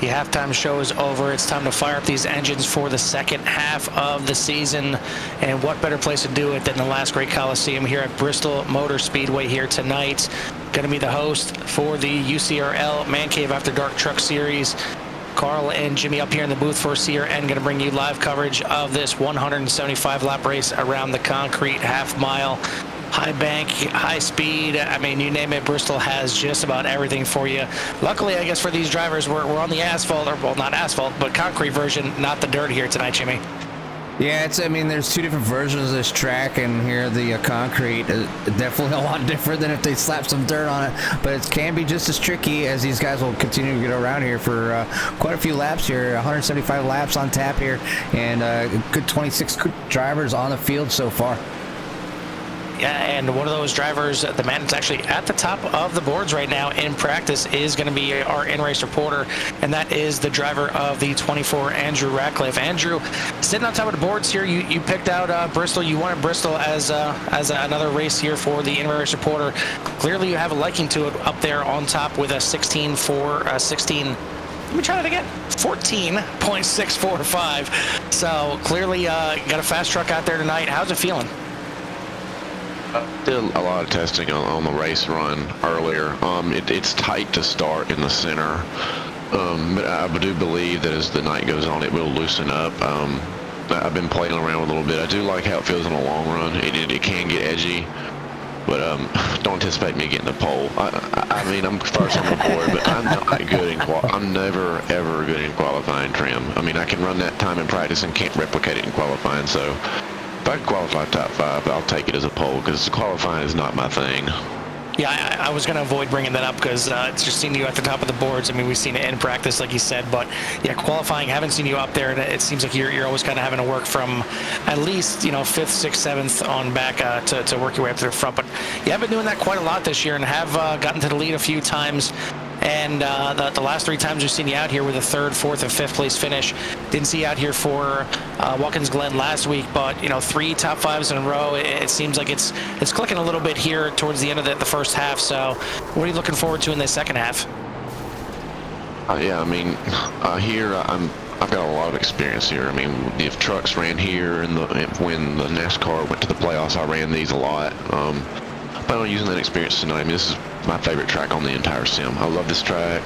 The halftime show is over. It's time to fire up these engines for the second half of the season. And what better place to do it than the last great Coliseum here at Bristol Motor Speedway here tonight. Going to be the host for the UCRL Man Cave After Dark Truck Series. Carl and Jimmy up here in the booth for CRN, going to bring you live coverage of this 175-lap race around the concrete half-mile. High bank, high speed, I mean, you name it, Bristol has just about everything for you. Luckily, I guess, for these drivers, we're on the asphalt, or, well, not asphalt, but concrete version, not the dirt here tonight, Jimmy. Yeah, I mean, there's two different versions of this track, and here the concrete is definitely a lot different than if they slap some dirt on it, but it can be just as tricky as these guys will continue to get around here for quite a few laps here, 175 laps on tap here, and a good 26 drivers on the field so far. Yeah, and one of those drivers, the man that's actually at the top of the boards right now in practice, is going to be our in-race reporter, and that is the driver of the 24, Andrew Ratcliffe. Andrew, sitting on top of the boards here, you picked out Bristol. You wanted Bristol as another race here for the in-race reporter. Clearly, you have a liking to it up there on top with a 16. Let me try that again. 14.645. So clearly, got a fast truck out there tonight. How's it feeling? Did a lot of testing on the race run earlier. It's tight to start in the center, but I do believe that as the night goes on, it will loosen up. I've been playing around with a little bit. I do like how it feels in the long run. It can get edgy, but don't anticipate me getting the pole. I mean, I'm first on the board, but I'm not good in I'm never ever good in qualifying trim. I mean, I can run that time in practice and can't replicate it in qualifying. So if I can qualify top 5, I'll take it as a pole, because qualifying is not my thing. Yeah, I was going to avoid bringing that up because it's just seeing you at the top of the boards. I mean, we've seen it in practice, like you said, but yeah, qualifying, haven't seen you up there, and it seems like you're always kind of having to work from at least, 5th, 6th, 7th on back to work your way up to the front. But you have been doing that quite a lot this year and have gotten to the lead a few times. And the last 3 times we've seen you out here with a 3rd, 4th, and 5th place finish. Didn't see you out here for Watkins Glen last week, but 3 top 5s in a row. It seems like it's clicking a little bit here towards the end of the first half. So what are you looking forward to in the second half? Yeah, I mean, here I've got a lot of experience here. I mean, if trucks ran here and when the NASCAR went to the playoffs, I ran these a lot. But I'm using that experience tonight. I mean, this is my favorite track on the entire sim. I love this track.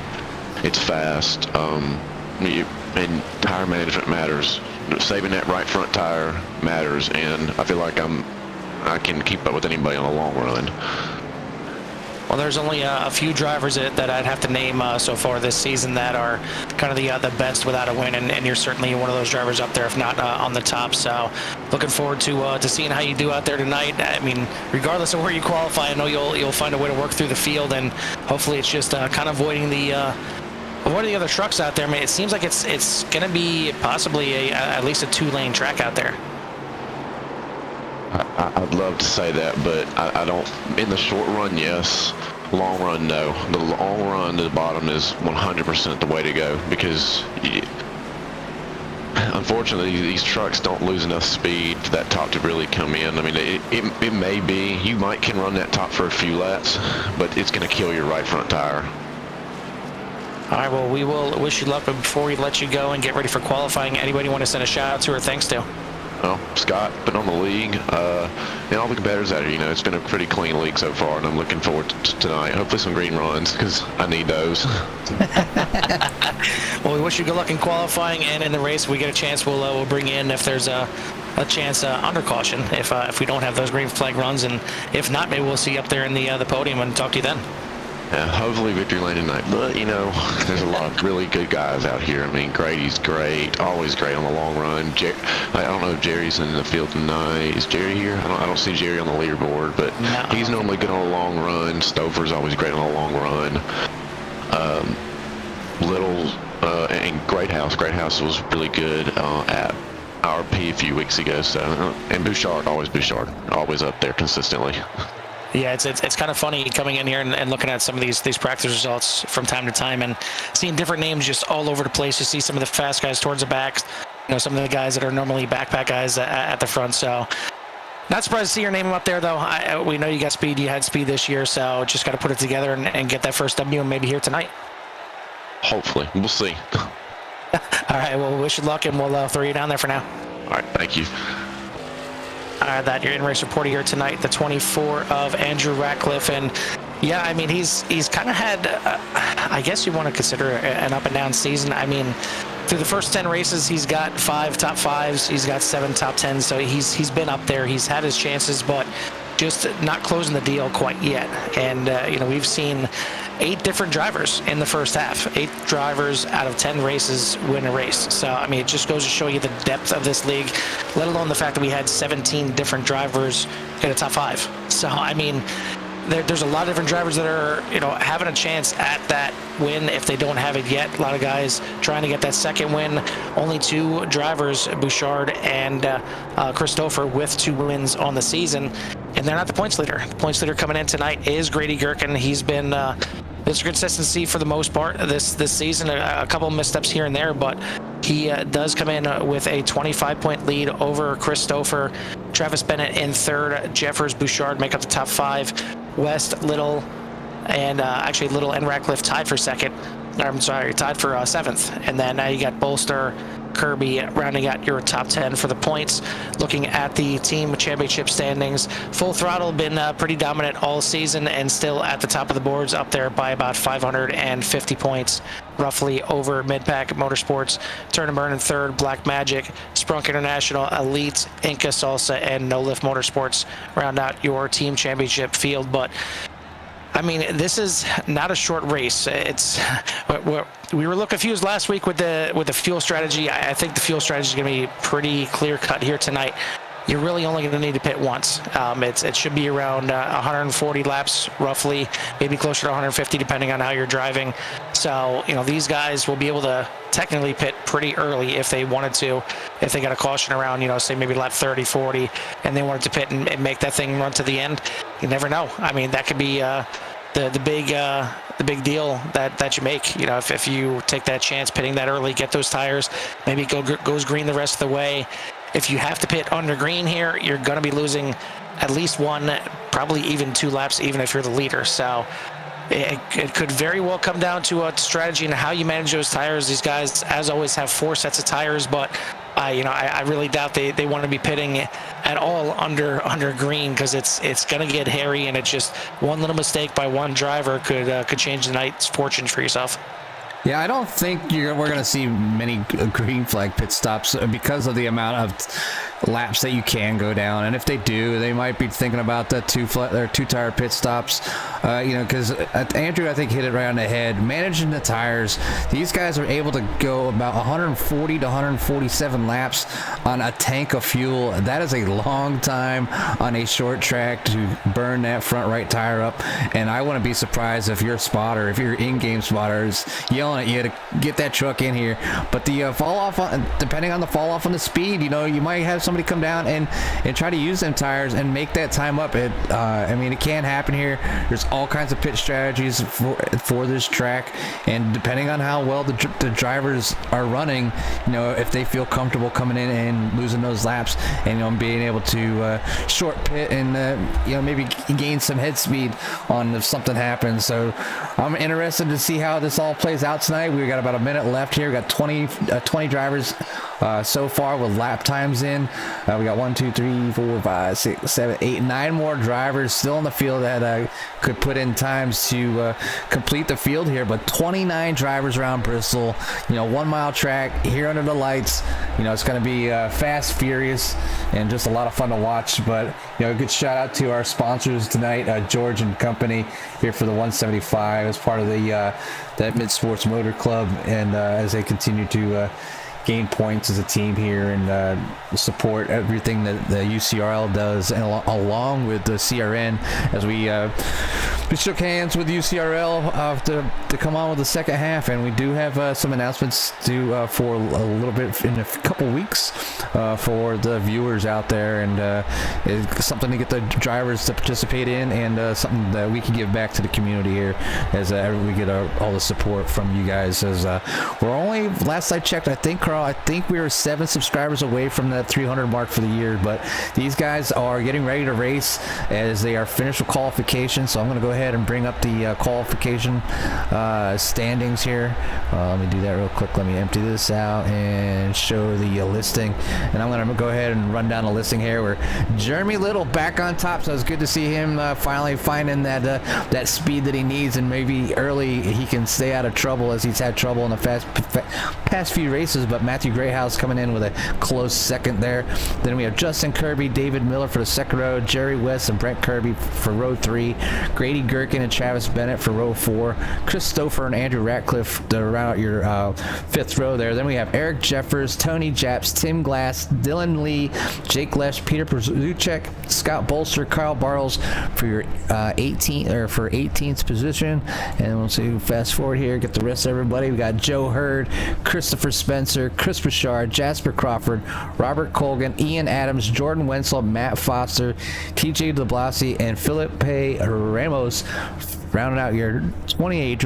It's fast. And tire management matters. Saving that right front tire matters, and I feel like I can keep up with anybody on the long run. Well, there's only a few drivers that I'd have to name so far this season that are kind of the best without a win, and you're certainly one of those drivers up there, if not on the top. So looking forward to seeing how you do out there tonight. I mean, regardless of where you qualify, I know you'll find a way to work through the field, and hopefully it's just kind of avoiding the other trucks out there. I mean, it seems like it's going to be possibly at least a 2-lane track out there. I'd love to say that, but I don't. In the short run, yes. Long run, no. The long run to the bottom is 100% the way to go, because unfortunately these trucks don't lose enough speed for that top to really come in. I mean, it may be you can run that top for a few laps, but it's going to kill your right front tire. All right, well, we will wish you luck, but before we let you go and get ready for qualifying, anybody want to send a shout out to or thanks to? Well, Scott, been on the league, and all the competitors out here. It's been a pretty clean league so far, and I'm looking forward to tonight. Hopefully some green runs, because I need those. Well, we wish you good luck in qualifying and in the race. If we get a chance, we'll bring in if there's a chance under caution if we don't have those green flag runs, and if not, maybe we'll see you up there in the podium and talk to you then. Yeah, hopefully victory lane tonight. But, there's a lot of really good guys out here. I mean, Grady's great, always great on the long run. I don't know if Jerry's in the field tonight. Is Jerry here? I don't see Jerry on the leaderboard, but no. He's normally good on the long run. Stouffer's always great on the long run. Little and Greathouse was really good at RP a few weeks ago. So, and Bouchard, always up there consistently. Yeah, it's kind of funny coming in here and looking at some of these practice results from time to time and seeing different names just all over the place. You see some of the fast guys towards the back, some of the guys that are normally backpack guys at the front. So not surprised to see your name up there, though. We know you got speed. You had speed this year, so just got to put it together and get that first W and maybe here tonight. Hopefully, we'll see. All right, well, wish you luck, and we'll throw you down there for now. All right, thank you. That your in-race reporter here tonight, the 24 of Andrew Ratcliffe, and yeah, I mean he's kind of had, I guess you want to consider an up and down season. I mean, through the first 10 races, he's got 5 top 5s, he's got 7 top 10s, so he's been up there. He's had his chances, but just not closing the deal quite yet. And we've seen 8 different drivers in the first half. 8 drivers out of 10 races win a race. So, I mean, it just goes to show you the depth of this league, let alone the fact that we had 17 different drivers in a top 5. So, I mean, there's a lot of different drivers that are, having a chance at that win if they don't have it yet. A lot of guys trying to get that second win. Only 2 drivers, Bouchard and Christopher, with 2 wins on the season, and they're not the points leader. The points leader coming in tonight is Grady Gherkin. He's been Mr. Consistency for the most part this season. A couple of missteps here and there, but he does come in with a 25-point lead over Christopher. Travis Bennett in third. Jeffers, Bouchard make up the top 5. West, Little, and actually Little and Ratcliffe tied for second. Tied for 7th. And then you got Bolster, Kirby rounding out your top 10 for the points. Looking at the team championship standings, Full Throttle been pretty dominant all season and still at the top of the boards, up there by about 550 points roughly over Midpack Motorsports. Turn and Burn in third. Black Magic, Sprunk International, Elite, Inca Salsa, and No Lift Motorsports round out your team championship field. But I mean, this is not a short race. We were a little confused last week with the fuel strategy. I think the fuel strategy is going to be pretty clear cut here tonight. You're really only going to need to pit once. It should be around 140 laps, roughly, maybe closer to 150, depending on how you're driving. So, these guys will be able to technically pit pretty early if they wanted to. If they got a caution around, say maybe lap 30, 40, and they wanted to pit and make that thing run to the end, you never know. I mean, that could be the big deal that you make. If you take that chance, pitting that early, get those tires, maybe goes green the rest of the way. If you have to pit under green here, you're going to be losing at least 1, probably even 2 laps, even if you're the leader. So it could very well come down to a strategy and how you manage those tires. These guys, as always, have 4 sets of tires, but I really doubt they want to be pitting at all under green, because it's going to get hairy, and it's just one little mistake by one driver could change the night's fortunes for yourself. Yeah, I don't think we're going to see many green flag pit stops because of the amount of laps that you can go down. And if they do, they might be thinking about the 2-tire pit stops. Because Andrew, I think, hit it right on the head. Managing the tires, these guys are able to go about 140 to 147 laps on a tank of fuel. That is a long time on a short track to burn that front right tire up. And I wouldn't be surprised if your spotter, if your in-game spotter is yelling at you to get that truck in here. But the fall off, depending on the fall off on the speed, you might have somebody come down and try to use them tires and make that time up. It can happen here. There's all kinds of pit strategies for this track, and depending on how well the drivers are running, if they feel comfortable coming in and losing those laps, and being able to short pit and maybe gain some head speed on if something happens. So I'm interested to see how this all plays out tonight. We've got about a minute left here. We got 20 drivers so far with lap times in. We got 1, 2, 3, 4, 5, 6, 7, 8, 9 more drivers still in the field that could put in times to complete the field here. But 29 drivers around Bristol, 1 mile track here under the lights. It's going to be fast, furious, and just a lot of fun to watch. But a good shout out to our sponsors tonight, George and Company here for the 175 as part of that Mid Sports Motor Club, and as they continue to gain points as a team here and support everything that the UCRL does, and along with the CRN, as we shook hands with UCRL to come on with the second half. And we do have some announcements for a little bit in a couple weeks for the viewers out there, and it's something to get the drivers to participate in, and something that we can give back to the community here as we get all the support from you guys. As we're only, last I checked, I think we were 7 subscribers away from that 300 mark for the year, but these guys are getting ready to race as they are finished with qualification. So I'm going to go ahead ahead and bring up the qualification standings here. Let me do that real quick. Let me empty this out and show the listing. And I'm going to go ahead and run down the listing here where Jeremy Little back on top. So it's good to see him finally finding that speed that he needs, and maybe early he can stay out of trouble, as he's had trouble in the past few races. But Matthew Grayhouse coming in with a close second there. Then we have Justin Kirby, David Miller for the second row, Jerry West and Brent Kirby for row 3, Grady Gherkin and Travis Bennett for row 4, Chris Stouffer and Andrew Ratcliffe to round out your 5th row there. Then we have Eric Jeffers, Tony Japs, Tim Glass, Dylan Lee, Jake Lesh, Peter Przuchek, Scott Bolster, Kyle Bartles for your 18th position. And we'll see, fast forward here, get the rest of everybody. We got Joe Hurd, Christopher Spencer, Chris Bouchard, Jasper Crawford, Robert Colgan, Ian Adams, Jordan Wenzel, Matt Foster, TJ DeBlasi, and Felipe Ramos rounding out your 28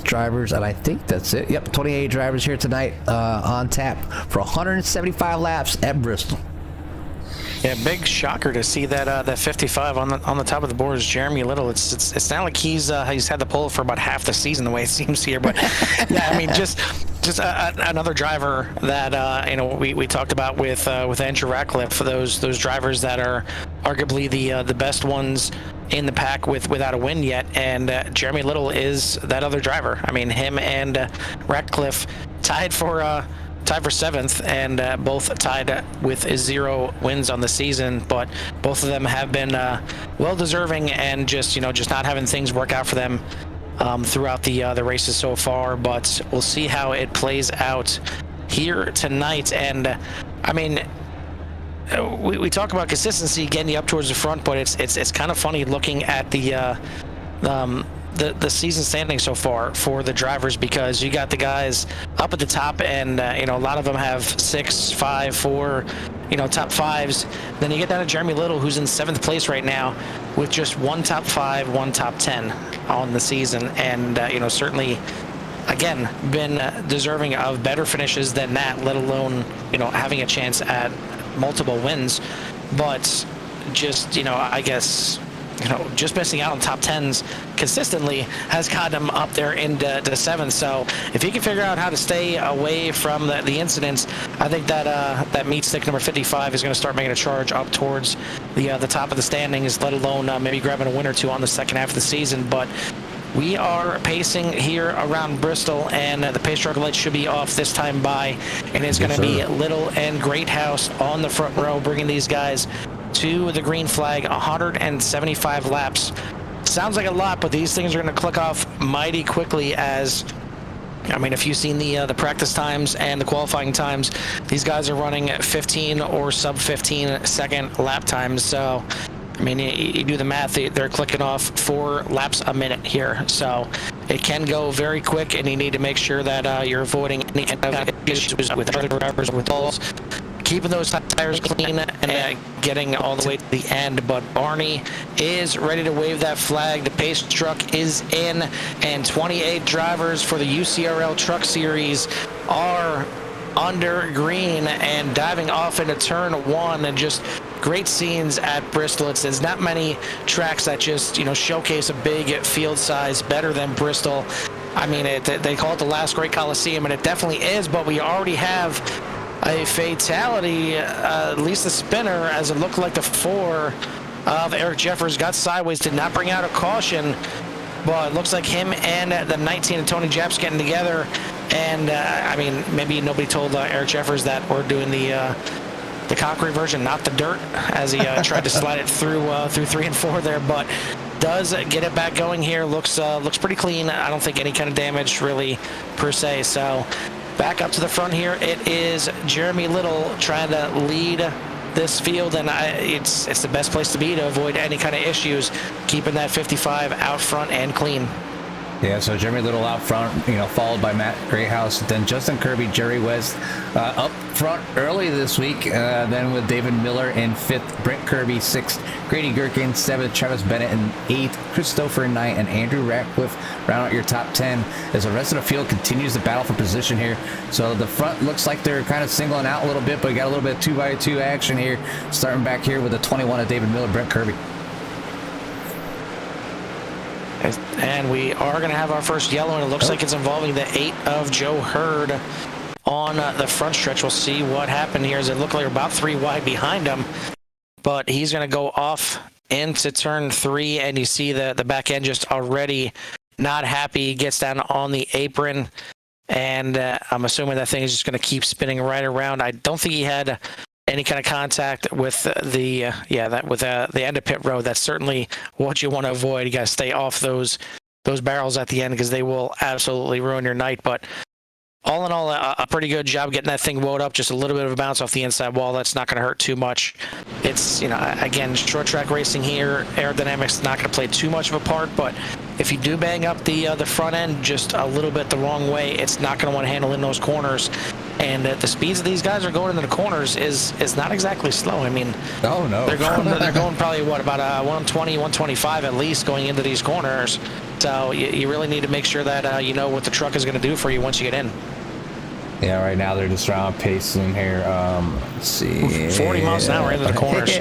drivers. And I think that's it. Yep, 28 drivers here tonight on tap for 175 laps at Bristol. Yeah, big shocker to see that 55 on the top of the board is Jeremy Little. It's not like he's had the pole for about half the season the way it seems here, but yeah, I mean just another driver that we talked about with Andrew Ratcliffe, those drivers that are arguably the best ones in the pack without a win yet, and Jeremy Little is that other driver. I mean, him and Ratcliffe tied for 7th, and both tied with 0 wins on the season, but both of them have been well deserving, and just not having things work out for them throughout the races so far. But we'll see how it plays out here tonight. And I mean, we talk about consistency getting you up towards the front, but it's kind of funny looking at the season standing so far for the drivers, because you got the guys up at the top, and a lot of them have 6, 5, 4 top 5s. Then you get down to Jeremy Little, who's in 7th place right now with just 1 top 5, 1 top 10 on the season, and certainly again been deserving of better finishes than that, let alone having a chance at multiple wins. But just I guess just missing out on top 10s consistently has got him up there into the 7th. So if he can figure out how to stay away from the incidents, I think that meat stick number 55 is going to start making a charge up towards the top of the standings, let alone maybe grabbing a win or 2 on the second half of the season. But we are pacing here around Bristol, and the pace truck lights should be off this time by, and it's going to be Little and Greathouse on the front row, bringing these guys to the green flag. 175 laps sounds like a lot, but these things are going to click off mighty quickly. As I mean, if you've seen the practice times and the qualifying times, these guys are running 15 or sub 15 second lap times. So I mean, you do the math, they're clicking off 4 laps a minute here. So it can go very quick, and you need to make sure that you're avoiding any issues with other drivers with balls, keeping those tires clean and getting all the way to the end. But Barney is ready to wave that flag. The pace truck is in, and 28 drivers for the UCRL Truck Series are under green and diving off into turn 1. And just great scenes at Bristol. There's not many tracks that just showcase a big field size better than Bristol. I mean, they call it the last great Coliseum, and it definitely is, but we already have a fatality, at least the spinner, as it looked like the 4 of Eric Jeffers got sideways, did not bring out a caution, but it looks like him and the 19 of Tony Japs getting together. And I mean, maybe nobody told Eric Jeffers that we're doing the concrete version, not the dirt, as he tried to slide it through 3 and 4 there, but does get it back going here. Looks pretty clean. I don't think any kind of damage really per se. So back up to the front here, it is Jeremy Little trying to lead this field, and it's the best place to be to avoid any kind of issues, keeping that 55 out front and clean. Yeah, so Jeremy Little out front, followed by Matt Grayhouse, then Justin Kirby, Jerry West up front early this week, then with David Miller in 5th, Brent Kirby 6th, Grady Gherkin 7th, Travis Bennett in 8th, Christopher in 9th, and Andrew Ratcliffe round out your top 10 as the rest of the field continues to battle for position here. So the front looks like they're kind of singling out a little bit, but we got a little bit of 2x2 action here, starting back here with the 21 of David Miller, Brent Kirby. And we are going to have our first yellow, and it looks like it's involving the 8 of Joe Hurd on the front stretch. We'll see what happened here, as it looked like we're about 3 wide behind him. But he's going to go off into turn 3, and you see the back end just already not happy. He gets down on the apron, and I'm assuming that thing is just going to keep spinning right around. I don't think he had any kind of contact with the end of pit road. That's certainly what you want to avoid. You got to stay off those barrels at the end, because they will absolutely ruin your night. But all in all, a pretty good job getting that thing wound up. Just a little bit of a bounce off the inside wall. That's not going to hurt too much. It's, again, short track racing here. Aerodynamics not going to play too much of a part, but if you do bang up the front end just a little bit the wrong way, it's not going to want to handle in those corners. And the speeds that these guys are going into the corners is not exactly slow. I mean, oh no, they're going probably about 120, 125 at least going into these corners. So you really need to make sure that you know what the truck is going to do for you once you get in. Yeah, right now they're just around pacing here. Let's see. 40 miles an hour into the corners.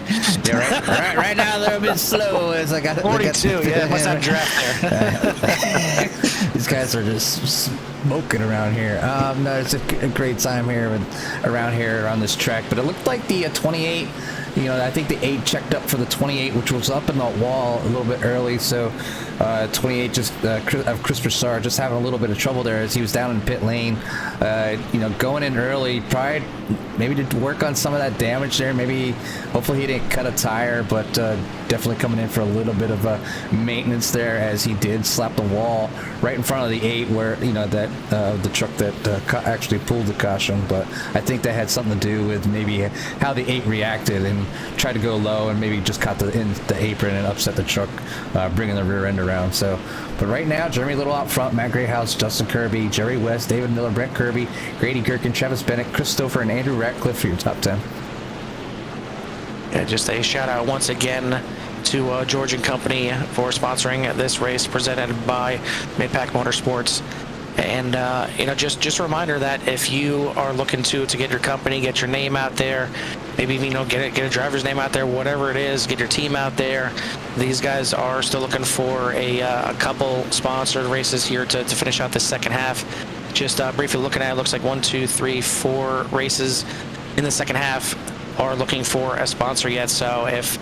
Yeah, right now they're a bit slow. As I got 42. Yeah, must have draft there. These guys are just smoking around here. No, it's a great time here around this track. But it looked like the 28. I think the 8 checked up for the 28, which was up in the wall a little bit early. So 28 just of Chris Broussard just having a little bit of trouble there as he was down in pit lane. Going in early, probably maybe to work on some of that damage there. Hopefully he didn't cut a tire, but definitely coming in for a little bit of maintenance there, as he did slap the wall right in front of the 8, where the truck that actually pulled the caution. But I think that had something to do with maybe how the 8 reacted and tried to go low and maybe just caught the apron and upset the truck, bringing the rear end around. So, but right now, Jeremy Little out front, Matt Grayhouse, Justin Kirby, Jerry West, David Miller, Brent Kirby, Grady Gherkin, Travis Bennett, Christopher, and Andrew Ratcliffe for your top 10. Yeah, just a shout out once again to George and Company for sponsoring this race presented by Midpack Motorsports. And just a reminder that if you are looking to get your company, get your name out there, maybe get a driver's name out there, whatever it is, get your team out there. These guys are still looking for a couple sponsored races here to finish out the second half. Just briefly looking at it, looks like 1, 2, 3, 4 races in the second half are looking for a sponsor yet. So if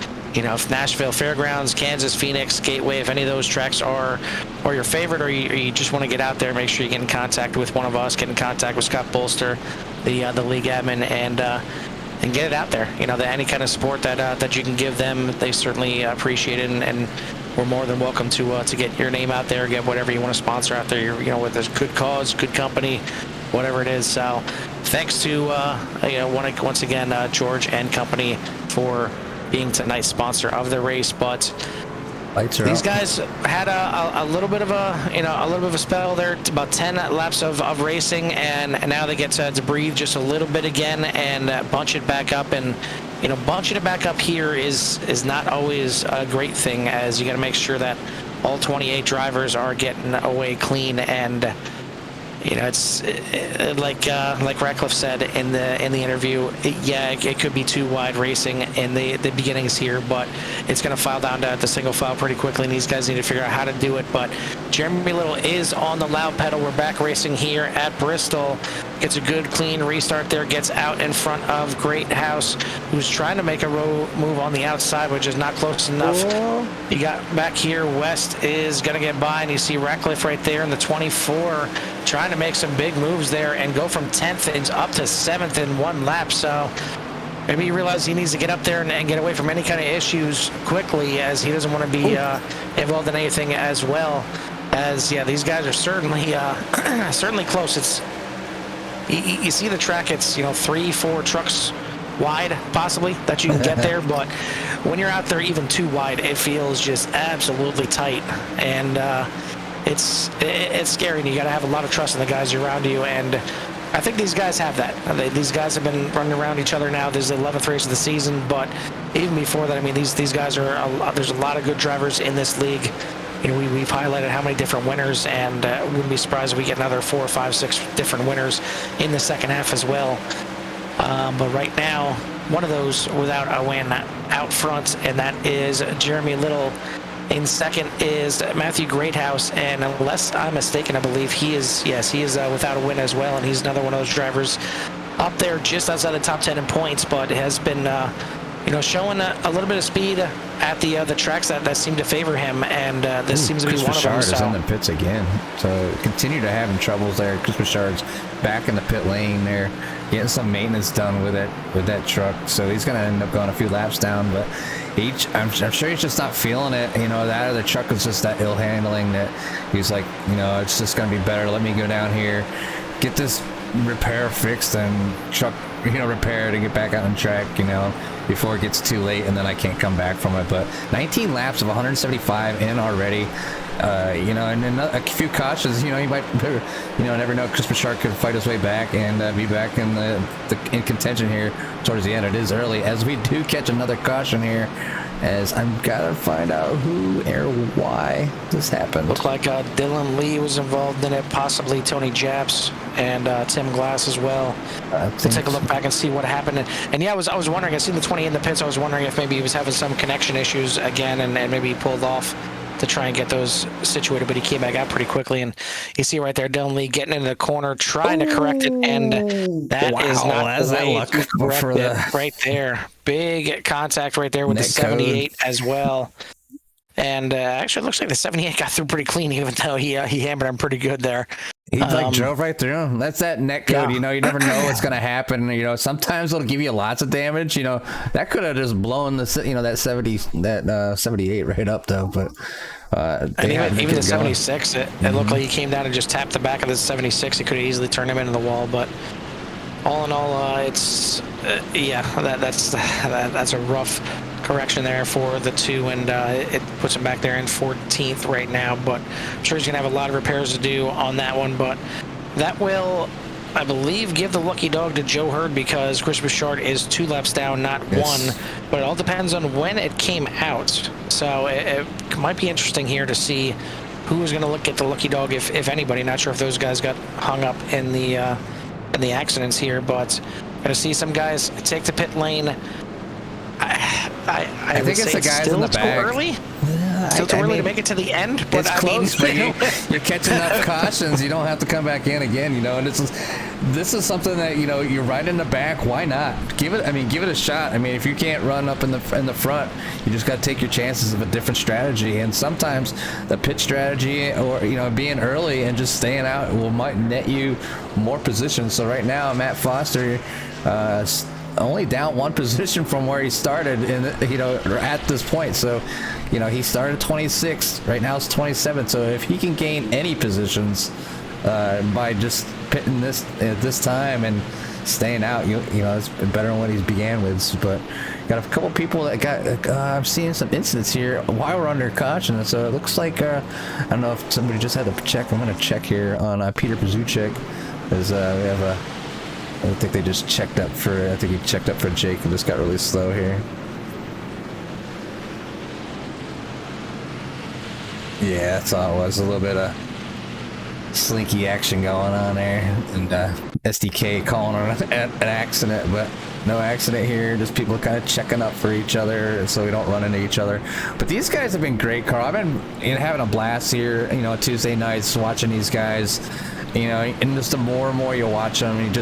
Nashville Fairgrounds, Kansas, Phoenix, Gateway, if any of those tracks are your favorite, or you just want to get out there, make sure you get in contact with one of us, get in contact with Scott Bolster, the league admin, and get it out there. Any kind of support that you can give them, they certainly appreciate it, and we're more than welcome to get your name out there, get whatever you want to sponsor out there. Whether it's good cause, good company, whatever it is. So thanks to once again George and Company for being tonight's sponsor of the race. But these guys had a little bit of a spell there, about 10 laps of racing, and now they get to breathe just a little bit again and bunch it back up. And bunching it back up here is not always a great thing, as you got to make sure that all 28 drivers are getting away clean. And it's like Ratcliffe said in the interview. It could be too wide racing in the beginnings here, but it's going to file down to single file pretty quickly, and these guys need to figure out how to do it. But Jeremy Little is on the loud pedal. We're back racing here at Bristol. Gets a good clean restart there, gets out in front of Greathouse, who's trying to make a move on the outside, which is not close enough. You got back here, West is going to get by, and you see Ratcliffe right there in the 24 trying to make some big moves there and go from 10th and up to 7th in one lap. So maybe he realizes he needs to get up there and get away from any kind of issues quickly, as he doesn't want to be involved in anything as well. As these guys are certainly certainly close. You see the track, it's 3-4 trucks wide possibly that you can get there, but when you're out there even too wide, it feels just absolutely tight, and it's scary, and you got to have a lot of trust in the guys around you. And I think these guys have that. These guys have been running around each other now. This is the 11th race of the season, but even before that, these guys are there's a lot of good drivers in this league. We've highlighted how many different winners, and wouldn't be surprised if we get another 4, 5, 6 different winners in the second half as well. But right now, one of those without a win out front, and that is Jeremy Little In second is Matthew Greathouse, and unless I'm mistaken, I believe he is without a win as well, and he's another one of those drivers up there just outside the top 10 in points, but has been showing a little bit of speed at the tracks that seem to favor him, and this seems to be one of them. Chris Bouchard is in the pits again, so continue to having troubles there. Chris Bouchard's back in the pit lane there, getting some maintenance done with that truck, so he's going to end up going a few laps down, but I'm sure he's just not feeling it. That other truck was just that ill handling that he's like, it's just going to be better. Let me go down here, get this repair fixed and truck repaired and get back out on track before it gets too late and then I can't come back from it. But 19 laps of 175 in already, and then a few cautions, you might never know. Chris Bouchard could fight his way back and be back in contention here towards the end. It is early as we do catch another caution here, as I'm gotta find out who or why this happened. Looked like Dylan Lee was involved in it, possibly Tony Japs and Tim Glass as well. We'll take a look back and see what happened. And yeah, I was wondering, I seen the 20 in the pits, I was wondering if maybe he was having some connection issues again and maybe he pulled off to try and get those situated, but he came back out pretty quickly. And you see right there, Dylan Lee getting into the corner, trying to correct it, and that is not the way to correct it right there. Big contact right there with the 78 as well. And actually, it looks like the 78 got through pretty clean, even though he hammered him pretty good there. He drove right through him. That's that net code. Yeah. You never know what's going to happen. Sometimes it'll give you lots of damage. That could have just blown the that 78 right up though. But and even the 76, it looked like he came down and just tapped the back of the 76. He could have easily turned him into the wall, but all in all, it's that's a rough correction there for the two, and it puts him back there in 14th right now, but I'm sure he's gonna have a lot of repairs to do on that one, but that will, I believe, give the lucky dog to Joe Hurd, because Chris Bouchard is 2 laps down, not one, but it all depends on when it came out, so it might be interesting here to see who's gonna get the lucky dog, if anybody. Not sure if those guys got hung up in the accidents here, but gonna see some guys take the pit lane. I think it's the guys in the back. Early? Still too early to make it to the end, but it's close. You're catching enough cautions. You don't have to come back in again. And this is something that you're right in the back. Why not give it? Give it a shot. If you can't run up in the front, you just got to take your chances of a different strategy. And sometimes the pit strategy, or being early and just staying out, might net you more positions. So right now, Matt Foster. Only down 1 position from where he started at this point. So he started 26, right now it's 27. So if he can gain any positions by just pitting this at this time and staying out, it's better than what he's began with. But got a couple people that got I'm seeing some incidents here while we're under caution, so it looks like I don't know if somebody just had to check. I'm going to check here on Peter Pazuchek, as we have I think they just checked up for, I think he checked up for Jake and just got really slow here. Yeah, that's all it was. A little bit of slinky action going on there. And SDK calling on an accident, but no accident here. Just people kind of checking up for each other so we don't run into each other. But these guys have been great, Carl. I've been having a blast here, Tuesday nights watching these guys, and just the more and more you watch them,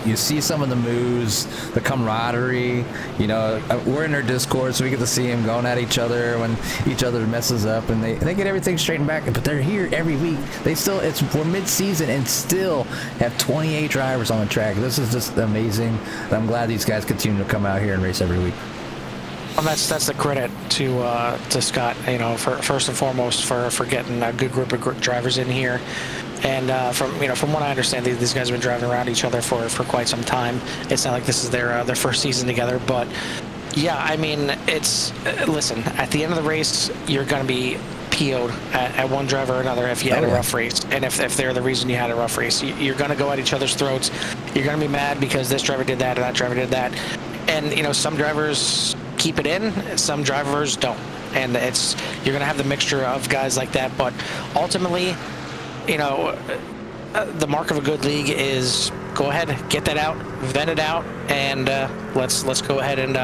you see some of the moves, the camaraderie. We're in their Discord, so we get to see them going at each other when each other messes up, and they get everything straightened back. But they're here every week. We're mid-season and still have 28 drivers on the track. This is just amazing. And I'm glad these guys continue to come out here and race every week. Well, that's the credit to Scott, for first and foremost for getting a good group of drivers in here. And from what I understand, these guys have been driving around each other for quite some time. It's not like this is their first season together, but yeah, it's listen. At the end of the race, you're going to be PO'd at one driver or another if you had a rough race, and if they're the reason you had a rough race, you're going to go at each other's throats. You're going to be mad because this driver did that or that driver did that, and some drivers keep it in, some drivers don't, and you're going to have the mixture of guys like that, but ultimately. The mark of a good league is go ahead, get that out, vent it out, and let's go ahead and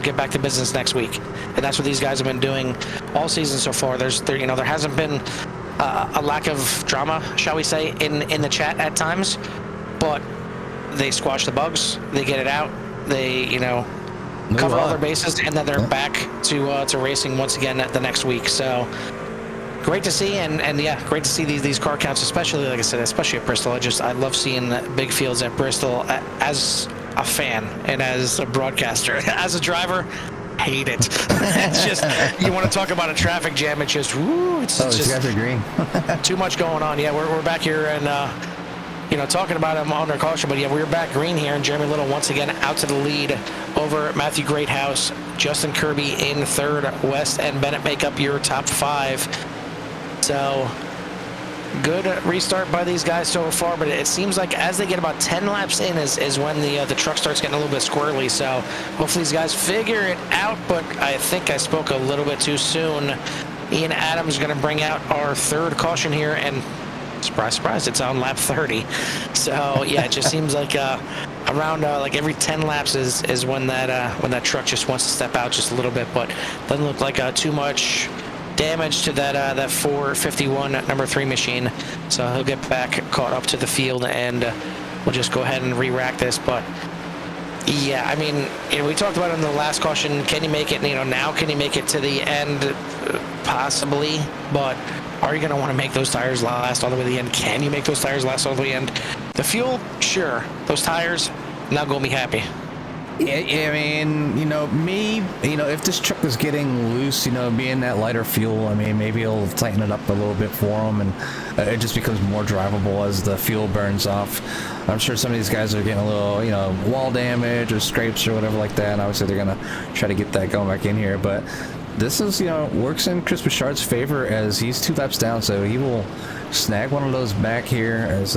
get back to business next week. And that's what these guys have been doing all season so far. There hasn't been a lack of drama, shall we say, in the chat at times, but they squash the bugs, they get it out, they cover all their bases, and then they're back to racing once again the next week. So great to see, and yeah, great to see these car counts, especially, like I said, especially at Bristol. I love seeing big fields at Bristol as a fan and as a broadcaster. As a driver, hate it. It's just, you want to talk about a traffic jam, it's just, it's just guys are green. too much going on. Yeah, we're back here and talking about him on their caution, but yeah, we're back green here, and Jeremy Little once again out to the lead over Matthew Greathouse. Justin Kirby in third. West and Bennett make up your top 5. So good restart by these guys so far, but it seems like as they get about 10 laps in is when the truck starts getting a little bit squirrely. So hopefully these guys figure it out, but I think I spoke a little bit too soon. Ian Adams is going to bring out our third caution here, and surprise, surprise, it's on lap 30. So yeah, it just seems like around like every 10 laps is when that truck just wants to step out just a little bit, but doesn't look like too much damage to that 451 number 3 machine. So he'll get back caught up to the field, and we'll just go ahead and re-rack this. But yeah, I mean, we talked about it in the last caution. Can you make it? Now can you make it to the end? Possibly, but are you going to want to make those tires last all the way to the end? Can you make those tires last all the way to the end? The fuel, sure. Those tires, not going to be happy. Yeah, I mean, if this truck was getting loose, being that lighter fuel, I mean, maybe it'll tighten it up a little bit for them, and it just becomes more drivable as the fuel burns off. I'm sure some of these guys are getting a little, wall damage or scrapes or whatever like that, and obviously they're going to try to get that going back in here, but this is, works in Chris Bouchard's favor as he's 2 laps down, so he will snag one of those back here as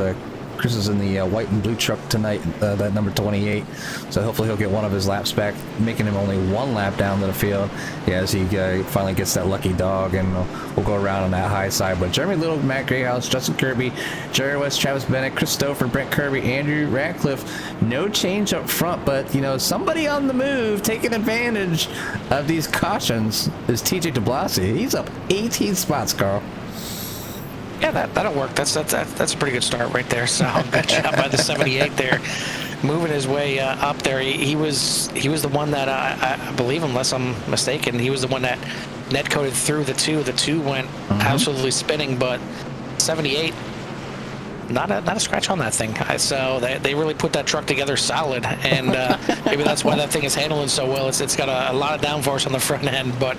Chris is in the white and blue truck tonight, that number 28. So hopefully he'll get one of his laps back, making him only 1 lap down to the field. Yeah, as he finally gets that lucky dog, and we'll go around on that high side. But Jeremy Little, Matt Greathouse, Justin Kirby, Jerry West, Travis Bennett, Chris Stouffer, Brent Kirby, Andrew Radcliffe. No change up front, but somebody on the move taking advantage of these cautions is TJ DeBlasi. He's up 18 spots, Carl. Yeah, that'll work. That's a pretty good start right there. So good job by the 78 there, moving his way up there. He was the one that I believe, unless I'm mistaken, he was the one that net coded through the 2. The 2 went absolutely spinning, but 78, not a scratch on that thing. So they really put that truck together solid, and maybe that's why that thing is handling so well. It's got a lot of downforce on the front end, but.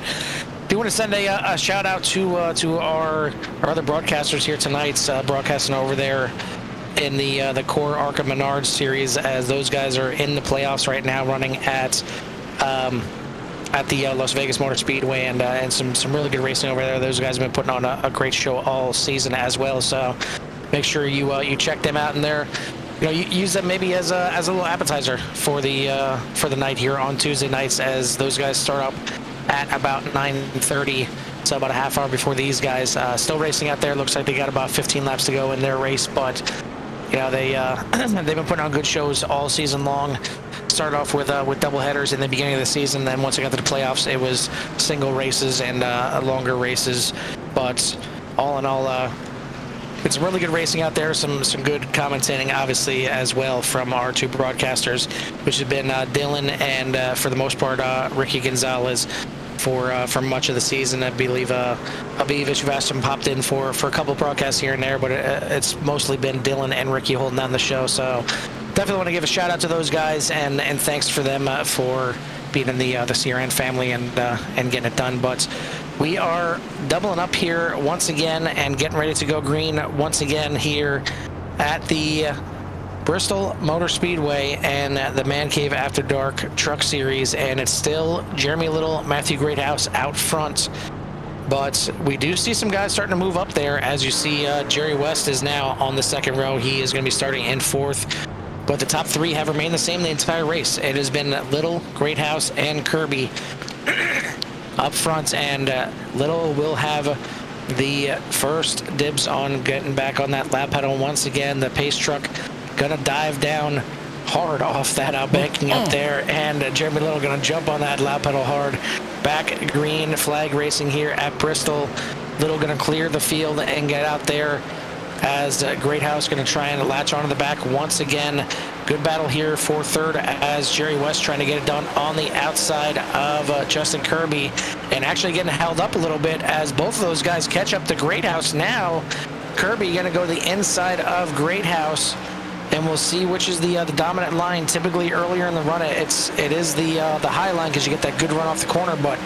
Do want to send a shout out to our other broadcasters here tonight, broadcasting over there in the Core Arca Menards series, as those guys are in the playoffs right now, running at the Las Vegas Motor Speedway, and some really good racing over there. Those guys have been putting on a great show all season as well. So make sure you check them out, and you use them maybe as a little appetizer for the night here on Tuesday nights, as those guys start up at about 9:30, so about a half hour before these guys. Still racing out there. Looks like they got about 15 laps to go in their race, but they've been putting on good shows all season long. Started off with double headers in the beginning of the season, then once it got to the playoffs, it was single races and longer races. But all in all, it's some really good racing out there. Some good commentating, obviously, as well from our 2 broadcasters, which have been Dylan and for the most part Ricky Gonzalez for much of the season. I believe Aviv Ishvastam popped in for a couple of broadcasts here and there, but it's mostly been Dylan and Ricky holding down the show. So definitely want to give a shout out to those guys, and thanks for them for being in the CRN family and getting it done. But we are doubling up here once again and getting ready to go green once again here at the Bristol Motor Speedway and the Man Cave After Dark Truck Series, and it's still Jeremy Little, Matthew Greathouse out front. But we do see some guys starting to move up there. As you see, Jerry West is now on the 2nd row. He is going to be starting in 4th. But the top 3 have remained the same the entire race. It has been Little, Greathouse, and Kirby up front, and Little will have the first dibs on getting back on that lap pedal once again. The pace truck gonna dive down hard off that banking up there, and Jeremy Little gonna jump on that loud pedal hard. Back green flag racing here at Bristol. Little gonna clear the field and get out there as Greathouse going to try and latch onto the back once again. Good battle here for third as Jerry West trying to get it done on the outside of Justin Kirby, and actually getting held up a little bit as both of those guys catch up to Greathouse now. Kirby going to go to the inside of Greathouse, and we'll see which is the dominant line. Typically earlier in the run, it is the high line because you get that good run off the corner, but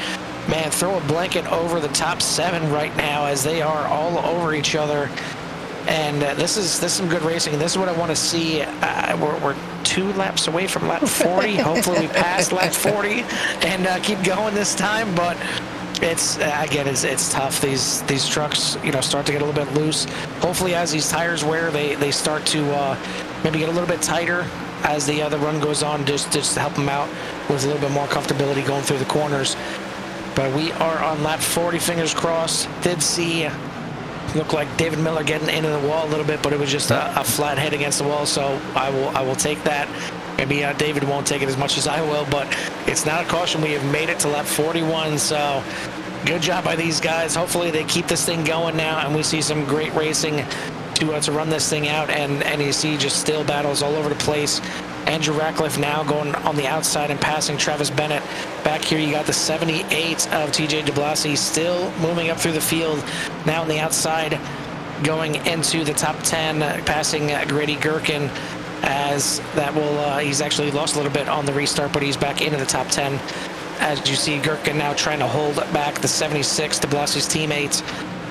man, throw a blanket over the top 7 right now as they are all over each other. And this is some good racing. This is what I want to see. We're 2 laps away from lap 40. Hopefully we pass lap 40 and keep going this time. But it's again, it's tough. These trucks, start to get a little bit loose. Hopefully, as these tires wear, they start to maybe get a little bit tighter as the run goes on, just to help them out with a little bit more comfortability going through the corners. But we are on lap 40. Fingers crossed. Did see. Looked like David Miller getting into the wall a little bit, but it was just a flat head against the wall, so I will take that. Maybe David won't take it as much as I will, but it's not a caution. We have made it to lap 41, so good job by these guys. Hopefully they keep this thing going now, and we see some great racing to run this thing out, and you see just still battles all over the place. Andrew Ratcliffe now going on the outside and passing Travis Bennett. Back here you got the 78 of TJ DeBlasi still moving up through the field. Now on the outside going into the top 10, passing Grady Gherkin, as that will, he's actually lost a little bit on the restart, but he's back into the top 10. As you see Gherkin now trying to hold back the 76, DeBlasi's teammates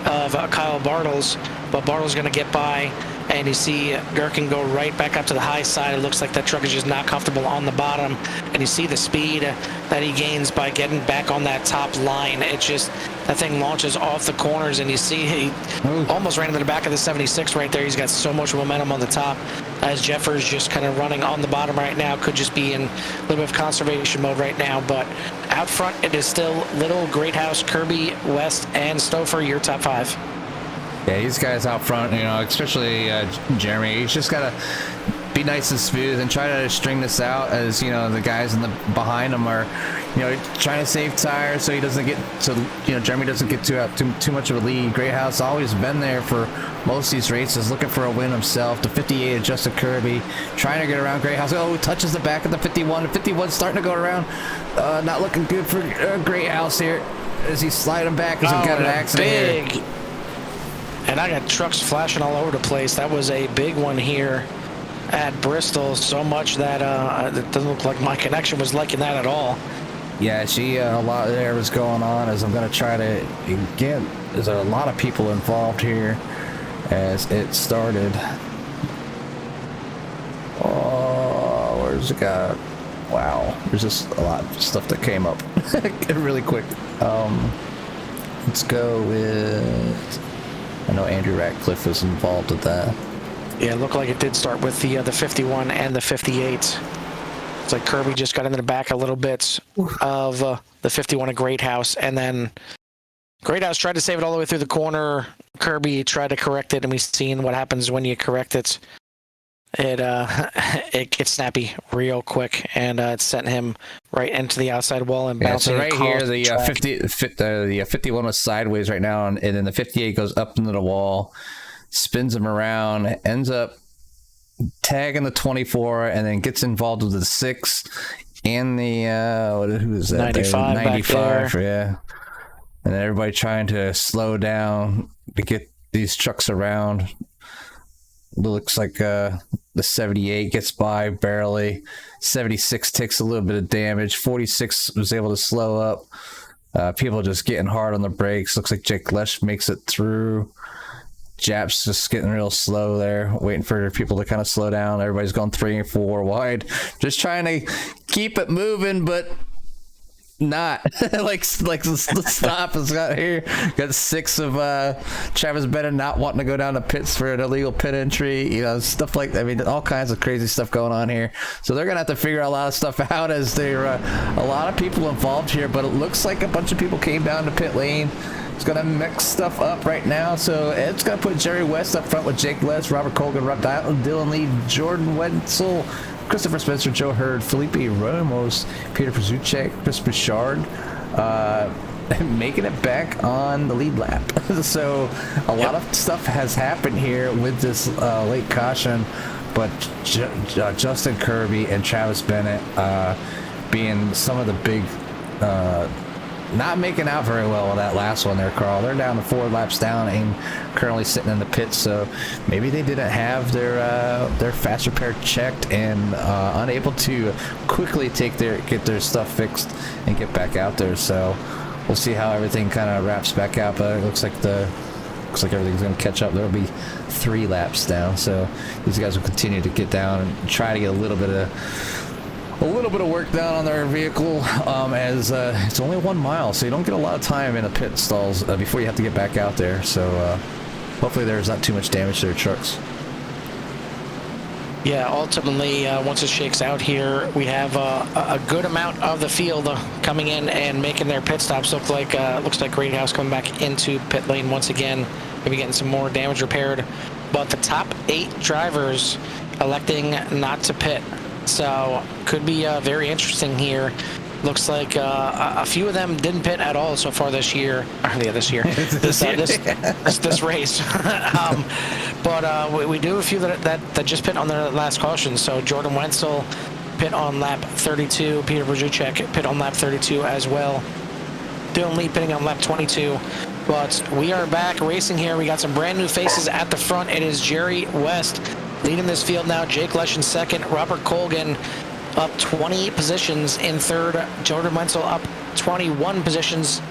of Kyle Bartles, but Bartles going to get by. And you see Gherkin go right back up to the high side. It looks like that truck is just not comfortable on the bottom. And you see the speed that he gains by getting back on that top line. It just, that thing launches off the corners, and you see he almost ran into the back of the 76 right there. He's got so much momentum on the top, as Jeffers just kind of running on the bottom right now. Could just be in a little bit of conservation mode right now. But out front, it is still Little, Greathouse, Kirby, West, and Stouffer, your top 5. Yeah, these guys out front, especially Jeremy, he's just got to be nice and smooth and try to string this out, as the guys in the behind him are trying to save tires so he doesn't get Jeremy doesn't get too much of a lead. Greathouse always been there for most of these races, looking for a win himself. The 58 of Justin Kirby trying to get around Greathouse. Touches the back of the 51. The 51 starting to go around, not looking good for Greathouse here as he's sliding back as he got an accident here. And I got trucks flashing all over the place. That was a big one here at Bristol, so much that it doesn't look like my connection was liking that at all. Yeah, a lot there was going on, as I'm going to try to, again, there's a lot of people involved here as it started. Oh, where's the guy? Wow, there's just a lot of stuff that came up really quick. Let's go with... I know Andrew Ratcliffe was involved with that. Yeah, it looked like it did start with the 51 and the 58. It's like Kirby just got into the back a little bit of the 51 of Greathouse, and then Greathouse tried to save it all the way through the corner. Kirby tried to correct it, and we've seen what happens when you correct it. It gets snappy real quick, and it sent him right into the outside wall and bouncing. So right here, the 51 was sideways right now, and then the 58 goes up into the wall, spins him around, ends up tagging the 24, and then gets involved with the 6 and the who is that? 95. 95, yeah. And everybody trying to slow down to get these trucks around. Looks like the 78 gets by barely. 76 takes a little bit of damage. 46 was able to slow up. People just getting hard on the brakes. Looks like Jake Lesh makes it through. Jap's just getting real slow there, waiting for people to kind of slow down. Everybody's going 3 and 4 wide, just trying to keep it moving, but not like the stop has got here. Got 6 of Travis Bennett not wanting to go down to pits for an illegal pit entry, stuff like that. I mean, all kinds of crazy stuff going on here. So they're gonna have to figure a lot of stuff out, as there are a lot of people involved here. But it looks like a bunch of people came down to pit lane It's gonna mix stuff up right now. So it's gonna put Jerry West up front with Jake Les, Robert Colgan, Rob Dylan Lee, Jordan Wenzel, Christopher Spencer, Joe Hurd, Felipe Ramos, Peter Pazuchek, Chris Bouchard, making it back on the lead lap. So a lot of stuff has happened here with this late caution, but Justin Kirby and Travis Bennett being some of the big not making out very well with that last one there, Carl. They're down to 4 laps down and currently sitting in the pits, so maybe they didn't have their fast repair checked and unable to quickly get their stuff fixed and get back out there. So we'll see how everything kind of wraps back out, but it looks like everything's going to catch up. There'll be 3 laps down, so these guys will continue to get down and try to get a little bit of work done on their vehicle, as it's only 1 mile, so you don't get a lot of time in the pit stalls before you have to get back out there. So hopefully there's not too much damage to their trucks. Yeah, ultimately, once it shakes out here, we have a good amount of the field coming in and making their pit stops. Looks like Greathouse coming back into pit lane once again, maybe getting some more damage repaired. But the top 8 drivers electing not to pit. So could be very interesting here. Looks like a few of them didn't pit at all so far this year. This race. But we do have a few that just pit on their last caution. So Jordan Wenzel pit on lap 32. Peter Brzezinski pit on lap 32 as well. Dylan Lee pitting on lap 22. But we are back racing here. We got some brand new faces at the front. It is Jerry West leading this field now. Jake Lesh in second. Robert Colgan up 20 positions in third. Jordan Wenzel up 21 positions.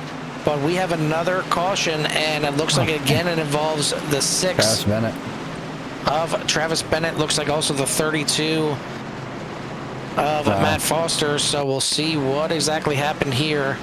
But we have another caution, and it looks like again it involves the 6 of Travis Bennett. Looks like also the 32 of Matt Foster. So we'll see what exactly happened here.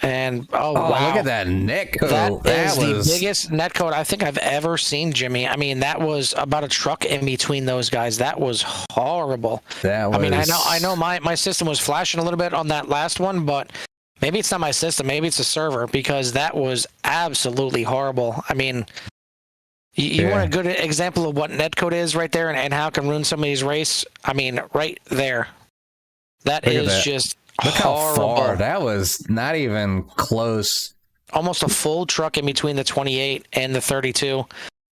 And wow, look at that net code. That is the biggest net code I think I've ever seen, Jimmy. I mean, that was about a truck in between those guys. That was horrible. I mean, I know my system was flashing a little bit on that last one, but maybe it's not my system, maybe it's a server, because that was absolutely horrible. I mean, you want a good example of what netcode is right there and how it can ruin somebody's race? I mean, right there. That is just look horrible. How far. That was not even close. Almost a full truck in between the 28 and the 32.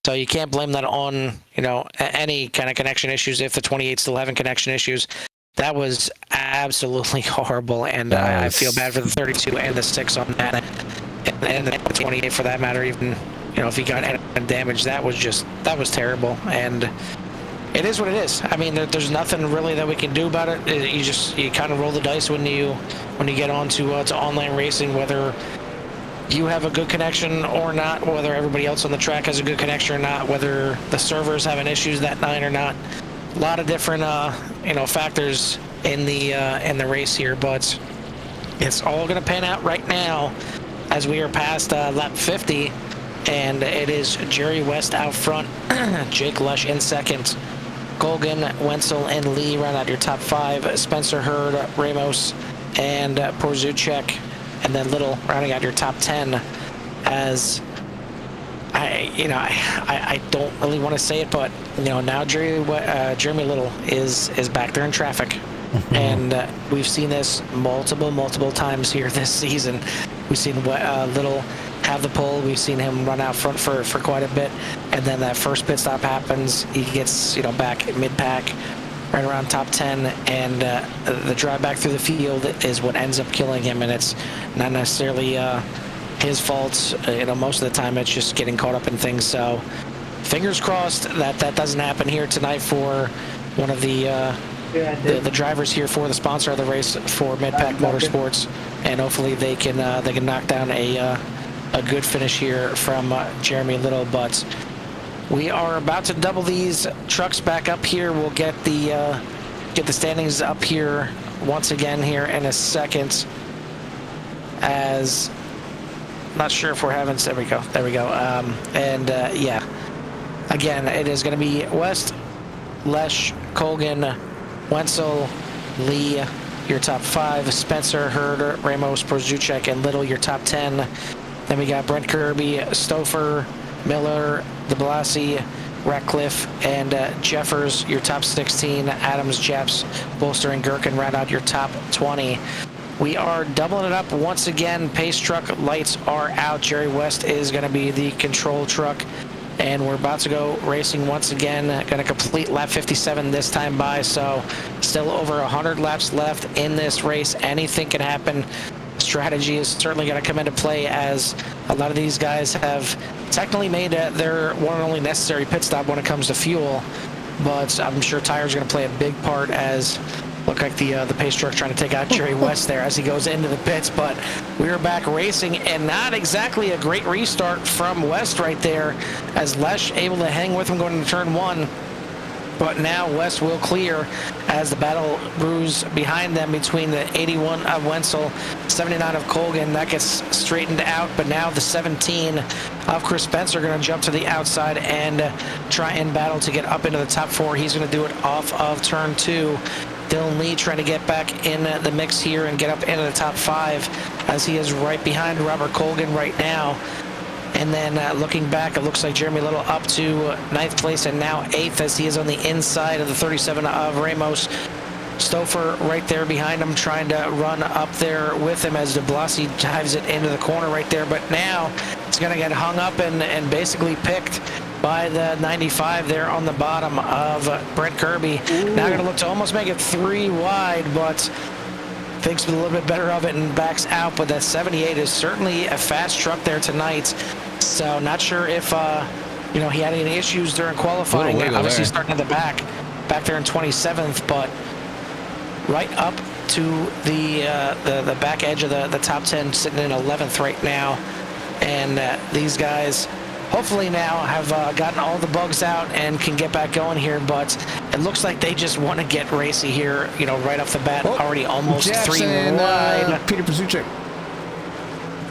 So you can't blame that on, any kind of connection issues if the 28 still having connection issues. That was absolutely horrible, and I feel bad for the 32 and the 6 on that, and the 28 for that matter. Even if he got any damage, that was terrible. And it is what it is. I mean, there's nothing really that we can do about it. You kind of roll the dice when you get on to online racing, whether you have a good connection or not, whether everybody else on the track has a good connection or not, whether the server's having issues that night or not. A lot of different factors in the race here, but it's all going to pan out right now as we are past lap 50, and it is Jerry West out front, Jake Lesh in second, Colgan, Wenzel, and Lee round out your top 5. Spencer Hurd, Ramos, and Porzuchek, and then Little rounding out your top 10. As I don't really want to say it, but now Jeremy Little is back there in traffic, and we've seen this multiple times here this season. We've seen Little have the pole. We've seen him run out front for quite a bit, and then that first pit stop happens. He gets back mid-pack, right around top 10, and the drive back through the field is what ends up killing him, and it's not necessarily his fault. Most of the time it's just getting caught up in things. So fingers crossed that doesn't happen here tonight for one of the drivers here for the sponsor of the race, for Midpack Motorsports, and hopefully they can knock down a good finish here from Jeremy Little. But we are about to double these trucks back up here. We'll get the standings up here once again here in a second. As not sure if we're having. There we go. Yeah. Again, it is going to be West, Lesh, Colgan, Wenzel, Lee, your top 5. Spencer, Herder, Ramos, Prozuchek, and Little, your top 10. Then we got Brent Kirby, Stouffer, Miller, DeBlasi, Ratcliffe, and Jeffers, your top 16. Adams, Jeps, Bolster, and Gherkin round out your top 20. We are doubling it up once again. Pace truck lights are out. Jerry West is going to be the control truck. And we're about to go racing once again. Going to complete lap 57 this time by. So still over 100 laps left in this race. Anything can happen. Strategy is certainly going to come into play, as a lot of these guys have technically made their one and only necessary pit stop when it comes to fuel. But I'm sure tires are going to play a big part, as look like the pace truck trying to take out Jerry West there as he goes into the pits. But we are back racing, and not exactly a great restart from West right there, as Lesh able to hang with him going into turn 1. But now West will clear as the battle brews behind them between the 81 of Wenzel, 79 of Colgan. That gets straightened out, but now the 17 of Chris Spencer are going to jump to the outside and try and battle to get up into the top 4. He's going to do it off of turn 2. Dylan Lee trying to get back in the mix here and get up into the top 5, as he is right behind Robert Colgan right now. And then looking back, it looks like Jeremy Little up to 9th place and now 8th, as he is on the inside of the 37 of Ramos. Stouffer right there behind him, trying to run up there with him as DeBlasi dives it into the corner right there. But now it's going to get hung up and basically picked by the 95 there on the bottom of Brent Kirby. Ooh. Now going to look to almost make it 3 wide, but thinks a little bit better of it and backs out. But that 78 is certainly a fast truck there tonight. So not sure if he had any issues during qualifying. Obviously starting at the back there in 27th, but right up to the back edge of the top 10, sitting in 11th right now. And these guys hopefully now have gotten all the bugs out and can get back going here. But it looks like they just want to get racy here, right off the bat. Already almost Jackson, 3 wide. Peter Prozuchek.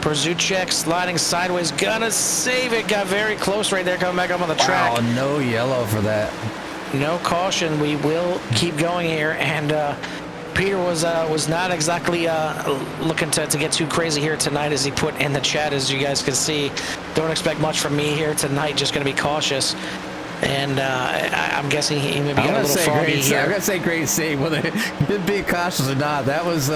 Prozuchek sliding sideways, gonna save it. Got very close right there, coming back up on the track. Wow, no yellow for that. No caution. We will keep going here, and Peter was not exactly looking to get too crazy here tonight, as he put in the chat, as you guys can see. Don't expect much from me here tonight. Just going to be cautious. And I'm guessing he maybe got a little foggy here. I'm going to say great save. Whether it be cautious or not, that was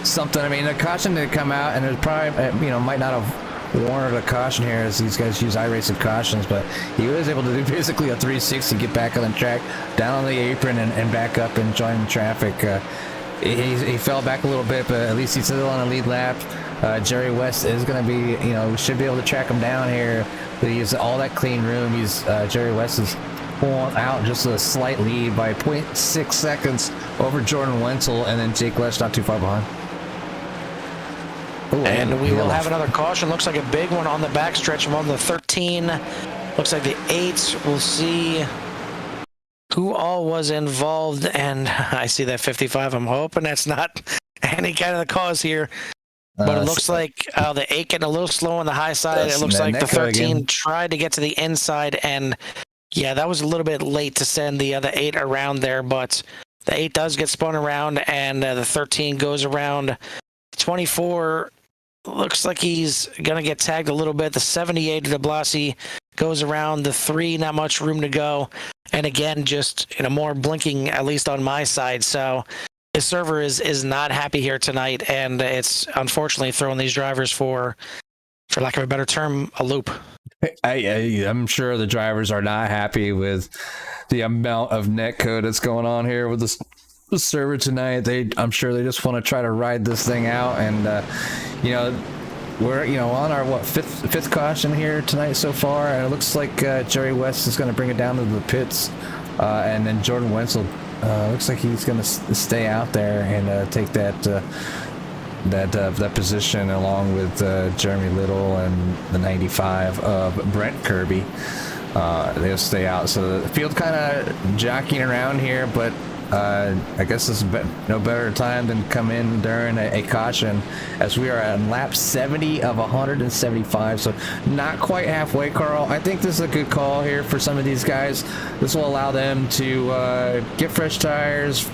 something. I mean, the caution didn't come out, and it probably, might not have warranted a caution here, as these guys use iRacing cautions, but he was able to do basically a 360, get back on the track, down on the apron, and back up and join the traffic. He fell back a little bit, but at least he's still on a lead lap. Jerry West is going to be, should be able to track him down here. But he's all that clean room. Jerry West is pulling out just a slight lead by 0.6 seconds over Jordan Wenzel, and then Jake Lesh not too far behind. Ooh, and we will have another caution. Looks like a big one on the backstretch among the 13. Looks like the 8s. We'll see who all was involved, and I see that 55. I'm hoping that's not any kind of the cause here. But it looks like the 8 getting a little slow on the high side. It looks like the 13 tried to get to the inside, and yeah, that was a little bit late to send the other 8 around there, but the 8 does get spun around, and the 13 goes around. 24 looks like he's going to get tagged a little bit. The 78 de Blasi goes around. The 3, not much room to go. And again, just more blinking, at least on my side. So the server is not happy here tonight, and it's unfortunately throwing these drivers for lack of a better term, a loop. I'm sure the drivers are not happy with the amount of netcode that's going on here with the server tonight. I'm sure they just want to try to ride this thing out, and we're on our fifth caution here tonight so far, and it looks like Jerry West is going to bring it down to the pits, and then Jordan Wenzel looks like he's going to stay out there and take that position along with Jeremy Little and the 95 of Brent Kirby. They'll stay out, so the field kind of jockeying around here, but I guess this is no better time than come in during a caution, as we are on lap 70 of 175, so not quite halfway, Carl. I think this is a good call here for some of these guys. This will allow them to get fresh tires,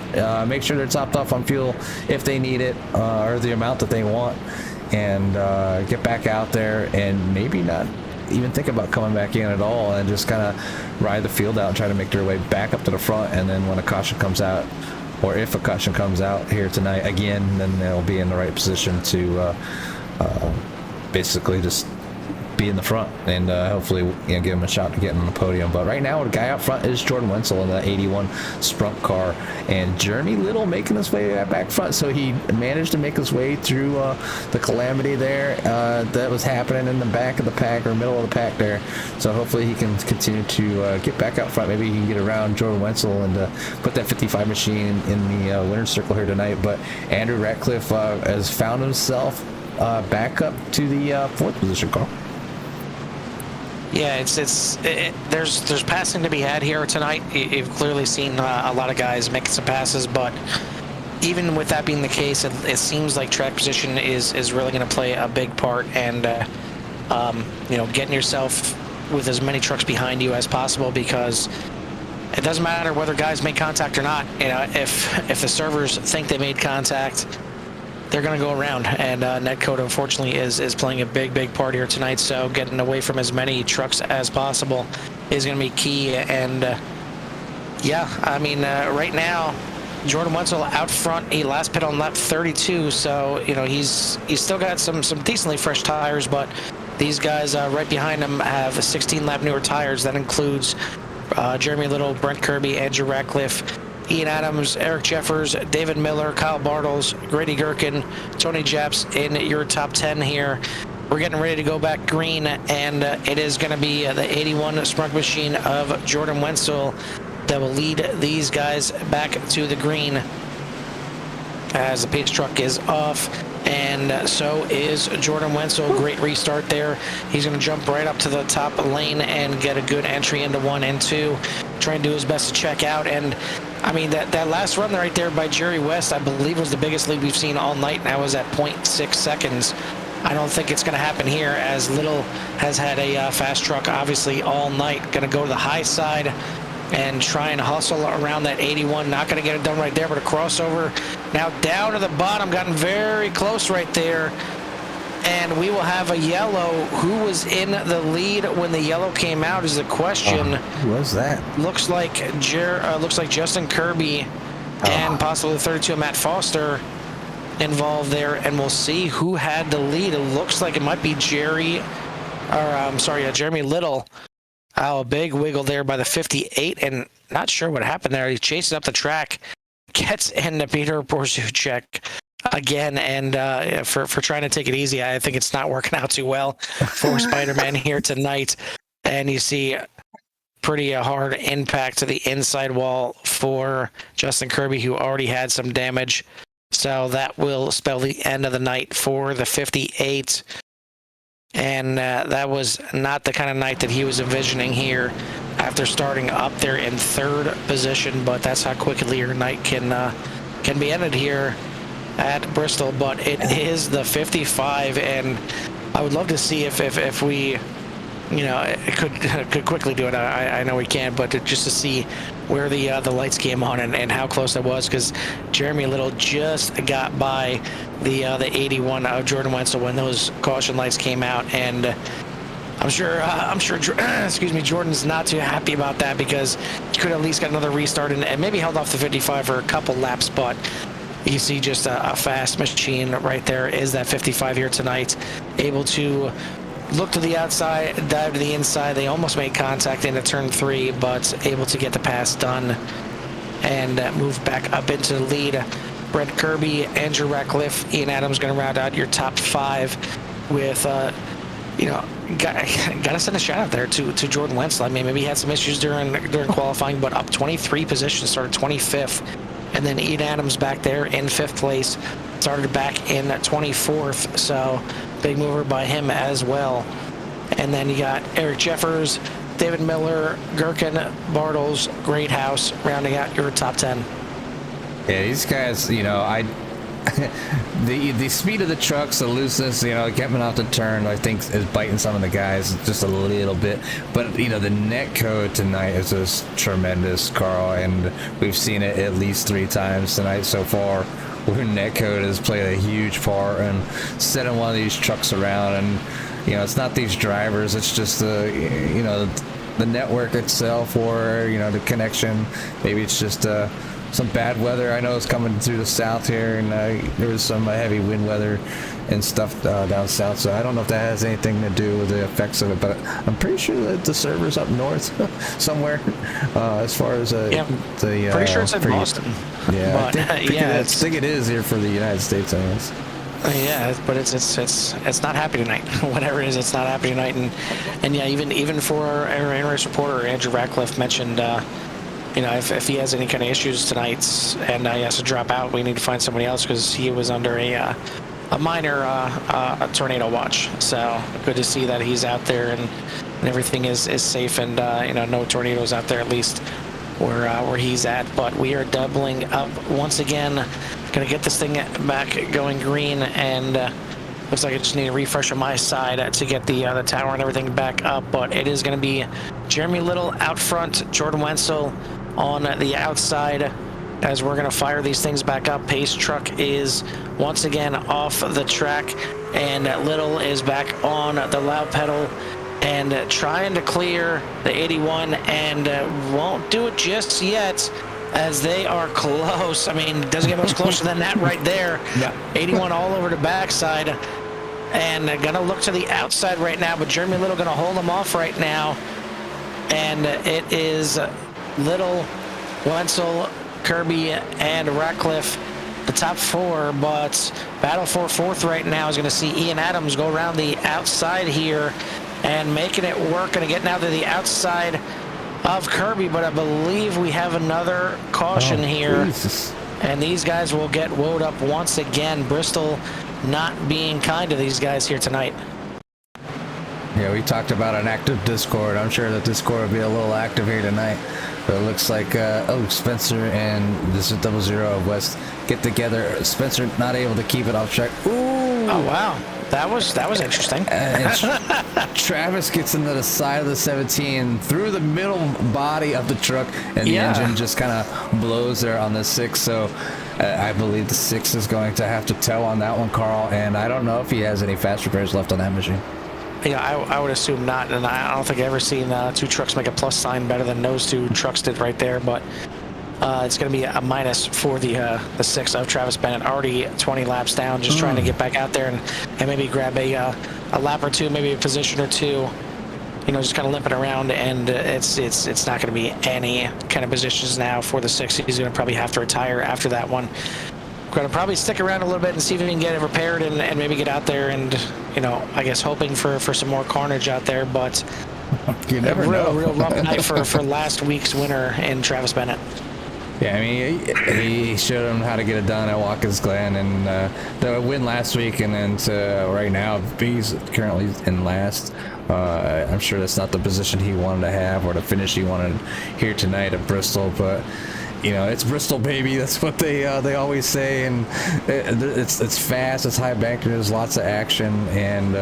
make sure they're topped off on fuel if they need it, or the amount that they want, and get back out there and maybe not even think about coming back in at all, and just kind of ride the field out and try to make their way back up to the front. And then when a caution comes out, or if a caution comes out here tonight again, then they'll be in the right position to basically just be in the front and hopefully give them a shot to get on the podium. But right now, the guy out front is Jordan Wenzel in the 81 Sprunk car, and Jeremy Little making his way back front. So he managed to make his way through the calamity there that was happening in the back of the pack, or middle of the pack there. So hopefully he can continue to get back out front. Maybe he can get around Jordan Wenzel and put that 55 machine in the winner's circle here tonight. But Andrew Ratcliffe has found himself back up to the fourth position, Carl. Yeah, there's passing to be had here tonight. You've clearly seen a lot of guys making some passes, but even with that being the case, it seems like track position is really going to play a big part, and getting yourself with as many trucks behind you as possible, because it doesn't matter whether guys make contact or not. If the servers think they made contact, they're going to go around, and netcode unfortunately is playing a big part here tonight. So getting away from as many trucks as possible is going to be key. And right now Jordan Wenzel out front. He last pit on lap 32, so he's still got some decently fresh tires, but these guys right behind him have 16 lap newer tires. That includes Jeremy Little, Brent Kirby, Andrew Ratcliffe, Ian Adams, Eric Jeffers, David Miller, Kyle Bartles, Grady Gherkin, Tony Japs in your top 10 here. We're getting ready to go back green, and it is going to be the 81 Sprunk machine of Jordan Wenzel that will lead these guys back to the green, as the pace truck is off. And so is Jordan Wenzel. Great restart there. He's going to jump right up to the top lane and get a good entry into 1 and 2. Try and do his best to check out. And I mean, that last run right there by Jerry West, I believe, was the biggest lead we've seen all night. Now is at 0.6 seconds. I don't think it's going to happen here, as Little has had a fast truck obviously all night. Going to go to the high side and try and hustle around that 81. Not going to get it done right there, but a crossover now down to the bottom. Gotten very close right there. And we will have a yellow. Who was in the lead when the yellow came out is the question. Who was that? Looks like Justin Kirby and possibly the 32 Matt Foster involved there, and we'll see who had the lead. It looks like it might be Jeremy Little. Oh, a big wiggle there by the 58, and not sure what happened there. He chases up the track, gets into Peter Borzuchek again, and for trying to take it easy. I think it's not working out too well for Spider-Man here tonight. And you see pretty hard impact to the inside wall for Justin Kirby, who already had some damage. So that will spell the end of the night for the 58. And that was not the kind of night that he was envisioning here after starting up there in third position. But that's how quickly your night can be ended here at Bristol. But it is the 55, and I would love to see if we, could quickly do it. I know we can, but just to see where the lights came on and how close that was, because Jeremy Little just got by the 81 of Jordan Wenzel when those caution lights came out, and I'm sure Jordan's not too happy about that, because he could at least get another restart and maybe held off the 55 for a couple laps. But you see just a fast machine right there is that 55 here tonight, able to look to the outside, dive to the inside. They almost made contact into turn 3, but able to get the pass done and move back up into the lead. Brent Kirby, Andrew Ratcliffe, Ian Adams going to round out your top 5 with, gotta send a shout out there to Jordan Wenzel. I mean, maybe he had some issues during qualifying, but up 23 positions, started 25th. And then Ian Adams back there in 5th place, started back in 24th. So big mover by him as well. And then you got Eric Jeffers, David Miller, Gherkin, Bartles, Greathouse rounding out your top 10. Yeah, these guys, the speed of the trucks, the looseness, getting off the turn, I think is biting some of the guys just a little bit. But the net code tonight is just tremendous, Carl, and we've seen it at least 3 times tonight so far, where net code has played a huge part in setting one of these trucks around. And it's not these drivers; it's just the network itself, or the connection. Maybe it's just some bad weather. I know it's coming through the south here, and there was some heavy wind weather and stuff down south, so I don't know if that has anything to do with the effects of it, but I'm pretty sure that the server's up north somewhere, as far as pretty sure it's in Boston. Yeah, but, I think it is here for the United States anyways. Yeah, but it's not happy tonight. Whatever it is, it's not happy tonight. And yeah, even for our in-race reporter Andrew Ratcliffe mentioned, if he has any kind of issues tonight and he has to drop out, we need to find somebody else, because he was under a minor tornado watch. So good to see that he's out there and everything is safe, and no tornadoes out there, at least where he's at. But we are doubling up once again. Gonna get this thing back going green, and looks like I just need a refresh on my side to get the tower and everything back up. But it is going to be Jeremy Little out front, Jordan Wenzel on the outside, as we're going to fire these things back up. Pace truck is once again off the track, and Little is back on the loud pedal and trying to clear the 81, and won't do it just yet, as they are close. I mean, doesn't get much closer than that right there. Yeah. 81 all over the backside, and gonna look to the outside right now, but Jeremy Little gonna hold them off right now, and it is Little, Wenzel, Kirby, and Ratcliffe, the top 4. But battle for 4th right now is gonna see Ian Adams go around the outside here and making it work, gonna get now to the outside of Kirby, but I believe we have another caution here. Jesus. And these guys will get woed up once again. Bristol not being kind to these guys here tonight. Yeah, we talked about an active Discord. I'm sure that Discord will be a little active here tonight. But it looks like, Spencer and this is 00 of West get together. Spencer not able to keep it off track. Ooh! Oh, wow. That was interesting. Travis gets into the side of the 17 through the middle body of the truck, and the engine just kind of blows there on the 6. So I believe the 6 is going to have to tow on that one, Carl. And I don't know if he has any fast repairs left on that machine. Yeah, I would assume not, and I don't think I've ever seen 2 trucks make a plus sign better than those 2 trucks did right there. But it's going to be a minus for the 6 of Travis Bennett, already 20 laps down, just trying to get back out there and maybe grab a lap or 2, maybe a position or 2, just kind of limping around. And it's not going to be any kind of positions now for the 6. He's going to probably have to retire after that one. Going to probably stick around a little bit and see if we can get it repaired and maybe get out there and, I guess hoping for some more carnage out there. But you never know. Real rough night for last week's winner in Travis Bennett. Yeah, I mean, he showed him how to get it done at Watkins Glen, and the win last week, and then right now he's currently in last. I'm sure that's not the position he wanted to have or the finish he wanted here tonight at Bristol, but it's Bristol, baby. That's what they always say, and it's fast, it's high banking, there's lots of action, and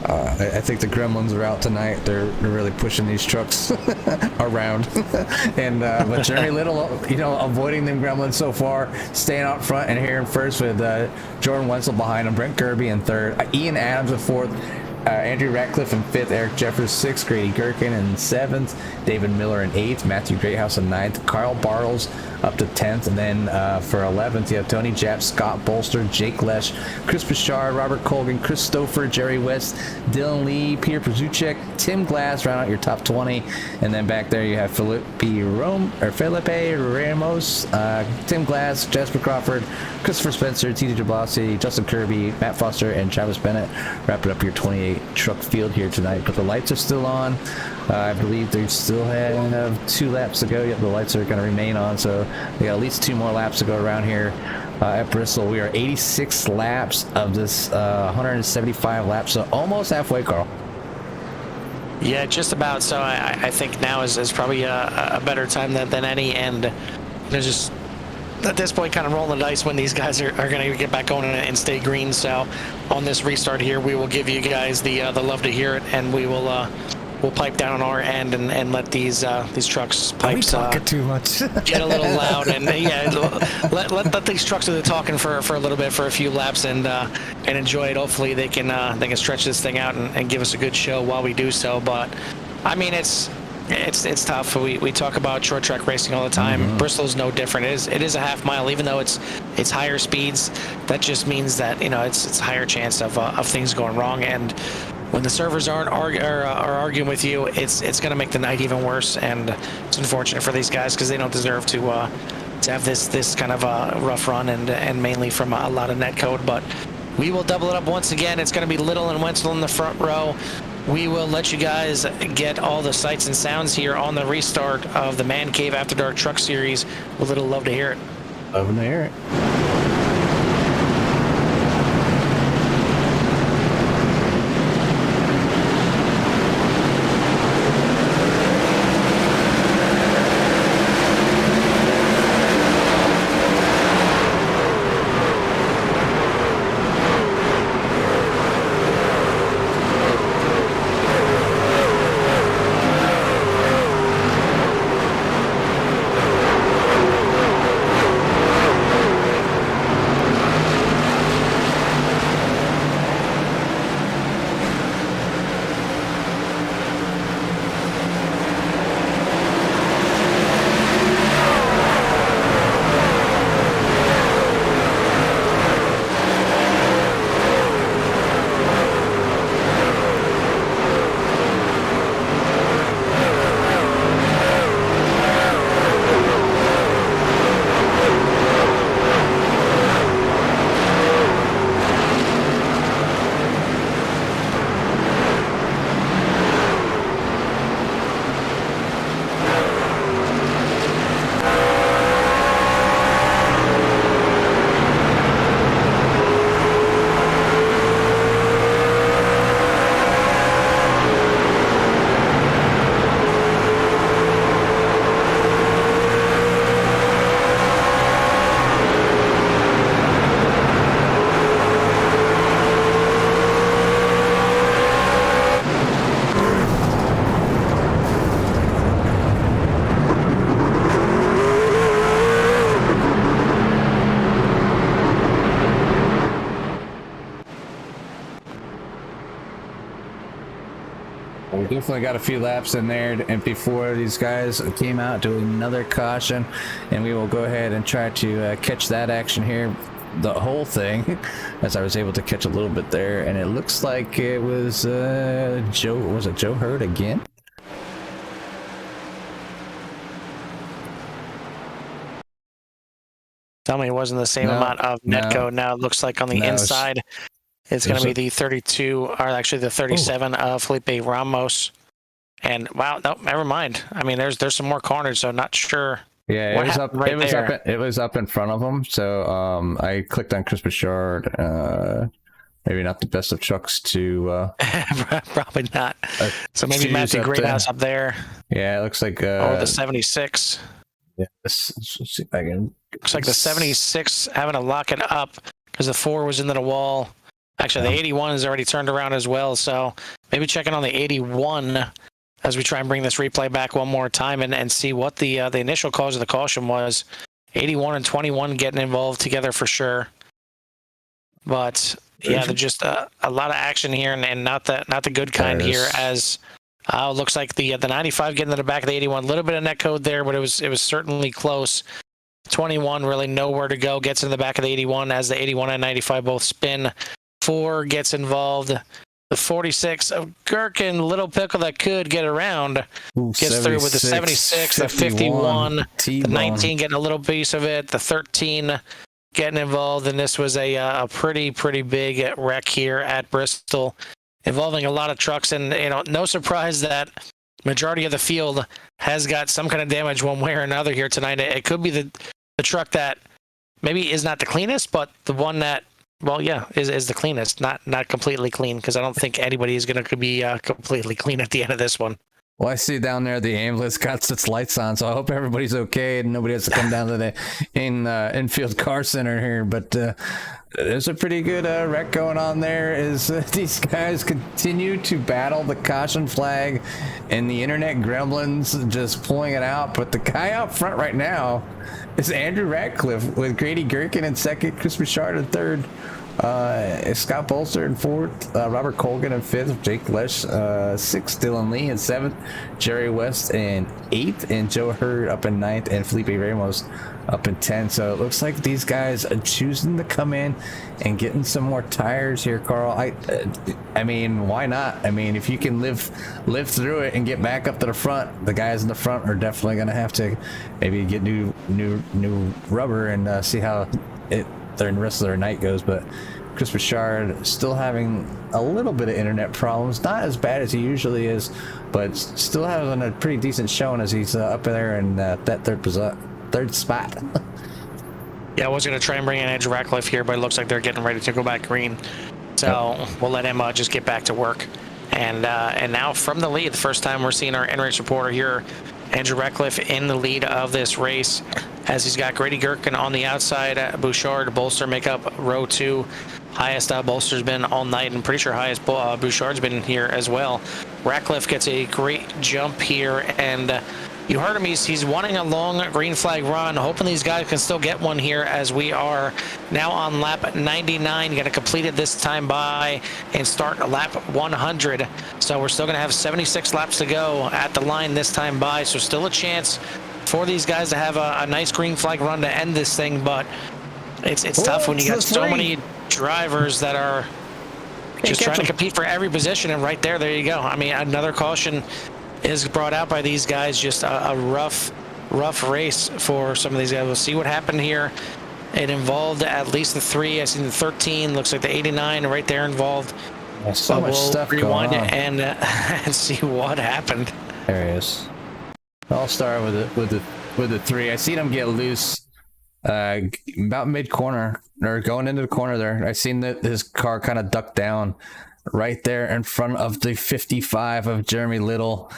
I think the Gremlins are out tonight. They're really pushing these trucks around, and but Jeremy Little, avoiding them Gremlins so far, staying out front and here in first with Jordan Wenzel behind him, Brent Kirby in 3rd, Ian Adams in 4th. Andrew Ratcliffe in 5th, Eric Jeffers 6th, Grady Gherkin in 7th, David Miller in 8th, Matthew Greathouse in 9th, Carl Bartles up to 10th, and then for 11th you have Tony Japp, Scott Bolster, Jake Lesh, Chris Bouchard, Robert Colgan, Chris Stouffer, Jerry West, Dylan Lee, Peter Pazuchek, Tim Glass round out your top 20, and then back there you have Felipe Ramos, Tim Glass, Jasper Crawford, Christopher Spencer, TJ DeBlassi, Justin Kirby, Matt Foster, and Travis Bennett wrapping up your 28 truck field here tonight. But the lights are still on. I believe they still have 2 laps to go. Yep, the lights are going to remain on, so they got at least 2 more laps to go around here at Bristol. We are 86 laps of this 175 laps, so almost halfway, Carl. Yeah, just about. So I think now is probably a better time than any, and just at this point kind of rolling the dice when these guys are going to get back going and stay green. So on this restart here, we will give you guys the love to hear it, and we'll pipe down on our end and let these trucks pipes talking too much. get a little loud, and yeah, let these trucks do the talking for a little bit, for a few laps, and enjoy it. Hopefully they can stretch this thing out and give us a good show while we do so. But I mean, it's tough. We talk about short track racing all the time. Bristol's no different. It is a half mile, even though it's higher speeds. That just means that it's a higher chance of things going wrong. And when the servers are arguing with you, it's going to make the night even worse. And it's unfortunate for these guys, because they don't deserve to have this kind of a rough run, and mainly from a lot of netcode. But we will double it up once again. It's going to be Little and Wenzel in the front row. We will let you guys get all the sights and sounds here on the restart of the Man Cave After Dark Truck Series. With Little, love to hear it. Love to hear it. We definitely got a few laps in there, and before these guys came out doing another caution, and we will go ahead and try to catch that action here, the whole thing, as I was able to catch a little bit there, and it looks like it was Joe Hurd again? Tell me it wasn't the same amount of netcode. Now it looks like on the inside, it's going to be the 32, or actually the 37 of Felipe Ramos. And wow, no, never mind. I mean, there's some more corners, so not sure. Yeah, it was up in front of him. So I clicked on Chris Bouchard. Maybe not the best of trucks to. Probably not. So maybe Matthew Greathouse up there. Yeah, it looks like. Or the 76. Yeah, let's see if I can. Looks like the 76 having to lock it up because the 4 was into the wall. Actually, the 81 is already turned around as well. So maybe checking on the 81 as we try and bring this replay back one more time and see what the initial cause of the caution was. 81 and 21 getting involved together for sure. But yeah, there's just a lot of action here, and not the good kind here. As looks like the 95 getting to the back of the 81. A little bit of net code there, but it was certainly close. 21 really nowhere to go. Gets in the back of the 81 as the 81 and 95 both spin. 4 gets involved. The 46 of Gherkin, little pickle that could get around, gets through with the 76, 51, the 51, the 19 getting a little piece of it, the 13 getting involved, and this was a pretty big wreck here at Bristol, involving a lot of trucks, and no surprise that majority of the field has got some kind of damage one way or another here tonight. It could be the truck that maybe is not the cleanest, but the one that, well, yeah, is the cleanest. Not completely clean, because I don't think anybody is going to be completely clean at the end of this one. Well, I see down there the ambulance got its lights on, so I hope everybody's okay and nobody has to come down to the infield car center here. But there's a pretty good wreck going on there as these guys continue to battle the caution flag and the internet gremlins just pulling it out. But the guy out front right now is Andrew Ratcliffe with Grady Gherkin in second, Chris Bouchard in third. Scott Bolster in fourth, Robert Colgan in fifth, Jake Lesh sixth, Dylan Lee in seventh, Jerry West in eighth, and Joe Hurd up in ninth, and Felipe Ramos up in 10th. So it looks like these guys are choosing to come in and getting some more tires here, Carl. I mean, why not? I mean, if you can live through it and get back up to the front, the guys in the front are definitely going to have to maybe get new rubber and see how the rest of their night goes. But Chris Bouchard still having a little bit of internet problems, not as bad as he usually is, but still having a pretty decent showing as he's up there in that third spot. Yeah, I was going to try and bring in Andrew Ratcliffe here, but it looks like they're getting ready to go back green. So we'll let him just get back to work. And now from the lead, the first time we're seeing our in-race reporter here, Andrew Ratcliffe in the lead of this race, as he's got Grady Gherkin on the outside. Bouchard, Bolster make up row 2. Highest Bolster's been all night, and pretty sure highest Bouchard's been here as well. Ratcliffe gets a great jump here, and you heard him, he's wanting a long green flag run, hoping these guys can still get one here, as we are now on lap 99. Going to complete it this time by and start lap 100. So we're still going to have 76 laps to go at the line this time by, so still a chance for these guys to have a nice green flag run to end this thing. But it's tough when you got so many drivers that are just trying to compete for every position. And right there you go. I mean, another caution is brought out by these guys. Just a rough race for some of these guys. We'll see what happened here. It involved at least the 3. I seen the 13. Looks like the 89 right there involved. So much stuff rewind going on. And see what happened. There he is. I'll start with the 3. I seen him get loose about mid corner, or going into the corner there. I seen that his car kind of ducked down right there in front of the 55 of Jeremy Little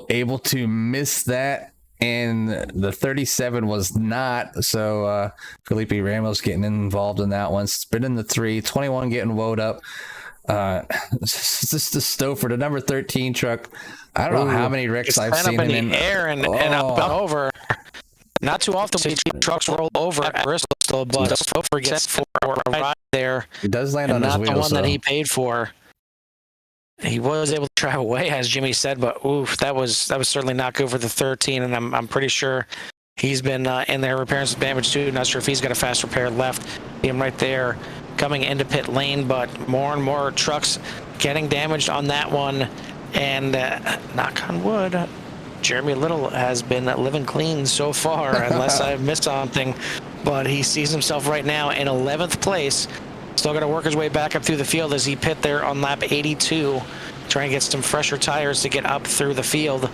able to miss that, and the 37 was not. So Felipe Ramos getting involved in that one, spinning the 3, 21 getting woed up. Just the Stouffer, the number 13 truck. I don't know how many wrecks I've seen up in the air and up and over. Not too often we see trucks roll over at Bristol, but Stouffer gets for a ride there. He does land on his wheels, not the one that he paid for. He was able to drive away, as Jimmy said, but oof, that was certainly not good for the 13, and I'm pretty sure he's been in there repairing some damage too. Not sure if he's got a fast repair left. See him right there coming into pit lane, but more and more trucks getting damaged on that one. And knock on wood, Jeremy Little has been living clean so far, unless I've missed something. But he sees himself right now in 11th place. Still got to work his way back up through the field as he pit there on lap 82, trying to get some fresher tires to get up through the field,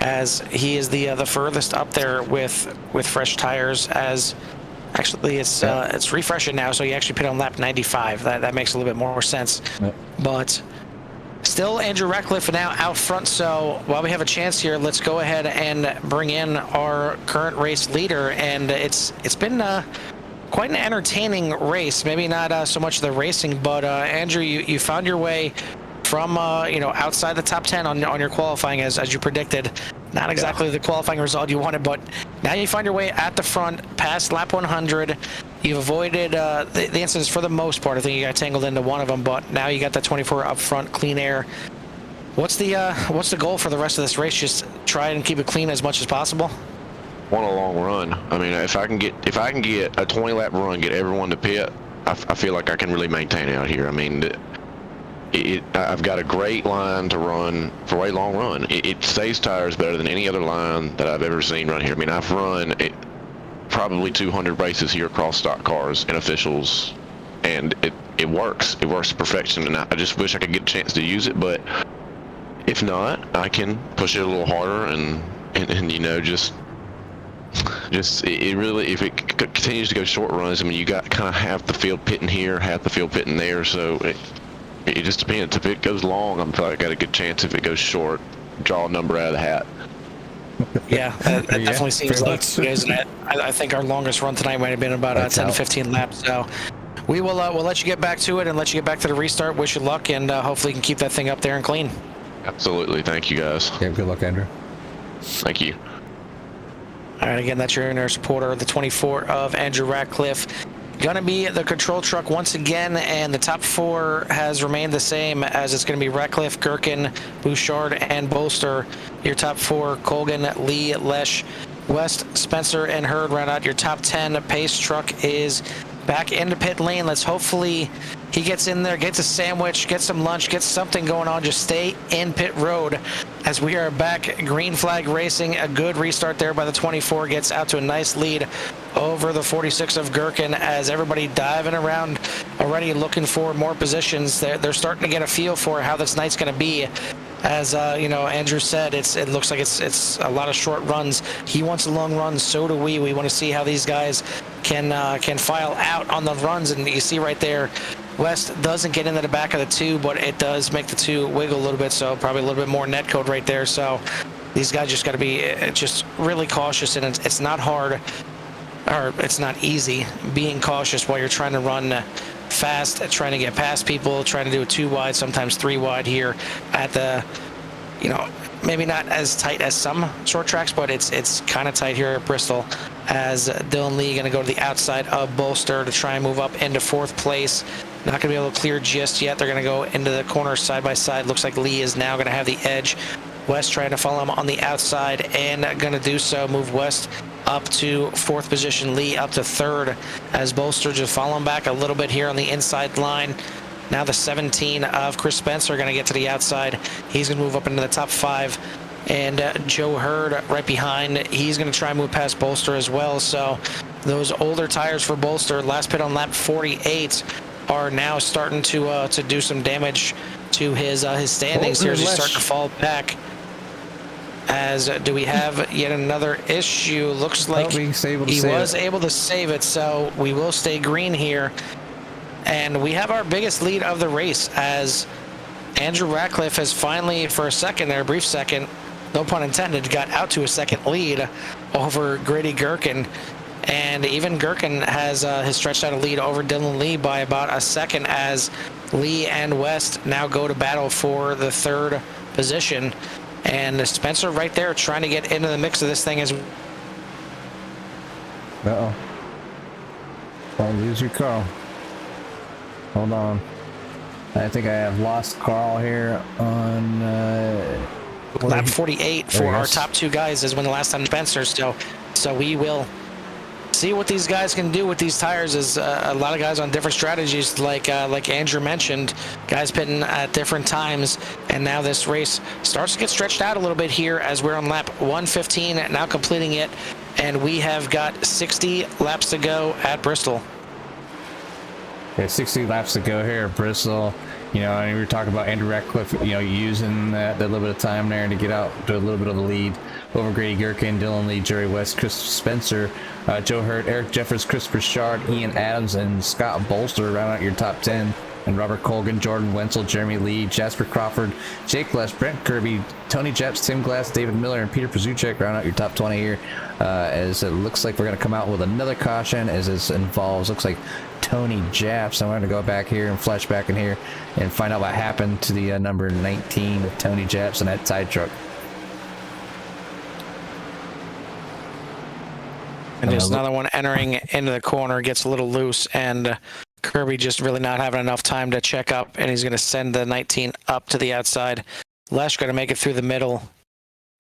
as he is the furthest up there with fresh tires. As actually it's refreshing now, so he actually pit on lap 95. That makes a little bit more sense. Yep. But still Andrew Ratcliffe now out front. So while we have a chance here, let's go ahead and bring in our current race leader. And it's been quite an entertaining race. Maybe not so much the racing, but Andrew, you found your way from outside the top 10 on your qualifying, as you predicted. Not exactly the qualifying result you wanted, but now you find your way at the front past lap 100. You've avoided the incidents for the most part. I think you got tangled into one of them, but now you got that 24 up front, clean air. What's the goal for the rest of this race? Just try and keep it clean as much as possible. Want a long run. I mean, if I can get a 20-lap run, get everyone to pit, I feel like I can really maintain out here. I mean, I've got a great line to run for a long run. It saves tires better than any other line that I've ever seen run here. I mean, I've run probably 200 races here across stock cars and officials, and it works. It works to perfection, and I just wish I could get a chance to use it. But if not, I can push it a little harder and it really, if it continues to go short runs, I mean, you got kind of half the field pitting here, half the field pitting there, so it just depends. If it goes long, I feel like I got a good chance. If it goes short, draw a number out of the hat. Yeah, that Yeah, definitely seems pretty like much. it is. And I think our longest run tonight might have been about Lights 10, out. 15 laps. So we'll let you get back to it and let you get back to the restart. Wish you luck, and hopefully you can keep that thing up there and clean. Absolutely. Thank you, guys. Yeah, good luck, Andrew. Thank you. All right, again, that's your inner supporter, the 24 of Andrew Ratcliffe. Going to be the control truck once again, and the top 4 has remained the same, as it's going to be Ratcliffe, Gherkin, Bouchard, and Bolster. Your top 4, Colgan, Lee, Lesh, West, Spencer, and Hurd round out your top 10. Pace truck is back into pit lane. Let's hopefully he gets in there, gets a sandwich, gets some lunch, gets something going on. Just stay in pit road as we are back. Green flag racing. A good restart there by the 24. Gets out to a nice lead over the 46 of Gherkin as everybody diving around already looking for more positions. They're starting to get a feel for how this night's going to be. As Andrew said, it looks like it's a lot of short runs. He wants a long run, so do we. We want to see how these guys can file out on the runs, and you see right there, West doesn't get into the back of the 2, but it does make the 2 wiggle a little bit, so probably a little bit more net code right there. So these guys just got to be just really cautious, and it's not hard, or it's not easy being cautious while you're trying to run fast, trying to get past people, trying to do a 2 wide, sometimes 3 wide here at the, maybe not as tight as some short tracks, but it's kind of tight here at Bristol, as Dylan Lee going to go to the outside of Bolster to try and move up into 4th place. Not going to be able to clear just yet. They're going to go into the corner side by side. Looks like Lee is now going to have the edge. West trying to follow him on the outside and going to do so. Move West up to 4th position. Lee up to 3rd as Bolster just following back a little bit here on the inside line. Now the 17 of Chris Spencer going to get to the outside. He's going to move up into the top 5. And Joe Hurd right behind. He's going to try and move past Bolster as well. So those older tires for Bolster, last pit on lap 48, are now starting to do some damage to his standings here as he starts to fall back. As do we have yet another issue? Looks like he was able to save it, so we will stay green here. And we have our biggest lead of the race, as Andrew Ratcliffe has finally, for a second there, a brief second, no pun intended, got out to a second lead over Grady Gherkin. And even Gherkin has stretched out a lead over Dylan Lee by about a second, as Lee and West now go to battle for the 3rd position. And Spencer right there trying to get into the mix of this thing as... Uh-oh. Don't lose your Carl. Hold on. I think I have lost Carl here on... lap 48 for our top 2 guys is when the last time Spencer. So we will see what these guys can do with these tires. Is a lot of guys on different strategies, like Andrew mentioned, guys pitting at different times, and now this race starts to get stretched out a little bit here as we're on lap 115 now completing it, and we have got 60 laps to go at Bristol. Yeah, 60 laps to go here at Bristol. We were talking about Andrew Ratcliffe, using that little bit of time there to get out to a little bit of a lead over Grady Gherkin, Dylan Lee, Jerry West, Chris Spencer, Joe Hurt, Eric Jeffers, Chris Bouchard, Ian Adams, and Scott Bolster round out your top 10. And Robert Colgan, Jordan Wenzel, Jeremy Lee, Jasper Crawford, Jake Lesh, Brent Kirby, Tony Jeps, Tim Glass, David Miller, and Peter Pazuchek round out your top 20 here. As it looks like we're going to come out with another caution, as this involves, looks like Tony Japs. I'm going to go back here and flash back in here and find out what happened to the number 19 of Tony Japs in that side truck. And there's another one entering into the corner, gets a little loose, and Kirby just really not having enough time to check up, and he's going to send the 19 up to the outside. Lesh going to make it through the middle,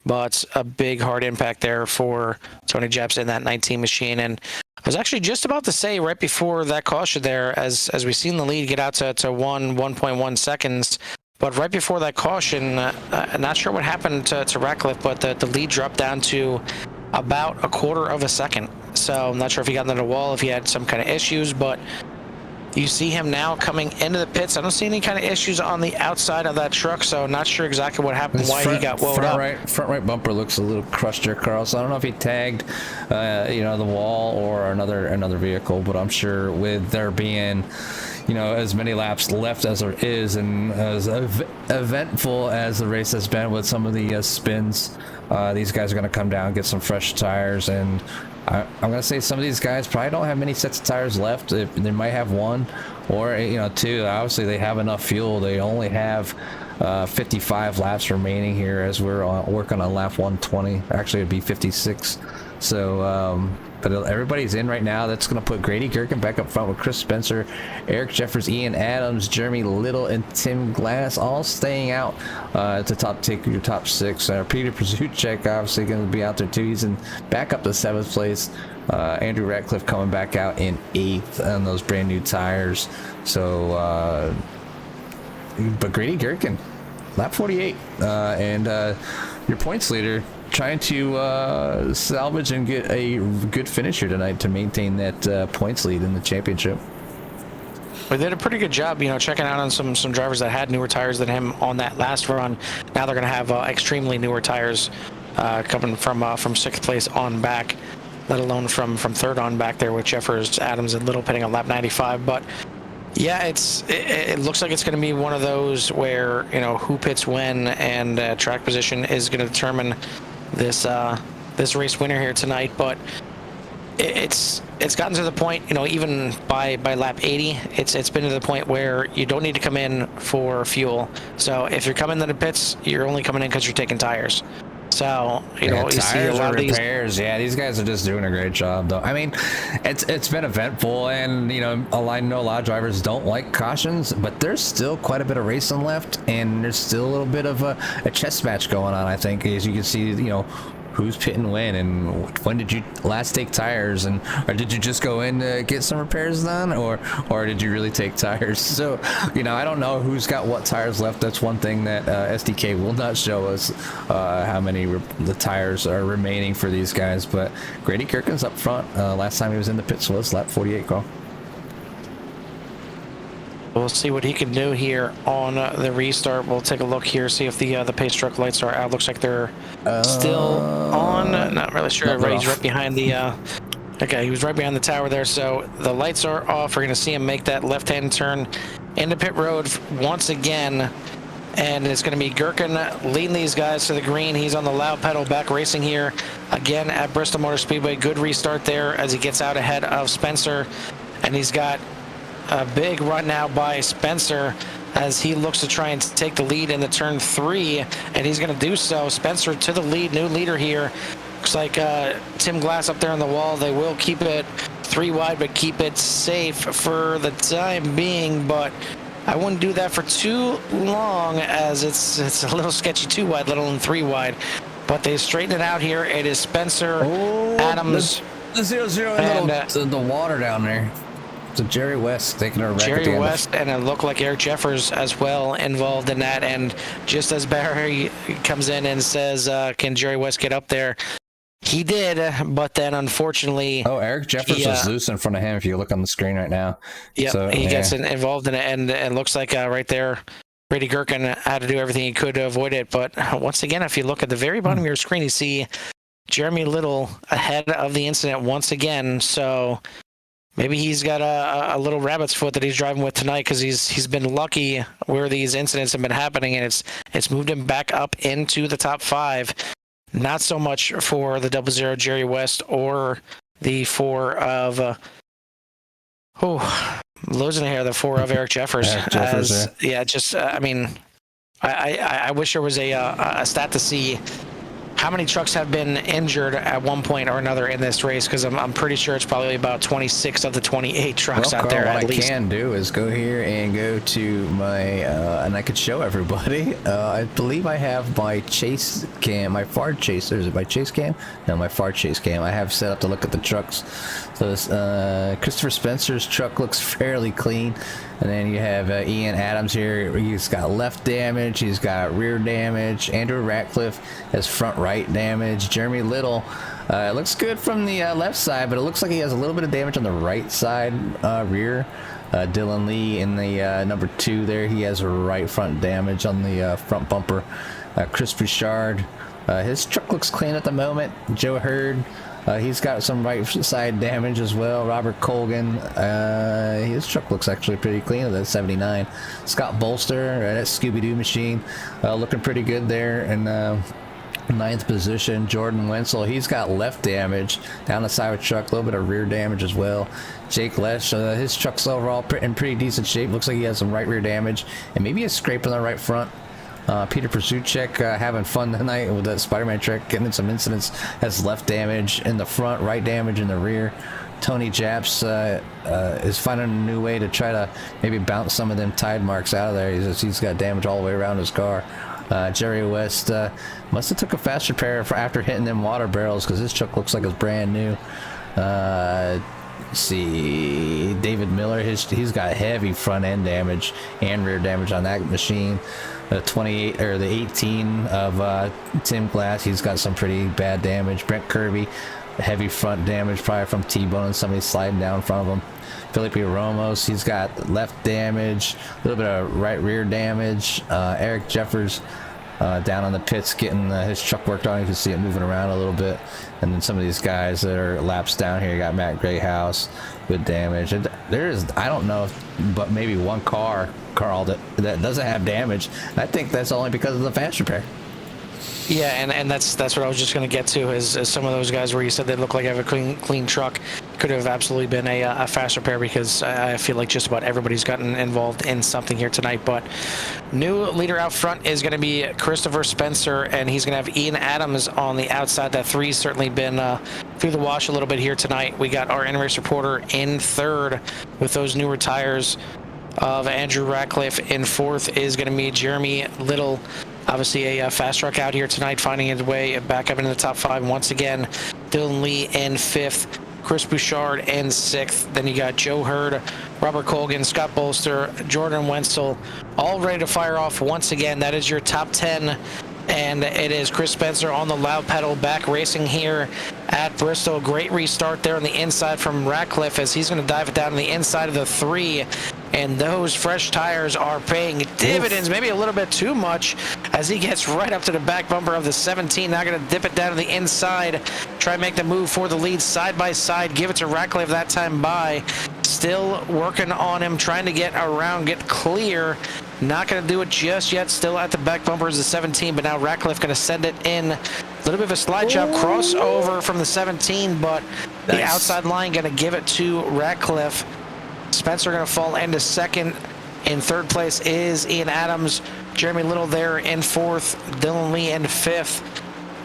but a big hard impact there for Tony Japs in that 19 machine. And I was actually just about to say right before that caution there, as we seen the lead get out to 1.1 seconds, but right before that caution, not sure what happened to Ratcliffe, but the lead dropped down to about a quarter of a second. So I'm not sure if he got into the wall, if he had some kind of issues, but you see him now coming into the pits. I don't see any kind of issues on the outside of that truck, so not sure exactly what happened, why he got wound up. Front right bumper looks a little crushed there, Carl. So I don't know if he tagged, the wall or another vehicle, but I'm sure with there being, as many laps left as there is, and as eventful as the race has been with some of the spins, these guys are going to come down, get some fresh tires, and I'm going to say some of these guys probably don't have many sets of tires left. They might have one or two. Obviously, they have enough fuel. They only have 55 laps remaining here as we're working on lap 120. Actually, it'd be 56. So, but everybody's in right now. That's going to put Grady Gherkin back up front with Chris Spencer, Eric Jeffers, Ian Adams, Jeremy Little, and Tim Glass all staying out to take your top 6. Peter Przuchek obviously going to be out there too. He's back up to 7th place. Andrew Ratcliffe coming back out in 8th on those brand new tires. So, but Grady Gherkin, lap 48, and your points leader, trying to salvage and get a good finish here tonight to maintain that points lead in the championship. They did a pretty good job, checking out on some drivers that had newer tires than him on that last run. Now they're going to have extremely newer tires coming from 6th place on back, let alone from 3rd on back there with Jeffers, Adams, and Little pitting on lap 95. But yeah, it looks like it's going to be one of those where who pits when, and track position is going to determine this race winner here tonight. But it's gotten to the point, even by lap 80, it's been to the point where you don't need to come in for fuel. So if you're coming to the pits, you're only coming in because you're taking tires. So you see a lot of repairs. These guys are just doing a great job, though. I mean, it's been eventful, and I know a lot of drivers don't like cautions, but there's still quite a bit of racing left, and there's still a little bit of a chess match going on. I think, as you can see, who's pitting when, and when did you last take tires, or did you just go in to get some repairs done, or did you really take tires? So I don't know who's got what tires left. That's one thing that SDK will not show us, how many the tires are remaining for these guys. But Grady Gherkin's up front. Last time he was in the pits was lap 48, Carl. We'll see what he can do here on the restart. We'll take a look here, see if the pace truck lights are out. Looks like they're still on. Not really sure. He's right behind the... okay, he was right behind the tower there. So the lights are off. We're going to see him make that left-hand turn into pit road once again. And it's going to be Gherkin leading these guys to the green. He's on the loud pedal, back racing here again at Bristol Motor Speedway. Good restart there as he gets out ahead of Spencer. And he's got a big run now by Spencer as he looks to try and take the lead in the turn 3, and he's going to do so. Spencer to the lead, new leader here. Looks like Tim Glass up there on the wall. They will keep it 3 wide, but keep it safe for the time being. But I wouldn't do that for too long, as it's a little sketchy 2 wide, let alone 3 wide. But they straighten it out here. It is Spencer, Adams, the 0-0 and the water down there. So Jerry West taking a wreck. Jerry West, and it looked like Eric Jeffers as well involved in that. And just as Barry comes in and says, can Jerry West get up there? He did, but then unfortunately... Oh, Eric Jeffers was loose in front of him if you look on the screen right now. Yeah, so, he gets involved in it, and it looks like right there, Grady Gherkin had to do everything he could to avoid it. But once again, if you look at the very bottom of your screen, you see Jeremy Little ahead of the incident once again. So... maybe he's got a little rabbit's foot that he's driving with tonight, because he's been lucky where these incidents have been happening, and it's moved him back up into the top 5. Not so much for the 00 Jerry West or the 4 of losing here, the 4 of Eric Jeffers. I mean, I wish there was a stat to see how many trucks have been injured at one point or another in this race, because I'm pretty sure it's probably about 26 of the 28 trucks out there at least. What I can do is go here and go to my, and I could show everybody. I believe I have my chase cam, my far chase. Is it my chase cam? No, my far chase cam. I have set up to look at the trucks. So this, Christopher Spencer's truck looks fairly clean. And then you have Ian Adams here. He's got left damage. He's got rear damage. Andrew Ratcliffe has front right damage. Jeremy Little, it looks good from the left side, but it looks like he has a little bit of damage on the right side rear. Dylan Lee in the number 2 there. He has a right front damage on the front bumper. Chris Bouchard, his truck looks clean at the moment. Joe Hurd, He's got some right side damage as well. Robert Colgan, his truck looks actually pretty clean. That's 79. Scott Bolster, that Scooby-Doo machine, looking pretty good there. And ninth position. Jordan Wenzel, he's got left damage down the side of the truck, a little bit of rear damage as well. Jake Lesh, his truck's overall in pretty decent shape. Looks like he has some right rear damage and maybe a scrape on the right front. Peter Pursuchek having fun tonight with that Spider-Man truck, getting in some incidents, has left damage in the front, right damage in the rear. Tony Japs is finding a new way to try to maybe bounce some of them tide marks out of there. He's got damage all the way around his car. Jerry West must have took a fast repair after hitting them water barrels, because his truck looks like it's brand new. See, David Miller, he's got heavy front end damage and rear damage on that machine. The 28 or the 18 of Tim Glass, he's got some pretty bad damage. Brent Kirby, heavy front damage, probably from T-bone and somebody sliding down in front of him. Felipe Ramos, he's got left damage, a little bit of right rear damage. Eric Jeffers down on the pits getting his truck worked on. You can see it moving around a little bit. And then some of these guys that are laps down here, you got Matt Grayhouse, good damage. And there is, I don't know, but maybe one car, Carl, that doesn't have damage. I think that's only because of the fast repair. Yeah, and that's what I was just going to get to, is some of those guys where you said they look like they have a clean truck could have absolutely been a fast repair, because I feel like just about everybody's gotten involved in something here tonight. But new leader out front is going to be Christopher Spencer, and he's going to have Ian Adams on the outside. That three's certainly been through the wash a little bit here tonight. We got our in-race reporter in third with those newer tires of Andrew Ratcliffe. In fourth is going to be Jeremy Little. Obviously a fast truck out here tonight, finding its way back up into the top five once again. Dylan Lee in fifth, Chris Bouchard in sixth. Then you got Joe Hurd, Robert Colgan, Scott Bolster, Jordan Wenzel, all ready to fire off once again. That is your top 10. And it is Chris Spencer on the loud pedal, back racing here at Bristol. Great restart there on the inside from Ratcliffe, as he's going to dive it down on the inside of the three. And those fresh tires are paying dividends, maybe a little bit too much, as he gets right up to the back bumper of the 17. Now going to dip it down to the inside, try and make the move for the lead side by side. Give it to Ratcliffe that time by. Still working on him, trying to get around, get clear. Not going to do it just yet. Still at the back bumper is the 17, but now Ratcliffe going to send it in. A little bit of a slide job crossover from the 17, but the outside line going to give it to Ratcliffe. Spencer going to fall into second. In third place is Ian Adams. Jeremy Little there in fourth. Dylan Lee in fifth.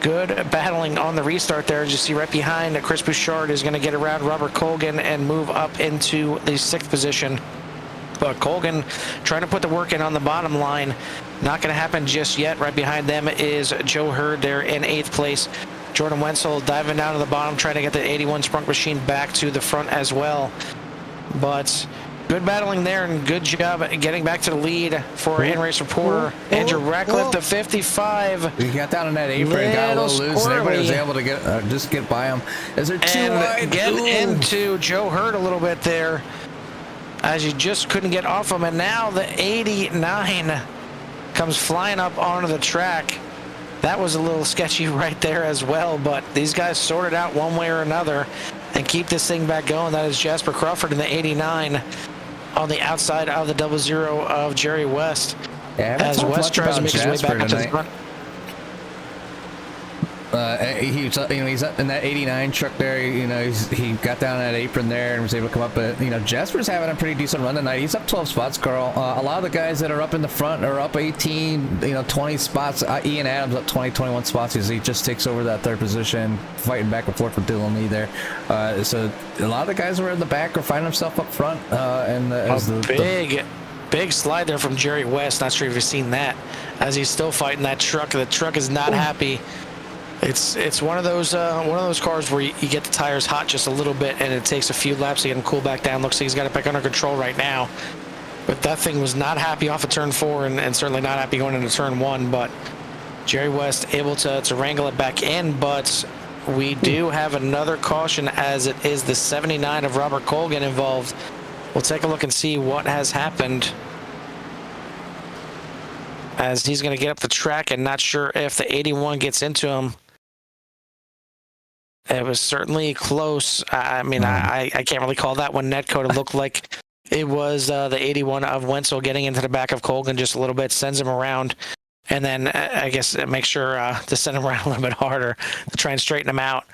Good battling on the restart there. As you see right behind, Chris Bouchard is going to get around Robert Colgan and move up into the sixth position. But Colgan trying to put the work in on the bottom line. Not going to happen just yet. Right behind them is Joe Hurd there in eighth place. Jordan Wenzel diving down to the bottom, trying to get the 81 Sprunk machine back to the front as well. But good battling there, and good job getting back to the lead for our in-race reporter, Andrew Ratcliffe, the 55. He got down in that apron, got a little loose, and everybody was able to just get by him. Is there too wide? Get into Joe Hurd a little bit there, as you just couldn't get off him. And now the 89 comes flying up onto the track. That was a little sketchy right there as well, but these guys sorted out one way or another and keep this thing back going. That is Jasper Crawford in the 89 on the outside of the 00 of Jerry West. Yeah, as West tries to make his way back up to the front. He's up in that 89 truck there. He got down that apron there and was able to come up. But Jasper's having a pretty decent run tonight. He's up 12 spots, Carl. A lot of the guys that are up in the front are up 18, 20 spots. Ian Adams up 20, 21 spots as he just takes over that third position, fighting back and forth with Dylan Lee there. So a lot of the guys who are in the back are finding themselves up front. Big slide there from Jerry West. Not sure if you've seen that, as he's still fighting that truck. The truck is not happy. It's one of those cars where you get the tires hot just a little bit, and it takes a few laps to get them cool back down. Looks like he's got it back under control right now. But that thing was not happy off of turn 4, and certainly not happy going into turn 1. But Jerry West able to wrangle it back in. But we do have another caution, as it is the 79 of Robert Colgan involved. We'll take a look and see what has happened, as he's going to get up the track, and not sure if the 81 gets into him. it was certainly close. I mean, I can't really call that one netcode. It looked like it was the 81 of Wenzel getting into the back of Colgan just a little bit, sends him around, and then I guess make sure to send him around a little bit harder to try and straighten him out.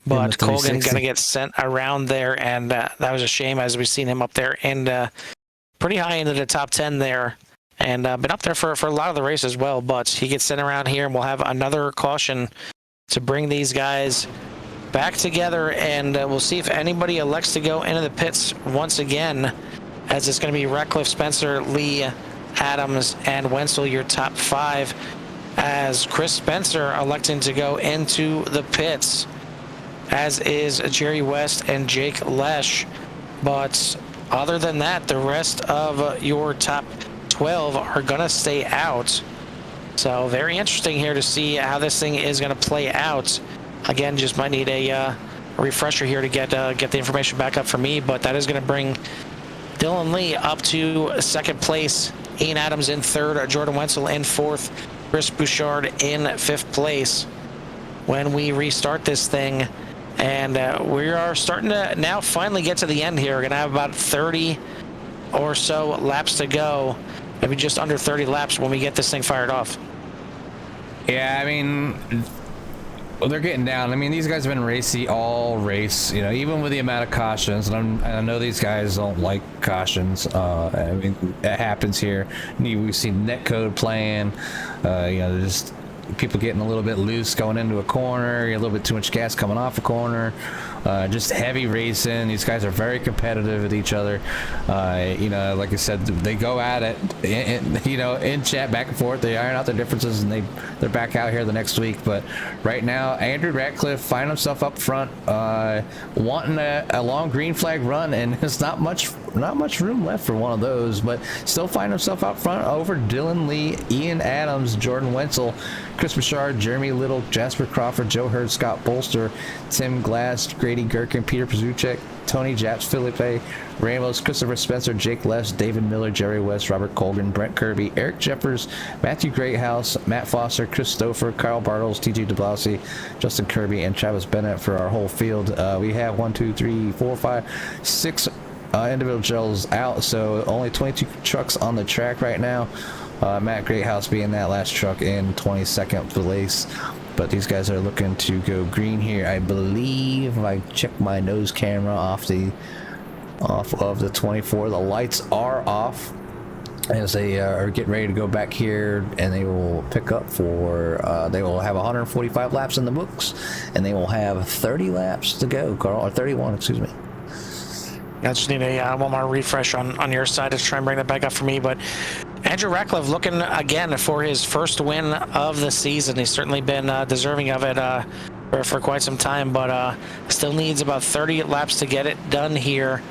But Colgan going to get sent around there, and that was a shame as we've seen him up there and pretty high into the top 10 there, and been up there for a lot of the race as well. But he gets sent around here, and we'll have another caution to bring these guys back together, and we'll see if anybody elects to go into the pits once again, as it's going to be Ratcliffe, Spencer, Lee, Adams, and Wenzel, your top 5, as Chris Spencer electing to go into the pits, as is Jerry West and Jake Lesh. But other than that, the rest of your top 12 are going to stay out. So very interesting here to see how this thing is going to play out. Again, just might need a refresher here to get the information back up for me, but that is going to bring Dylan Lee up to second place, Ian Adams in third, Jordan Wenzel in fourth, Chris Bouchard in 5th place when we restart this thing. And we are starting to now finally get to the end here. We're going to have about 30 or so laps to go, maybe just under 30 laps when we get this thing fired off. Yeah, I mean, well, they're getting down. I mean, these guys have been racy all race, you know, even with the amount of cautions. And I know these guys don't like cautions. I mean, it happens here. We've seen netcode playing, you know, just people getting a little bit loose going into a corner, a little bit too much gas coming off a corner, just heavy racing. These guys are very competitive with each other. You know, like I said, they go at it, you know, in chat back and forth. They iron out their differences, and they're back out here the next week. But right now, Andrew Ratcliffe finding himself up front, wanting a long green flag run, and there's not much room left for one of those, but still find himself out front over Dylan Lee, Ian Adams, Jordan Wenzel, Chris Bouchard, Jeremy Little, Jasper Crawford, Joe Hurd, Scott Bolster, Tim Glass, Grady Gherkin, Peter Pazuchek, Tony Japs, Felipe Ramos, Christopher Spencer, Jake Les, David Miller, Jerry West, Robert Colgan, Brent Kirby, Eric Jeffers, Matthew Greathouse, Matt Foster, Chris Stouffer, Kyle Bartles, TJ DeBlasi, Justin Kirby, and Travis Bennett for our whole field. We have 1, 2, 3, 4, 5, 6 individuals out, so only 22 trucks on the track right now. Matt Greathouse being that last truck in 22nd place, but these guys are looking to go green here. I believe, if I check my nose camera off of the 24, the lights are off as they are getting ready to go back here, and they will pick up for they will have 145 laps in the books, and they will have 30 laps to go, Carl, or 31, excuse me. I just need one more refresh on your side to try and bring that back up for me. But Andrew Ratcliffe looking again for his first win of the season. He's certainly been deserving of it for quite some time, but still needs about 30 laps to get it done here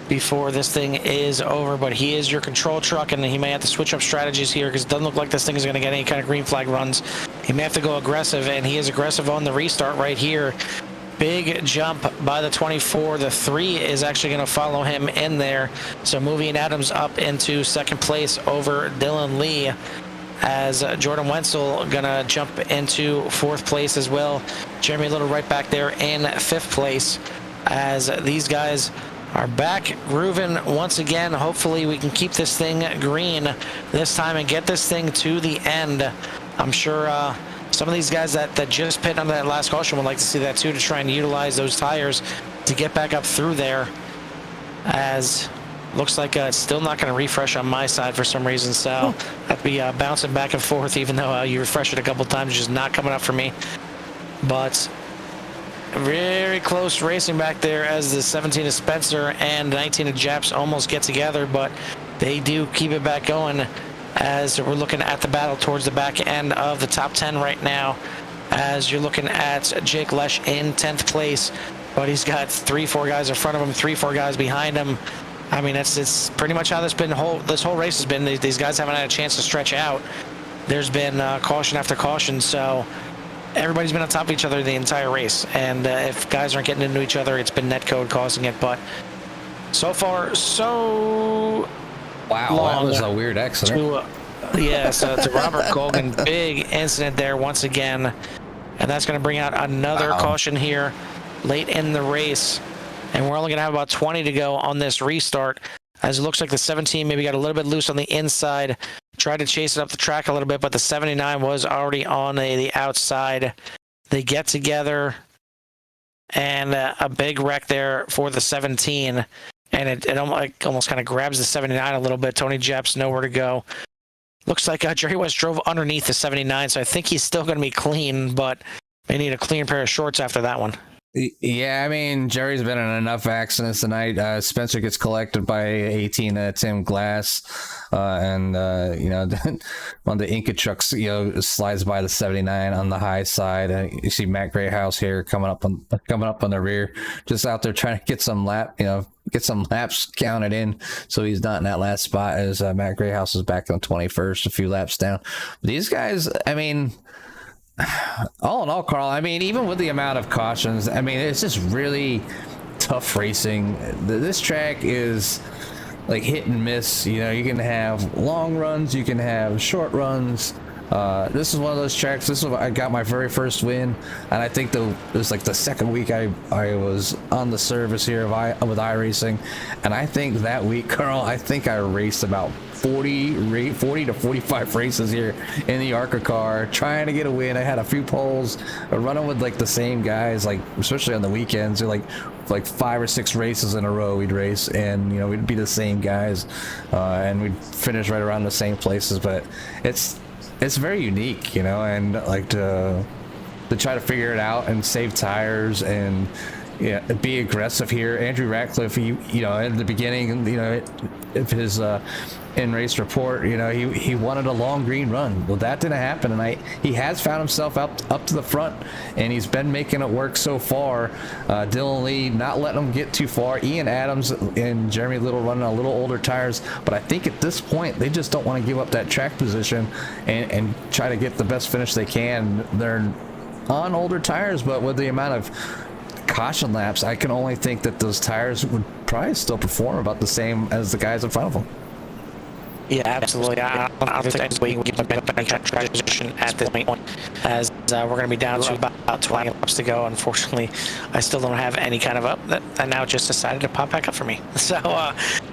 before this thing is over. But he is your control truck, and he may have to switch up strategies here because it doesn't look like this thing is going to get any kind of green flag runs. He may have to go aggressive, and he is aggressive on the restart right here. Big jump by the 24. The 3 is actually going to follow him in there. So moving Adams up into second place over Dylan Lee, as Jordan Wenzel going to jump into 4th place as well. Jeremy Little right back there in 5th place, as these guys are back grooving once again. Hopefully we can keep this thing green this time and get this thing to the end. I'm sure some of these guys that just pit under that last caution would like to see that too, to try and utilize those tires to get back up through there, as looks like it's still not going to refresh on my side for some reason. So that'd be bouncing back and forth, even though you refresh it a couple times, just not coming up for me. But very close racing back there, as the 17 of Spencer and 19 of Japs almost get together, but they do keep it back going, as we're looking at the battle towards the back end of the top 10 right now, as you're looking at Jake Lesh in 10th place, but he's got 3-4 guys in front of him, 3-4 guys behind him. I mean, it's pretty much how this whole race has been. These guys haven't had a chance to stretch out. There's been caution after caution, so everybody's been on top of each other the entire race, and if guys aren't getting into each other, it's been netcode causing it. But so far, so wow, that was a weird accident. To Robert Colgan, big incident there once again, and that's going to bring out another caution here late in the race. And we're only going to have about 20 to go on this restart, as it looks like the 17 maybe got a little bit loose on the inside, tried to chase it up the track a little bit, but the 79 was already on the outside. They get together, and a big wreck there for the 17, and it almost kind of grabs the 79 a little bit. Tony Jepp's nowhere to go. Looks like Jerry West drove underneath the 79, so I think he's still going to be clean, but they need a clean pair of shorts after that one. Yeah, I mean, Jerry's been in enough accidents tonight. Spencer gets collected by 18 Tim Glass, and one of the Inca trucks, slides by the 79 on the high side. You see Matt Grayhouse here coming up on the rear, just out there trying to get some laps counted in, so he's not in that last spot as Matt Grayhouse is back on 21st, a few laps down. But these guys, I mean, all in all, Carl, I mean, even with the amount of cautions, I mean, it's just really tough racing. This track is like hit and miss. You can have long runs, you can have short runs. This is one of those tracks. I got my very first win, and I think it was like the second week I was on the service here with iRacing, and I think that week, Carl, I think I raced about 40 to 45 races here in the ARCA car trying to get a win. I had a few poles, running with like the same guys, like especially on the weekends, like 5 or 6 races in a row we'd race, and we'd be the same guys, and we'd finish right around the same places. But it's very unique, and like to try to figure it out and save tires and be aggressive here. Andrew Ratcliffe, he in the beginning, of his in race report, he wanted a long green run. Well, that didn't happen, and he has found himself up to the front, and he's been making it work so far. Dylan Lee not letting him get too far. Ian Adams and Jeremy Little running on a little older tires, but I think at this point they just don't want to give up that track position and try to get the best finish they can. They're on older tires, but with the amount of caution laps, I can only think that those tires would probably still perform about the same as the guys in front of them. Yeah, absolutely. I don't think we can get a better transition at this point, as we're going to be down to about 20 laps to go. Unfortunately, I still don't have any kind of up. And now it just decided to pop back up for me. So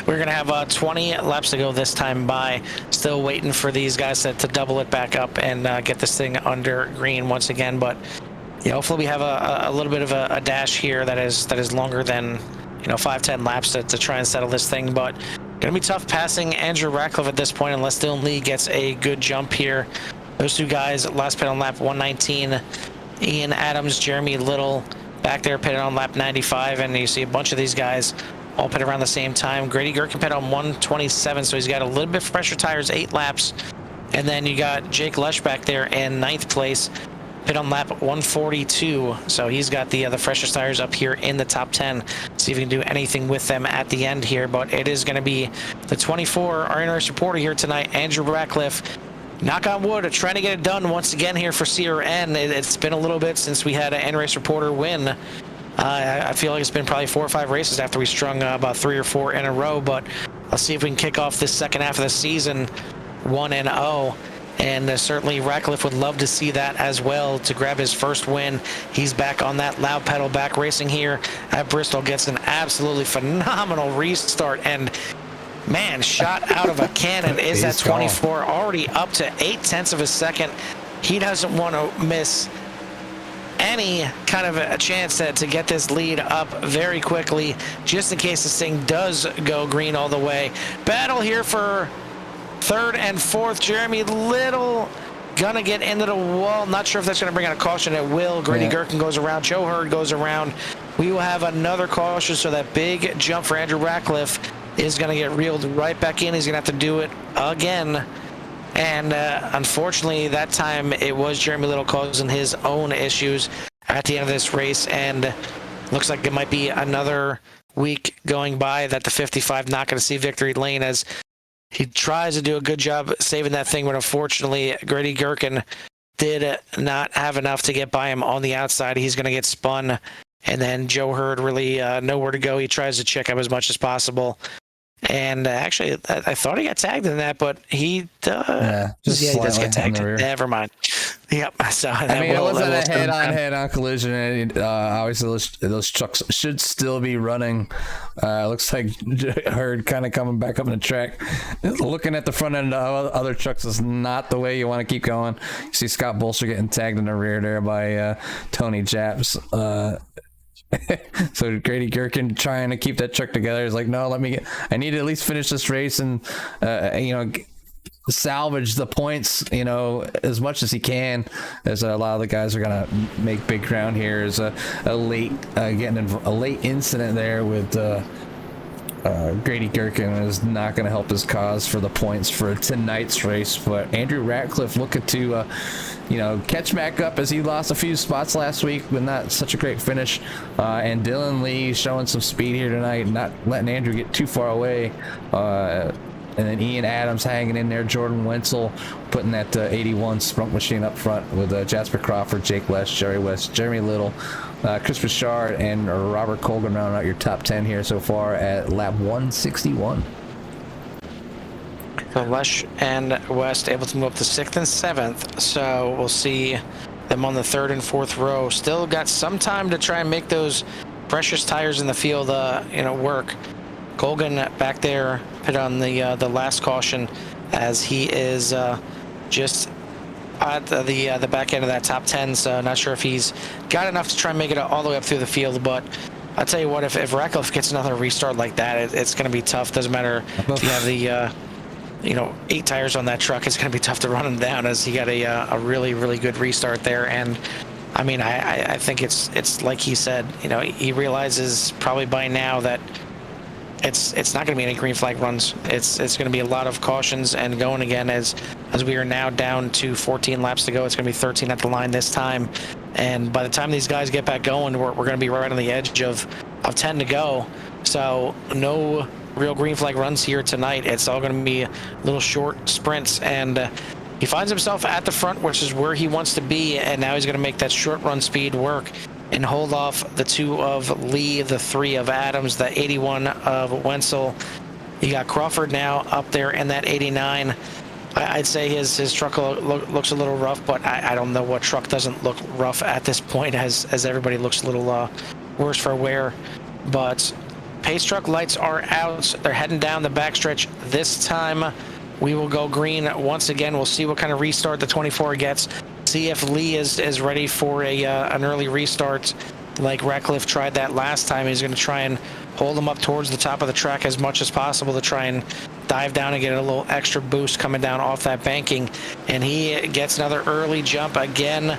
we're going to have 20 laps to go this time by. Still waiting for these guys to double it back up and get this thing under green once again. But hopefully we have a little bit of a dash here that is longer than 5-10 laps to try and settle this thing. But going to be tough passing Andrew Ratcliffe at this point unless Dylan Lee gets a good jump here. Those two guys last pit on lap 119. Ian Adams, Jeremy Little back there pitted on lap 95, and you see a bunch of these guys all pit around the same time. Grady Gherkin pit on 127, so he's got a little bit fresher tires, 8 laps. And then you got Jake Lesh back there in 9th place, pit on lap 142, so he's got the freshest tires up here in the top 10. See if we can do anything with them at the end here, but it is going to be the 24, our in-race reporter here tonight, Andrew Ratcliffe. Knock on wood, trying to get it done once again here for CRN. It's been a little bit since we had an in-race reporter win. I feel like it's been probably 4 or 5 races after we strung about 3 or 4 in a row, but let's see if we can kick off this second half of the season 1-0. And certainly Ratcliffe would love to see that as well, to grab his first win. He's back on that loud pedal, back racing here at Bristol. Gets an absolutely phenomenal restart, and man, shot out of a cannon is that 24, already up to 0.8 of a second. He doesn't want to miss any kind of a chance to get this lead up very quickly, just in case this thing does go green all the way. Battle here for 3rd and 4th. Jeremy Little gonna get into the wall. Not sure if that's gonna bring out a caution. It will. Grady Gherkin goes around. Joe Hurd goes around. We will have another caution, so that big jump for Andrew Ratcliffe is gonna get reeled right back in. He's gonna have to do it again. And unfortunately, that time it was Jeremy Little causing his own issues at the end of this race. And looks like it might be another week going by that the 55 not gonna see victory lane, as he tries to do a good job saving that thing, but unfortunately, Grady Gherkin did not have enough to get by him on the outside. He's going to get spun, and then Joe Hurd really nowhere to go. He tries to check up as much as possible. And actually, I thought he got tagged in that, but he does. He does get tagged. Never mind. Yep. So I mean, it wasn't a head-on collision. And, obviously, those trucks should still be running. Looks like Hurd kind of coming back up in the track. Looking at the front end of other trucks is not the way you want to keep going. You see Scott Bolster getting tagged in the rear there by Tony Japs. So Grady Gherkin trying to keep that truck together is like, no, I need to at least finish this race and, salvage the points, as much as he can, as a lot of the guys are gonna make big ground here. Is a late incident there with Grady Gherkin is not going to help his cause for the points for tonight's race. But Andrew Ratcliffe looking to catch back up, as he lost a few spots last week but not such a great finish, and Dylan Lee showing some speed here tonight, not letting Andrew get too far away. And then Ian Adams hanging in there. Jordan Wenzel putting that 81 Sprunk machine up front with Jasper Crawford, Jake Lesh, Jerry West, Jeremy Little, Chris Bouchard, and Robert Colgan rounding out your top 10 here so far at lap 161. So Lesh and West able to move up to 6th and 7th. So we'll see them on the 3rd and 4th row. Still got some time to try and make those precious tires in the field work. Colgan back there put on the last caution, as he is just at the back end of that top 10. So not sure if he's got enough to try and make it all the way up through the field. But I'll tell you what, if Ratcliffe gets another restart like that, it's going to be tough. Doesn't matter if you have the 8 tires on that truck. It's going to be tough to run him down, as he got a really, really good restart there. And I mean, I think it's like he said, he realizes probably by now that it's not going to be any green flag runs. It's going to be a lot of cautions and going again, as we are now down to 14 laps to go. It's going to be 13 at the line this time, and by the time these guys get back going, we're going to be right on the edge of 10 to go. So no real green flag runs here tonight. It's all going to be little short sprints, and he finds himself at the front, which is where he wants to be, and now he's going to make that short run speed work and hold off the 2 of Lee, the 3 of Adams, the 81 of Wenzel. You got Crawford now up there in that 89. I'd say his truck looks a little rough, but I don't know what truck doesn't look rough at this point, as everybody looks a little worse for wear. But pace truck lights are out. They're heading down the backstretch. This time we will go green once again. We'll see what kind of restart the 24 gets. See if Lee is ready for an early restart, like Ratcliffe tried that last time. He's going to try and hold him up towards the top of the track as much as possible to try and dive down and get a little extra boost coming down off that banking. And he gets another early jump again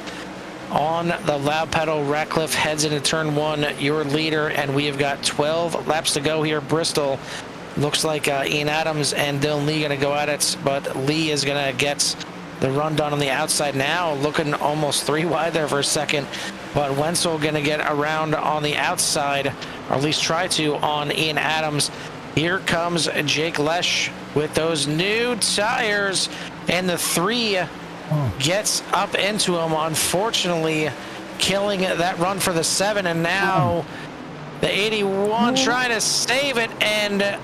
on the loud pedal. Ratcliffe heads into turn 1, your leader, and we have got 12 laps to go here at Bristol. Looks like Ian Adams and Dylan Lee going to go at it, but Lee is going to get the run done on the outside now, looking almost 3 wide there for a second. But Wenzel going to get around on the outside, or at least try to, on Ian Adams. Here comes Jake Lesh with those new tires, and the 3 gets up into him, unfortunately killing that run for the 7. And now the 81 trying to save it, and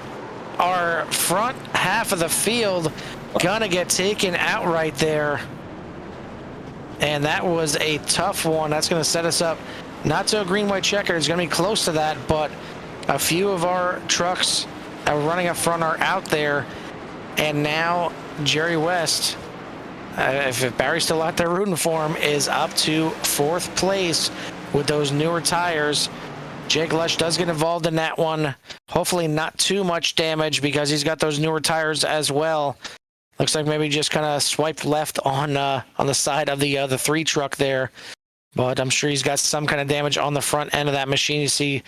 our front half of the field gonna get taken out right there. And that was a tough one. That's gonna set us up not to a green white checker. It's gonna be close to that, but a few of our trucks that were running up front are out there. And now Jerry West, if Barry's still out there rooting for him, is up to 4th place with those newer tires. Jake Lesh does get involved in that one. Hopefully not too much damage, because he's got those newer tires as well. Looks like maybe just kind of swiped left on the side of the 3 truck there. But I'm sure he's got some kind of damage on the front end of that machine. You see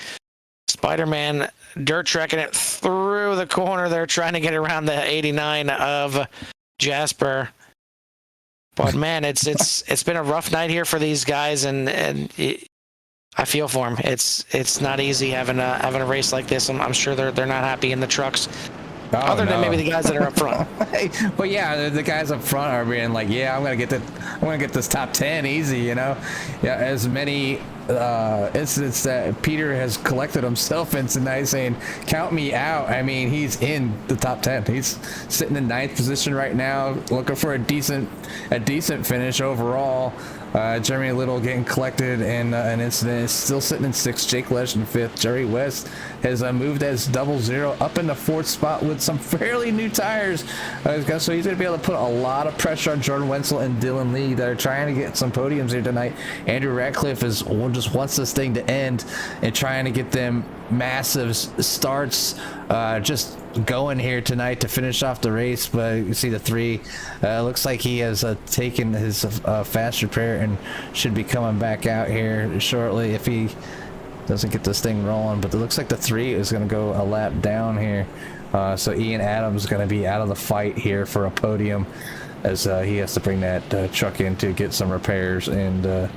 Spider-Man dirt trekking it through the corner there, trying to get around the 89 of Jasper. But man, it's been a rough night here for these guys, and I feel for them. It's not easy having a race like this. I'm sure they're not happy in the trucks. Other than maybe the guys that are up front. But yeah, the guys up front are being like, yeah, I'm gonna get this top 10 easy, Yeah, as many incidents that Peter has collected himself in tonight, saying, count me out. I mean, he's in the top 10. He's sitting in 9th position right now, looking for a decent finish overall. Jeremy Little getting collected in an incident, is still sitting in 6th. Jake Lesh in 5th. Jerry West has moved as 00 up in the 4th spot with some fairly new tires. So he's going to be able to put a lot of pressure on Jordan Wenzel and Dylan Lee that are trying to get some podiums here tonight. Andrew Ratcliffe just wants this thing to end and trying to get them massive starts just going here tonight to finish off the race. But you see the 3 looks like he has taken his fast repair and should be coming back out here shortly if he doesn't get this thing rolling. But it looks like the 3 is going to go a lap down here, so Ian Adams is going to be out of the fight here for a podium as he has to bring that truck in to get some repairs, and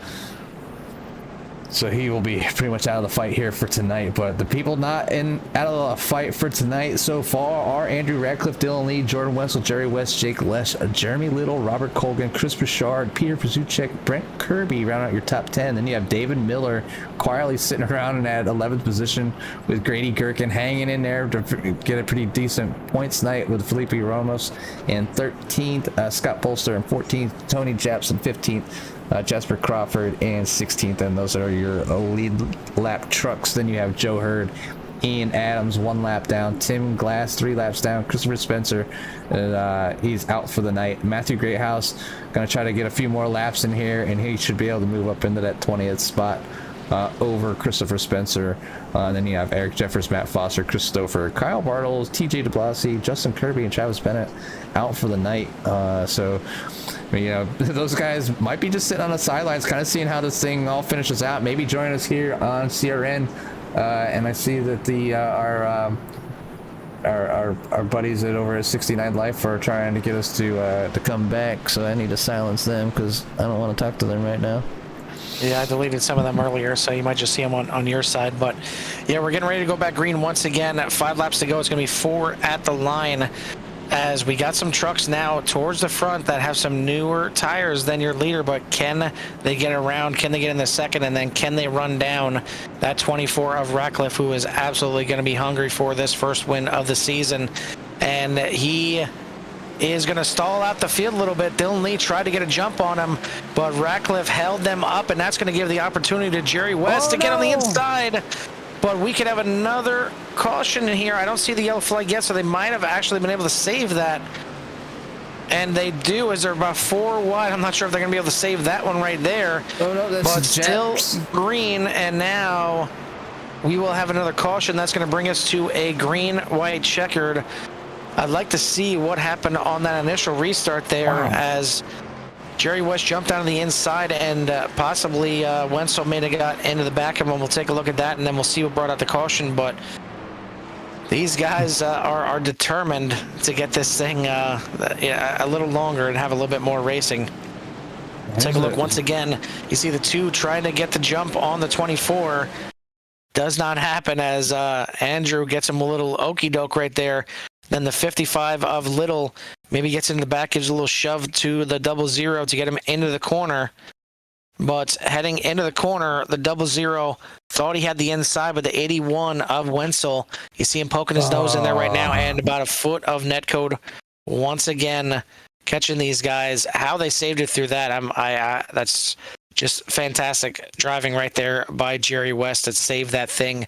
so he will be pretty much out of the fight here for tonight. But the people not out of the fight for tonight so far are Andrew Radcliffe, Dylan Lee, Jordan Wenzel, Jerry West, Jake Lesh, Jeremy Little, Robert Colgan, Chris Bouchard, Peter Pazuchek, Brent Kirby round out your top 10. Then you have David Miller quietly sitting around at 11th position with Grady Gherkin hanging in there to get a pretty decent points night with Felipe Ramos in 13th, Scott Polster in 14th, Tony Japson 15th, Jasper Crawford in 16th, and those are your lead lap trucks. Then you have Joe Hurd, Ian Adams 1 lap down, Tim Glass 3 laps down, Christopher Spencer he's out for the night. Matthew Greathouse gonna try to get a few more laps in here, and he should be able to move up into that 20th spot over Christopher Spencer. Then you have Eric Jeffers, Matt Foster, Chris Stouffer, Kyle Bartles, TJ DeBlasi, Justin Kirby, and Travis Bennett out for the night. So you know, those guys might be just sitting on the sidelines, kind of seeing how this thing all finishes out. Maybe join us here on CRN. And I see that our buddies over at 69 Life are trying to get us to come back. So I need to silence them because I don't want to talk to them right now. Yeah, I deleted some of them earlier, so you might just see them on your side. But yeah, we're getting ready to go back green once again. 5 laps to go. It's going to be 4 at the line, as we got some trucks now towards the front that have some newer tires than your leader. But can they get around? Can they get in the second? And then can they run down that 24 of Ratcliffe, who is absolutely going to be hungry for this first win of the season? And he is going to stall out the field a little bit. Dylan Lee tried to get a jump on him, but Ratcliffe held them up, and that's going to give the opportunity to Jerry West to get on the inside. But we could have another caution in here. I don't see the yellow flag yet, so they might have actually been able to save that. And they do, as they're about 4 wide. I'm not sure if they're going to be able to save that one right there. Oh, no, that's but still green, and now we will have another caution. That's going to bring us to a green-white checkered. I'd like to see what happened on that initial restart there, as Jerry West jumped down to the inside, and possibly Wenzel may have got into the back of him. We'll take a look at that, and then we'll see what brought out the caution. But these guys are determined to get this thing a little longer and have a little bit more racing. Take a look once again. You see the 2 trying to get the jump on the 24. Does not happen, as Andrew gets him a little okey doke right there. Then the 55 of Little maybe gets in the back, gives a little shove to the 00 to get him into the corner. But heading into the corner, the 00 thought he had the inside, but the 81 of Wenzel, you see him poking his nose in there right now, and about a foot of netcode once again catching these guys. How they saved it through that, that's just fantastic driving right there by Jerry West to save that thing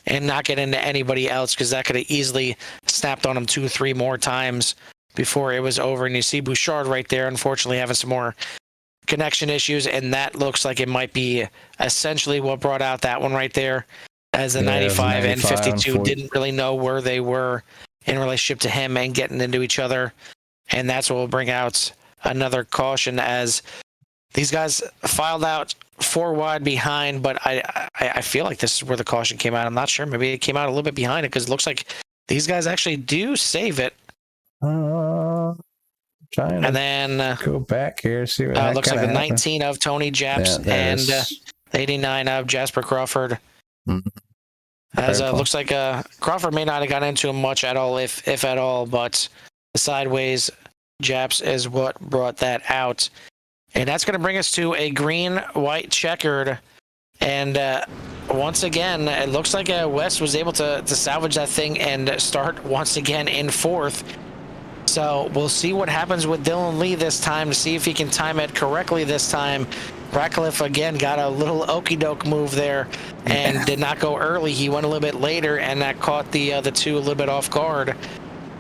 and not get into anybody else, because that could have easily snapped on him 2-3 more times before it was over. And you see Bouchard right there, unfortunately having some more connection issues, and that looks like it might be essentially what brought out that one right there, as the 95 and 52 didn't really know where they were in relationship to him and getting into each other. And that's what will bring out another caution, as these guys filed out 4 wide behind, but I feel like this is where the caution came out. I'm not sure. Maybe it came out a little bit behind it, because it looks like these guys actually do save it. Trying to and then go back here, see what looks like the 19 of Tony Japs and 89 of Jasper Crawford. As looks like Crawford may not have gotten into him much at all, if at all, but the sideways Japs is what brought that out. And that's going to bring us to a green-white checkered. And once again, it looks like West was able to salvage that thing and start once again in 4th. So we'll see what happens with Dylan Lee this time to see if he can time it correctly this time. Ratcliffe again got a little okey-doke move there and did not go early. He went a little bit later, and that caught the two a little bit off guard,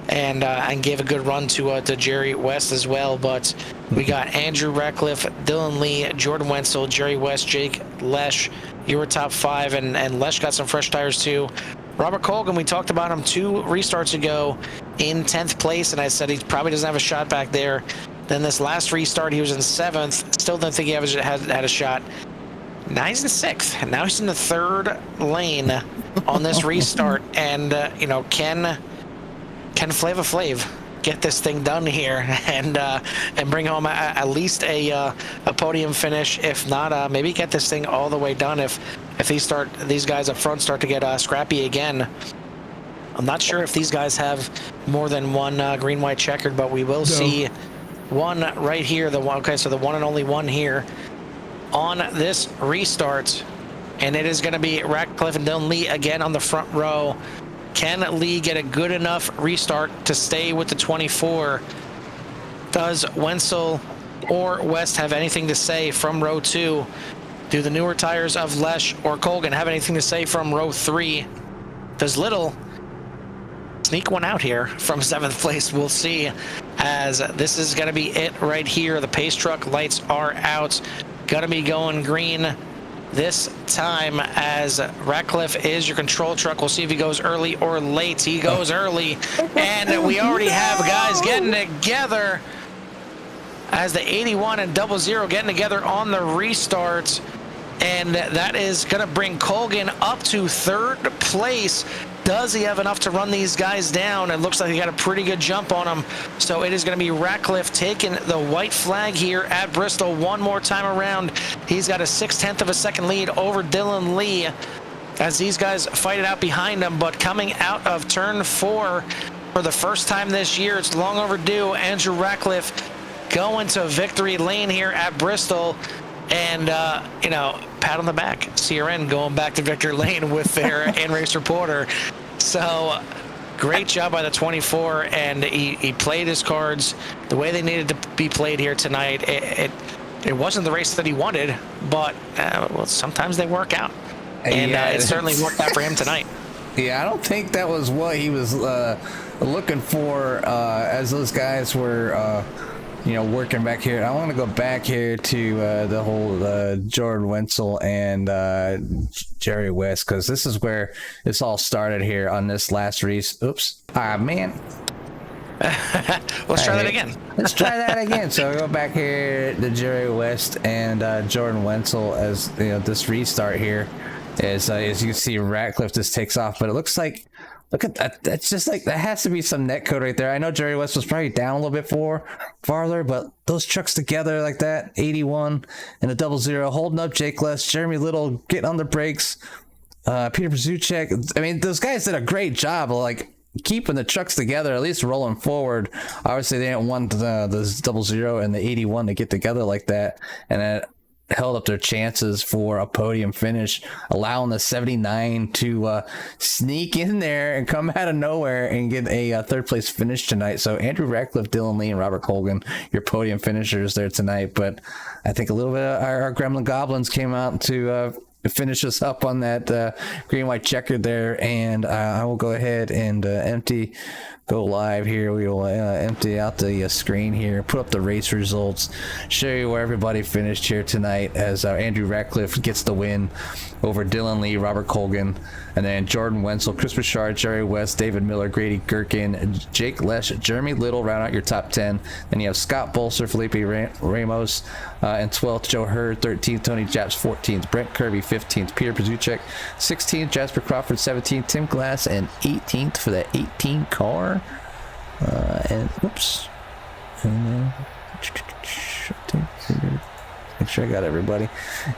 and gave a good run to Jerry West as well. But we got Andrew Ratcliffe, Dylan Lee, Jordan Wenzel, Jerry West, Jake Lesh. You were top 5, and Lesh got some fresh tires too. Robert Colgan, we talked about him 2 restarts ago in 10th place, and I said he probably doesn't have a shot back there. Then this last restart, he was in 7th. Still didn't think he had a shot. Now he's in 6th, and now he's in the 3rd lane on this restart. And can Flava Flav get this thing done here and bring home at least a podium finish? If not, maybe get this thing all the way done. If these guys up front start to get scrappy again. I'm not sure if these guys have more than one green-white checkered, but we will see one right here. So the one and only one here on this restart, and it is going to be Ratcliffe and Dylan Lee again on the front row. Can Lee get a good enough restart to stay with the 24? Does Wenzel or West have anything to say from row 2? Do the newer tires of Lesh or Colgan have anything to say from row 3? Does Little sneak one out here from 7th place? We'll see, as this is going to be it right here. The pace truck lights are out. Going to be going green this time, as Ratcliffe is your control truck. We'll see if he goes early or late. He goes early, and we already have guys getting together as the 81 and 00 getting together on the restart, and that is going to bring Colgan up to 3rd place. Does he have enough to run these guys down? It looks like he got a pretty good jump on them. So it is going to be Ratcliffe taking the white flag here at Bristol one more time around. He's got a 6/10 of a second lead over Dylan Lee as these guys fight it out behind him. But coming out of turn 4 for the first time this year, it's long overdue. Andrew Ratcliffe going to victory lane here at Bristol. And, pat on the back. CRN going back to victory lane with their in-race reporter. So, great job by the 24, and he played his cards the way they needed to be played here tonight. It wasn't the race that he wanted, but, sometimes they work out. And it certainly worked out for him tonight. Yeah, I don't think that was what he was looking for as those guys were... working back here. I want to go back here to the whole Jordan Wenzel and Jerry West, because this is where this all started here on this last race. Oops. Man. Let's try that again. Let's try that again. So we go back here to Jerry West and Jordan Wenzel as this restart here. As you can see, Ratcliffe just takes off, but it looks like, look at that. That's just like, that has to be some net code right there. I know Jerry West was probably down a little bit farther, but those trucks together like that, 81 and a 00, holding up Jake Less, Jeremy Little getting on the brakes, Peter Brzucek. I mean, those guys did a great job of like keeping the trucks together, at least rolling forward. Obviously, they didn't want the 00 and the 81 to get together like that, and then held up their chances for a podium finish, allowing the 79 to sneak in there and come out of nowhere and get a 3rd place finish tonight. So Andrew Ratcliffe, Dylan Lee, and Robert Colgan, your podium finishers there tonight. But I think a little bit of our Gremlin Goblins came out to finish us up on that green-white checkered there. And I will go ahead and go live here. We will empty out the screen here, put up the race results, show you where everybody finished here tonight, as Andrew Ratcliffe gets the win over Dylan Lee, Robert Colgan, and then Jordan Wenzel, Chris Bouchard, Jerry West, David Miller, Grady Gherkin, Jake Lesh, Jeremy Little round out your top 10. Then you have Scott Bolser, Felipe Ramos, and 12th, Joe Hurd, 13th, Tony Japs, 14th, Brent Kirby, 15th, Peter Brzucek, 16th, Jasper Crawford, 17th, Tim Glass, and 18th for the 18 car. And whoops, and make sure I got everybody.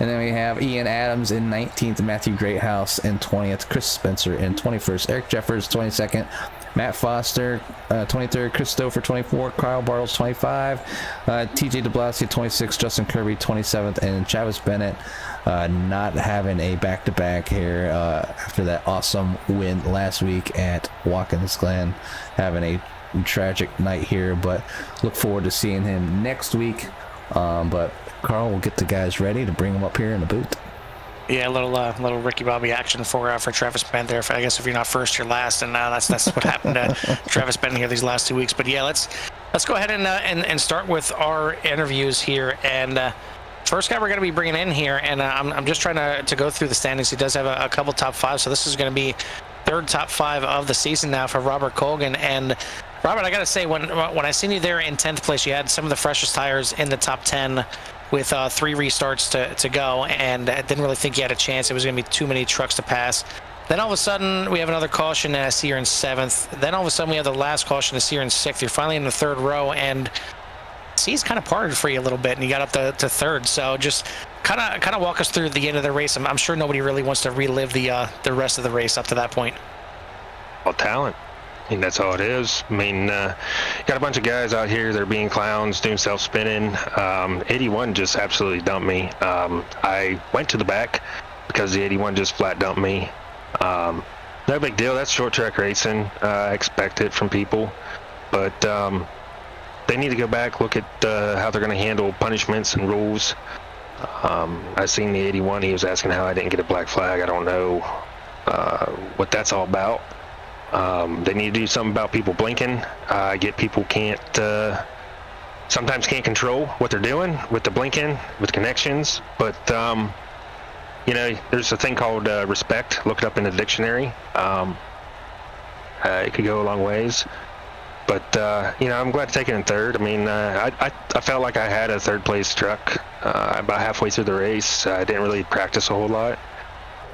And then we have Ian Adams in 19th, Matthew Greathouse in 20th, Chris Spencer in 21st, Eric Jeffers 22nd, Matt Foster 23rd, Christopher 24, Kyle Bartles 25, TJ DeBlasio 26, Justin Kirby 27th, and Travis Bennett not having a back-to-back here after that awesome win last week at Watkins Glen, having a tragic night here, but look forward to seeing him next week. But Carl will get the guys ready to bring them up here in the booth. Yeah, a little Ricky Bobby action for Travis Bennett there. I guess if you're not first, you're last, and that's what happened to Travis Bennett here these last 2 weeks. But yeah, let's go ahead and start with our interviews here. And first guy we're going to be bringing in here, and I'm just trying to go through the standings. He does have a couple top fives, so this is going to be third top five of the season now for Robert Colgan. And Robert, I got to say, when I seen you there in 10th place, you had some of the freshest tires in the top 10 with 3 restarts to go, and I didn't really think you had a chance. It was going to be too many trucks to pass. Then all of a sudden, we have another caution, and I see you're in 7th. Then all of a sudden, we have the last caution, I see you're in 6th. You're finally in the 3rd row, and he's kind of parted for you a little bit, and you got up to 3rd. So just kind of walk us through the end of the race. I'm sure nobody really wants to relive the rest of the race up to that point. All talent. I mean, that's all it is. I mean, got a bunch of guys out here that are being clowns, doing self-spinning. 81 just absolutely dumped me. I went to the back because the 81 just flat dumped me. No big deal. That's short track racing. I expect it from people. But they need to go back, look at how they're going to handle punishments and rules. I seen the 81. He was asking how I didn't get a black flag. I don't know what that's all about. They need to do something about people blinking. I get people sometimes can't control what they're doing with the blinking, with connections. But, there's a thing called respect. Look it up in the dictionary. It could go a long ways. But, I'm glad to take it in 3rd. I mean, I felt like I had a 3rd place truck about halfway through the race. I didn't really practice a whole lot.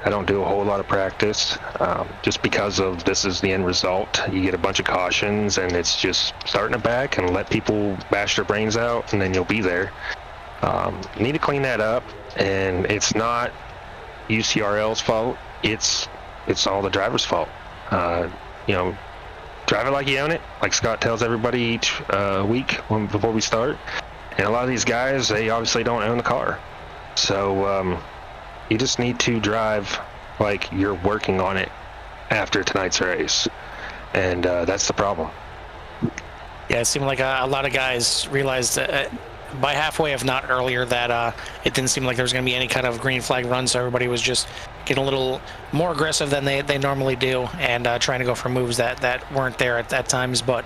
I don't do a whole lot of practice just because of this is the end result. You get a bunch of cautions, and it's just starting the back and let people bash their brains out, and then you'll be there. You need to clean that up, and it's not UCRL's fault. It's all the driver's fault. Drive it like you own it, like Scott tells everybody each week before we start. And a lot of these guys, they obviously don't own the car. So you just need to drive like you're working on it after tonight's race. And that's the problem. Yeah, it seemed like a lot of guys realized by halfway, if not earlier, that it didn't seem like there was going to be any kind of green flag run, so everybody was just getting a little more aggressive than they normally do, and trying to go for moves that weren't there at times. But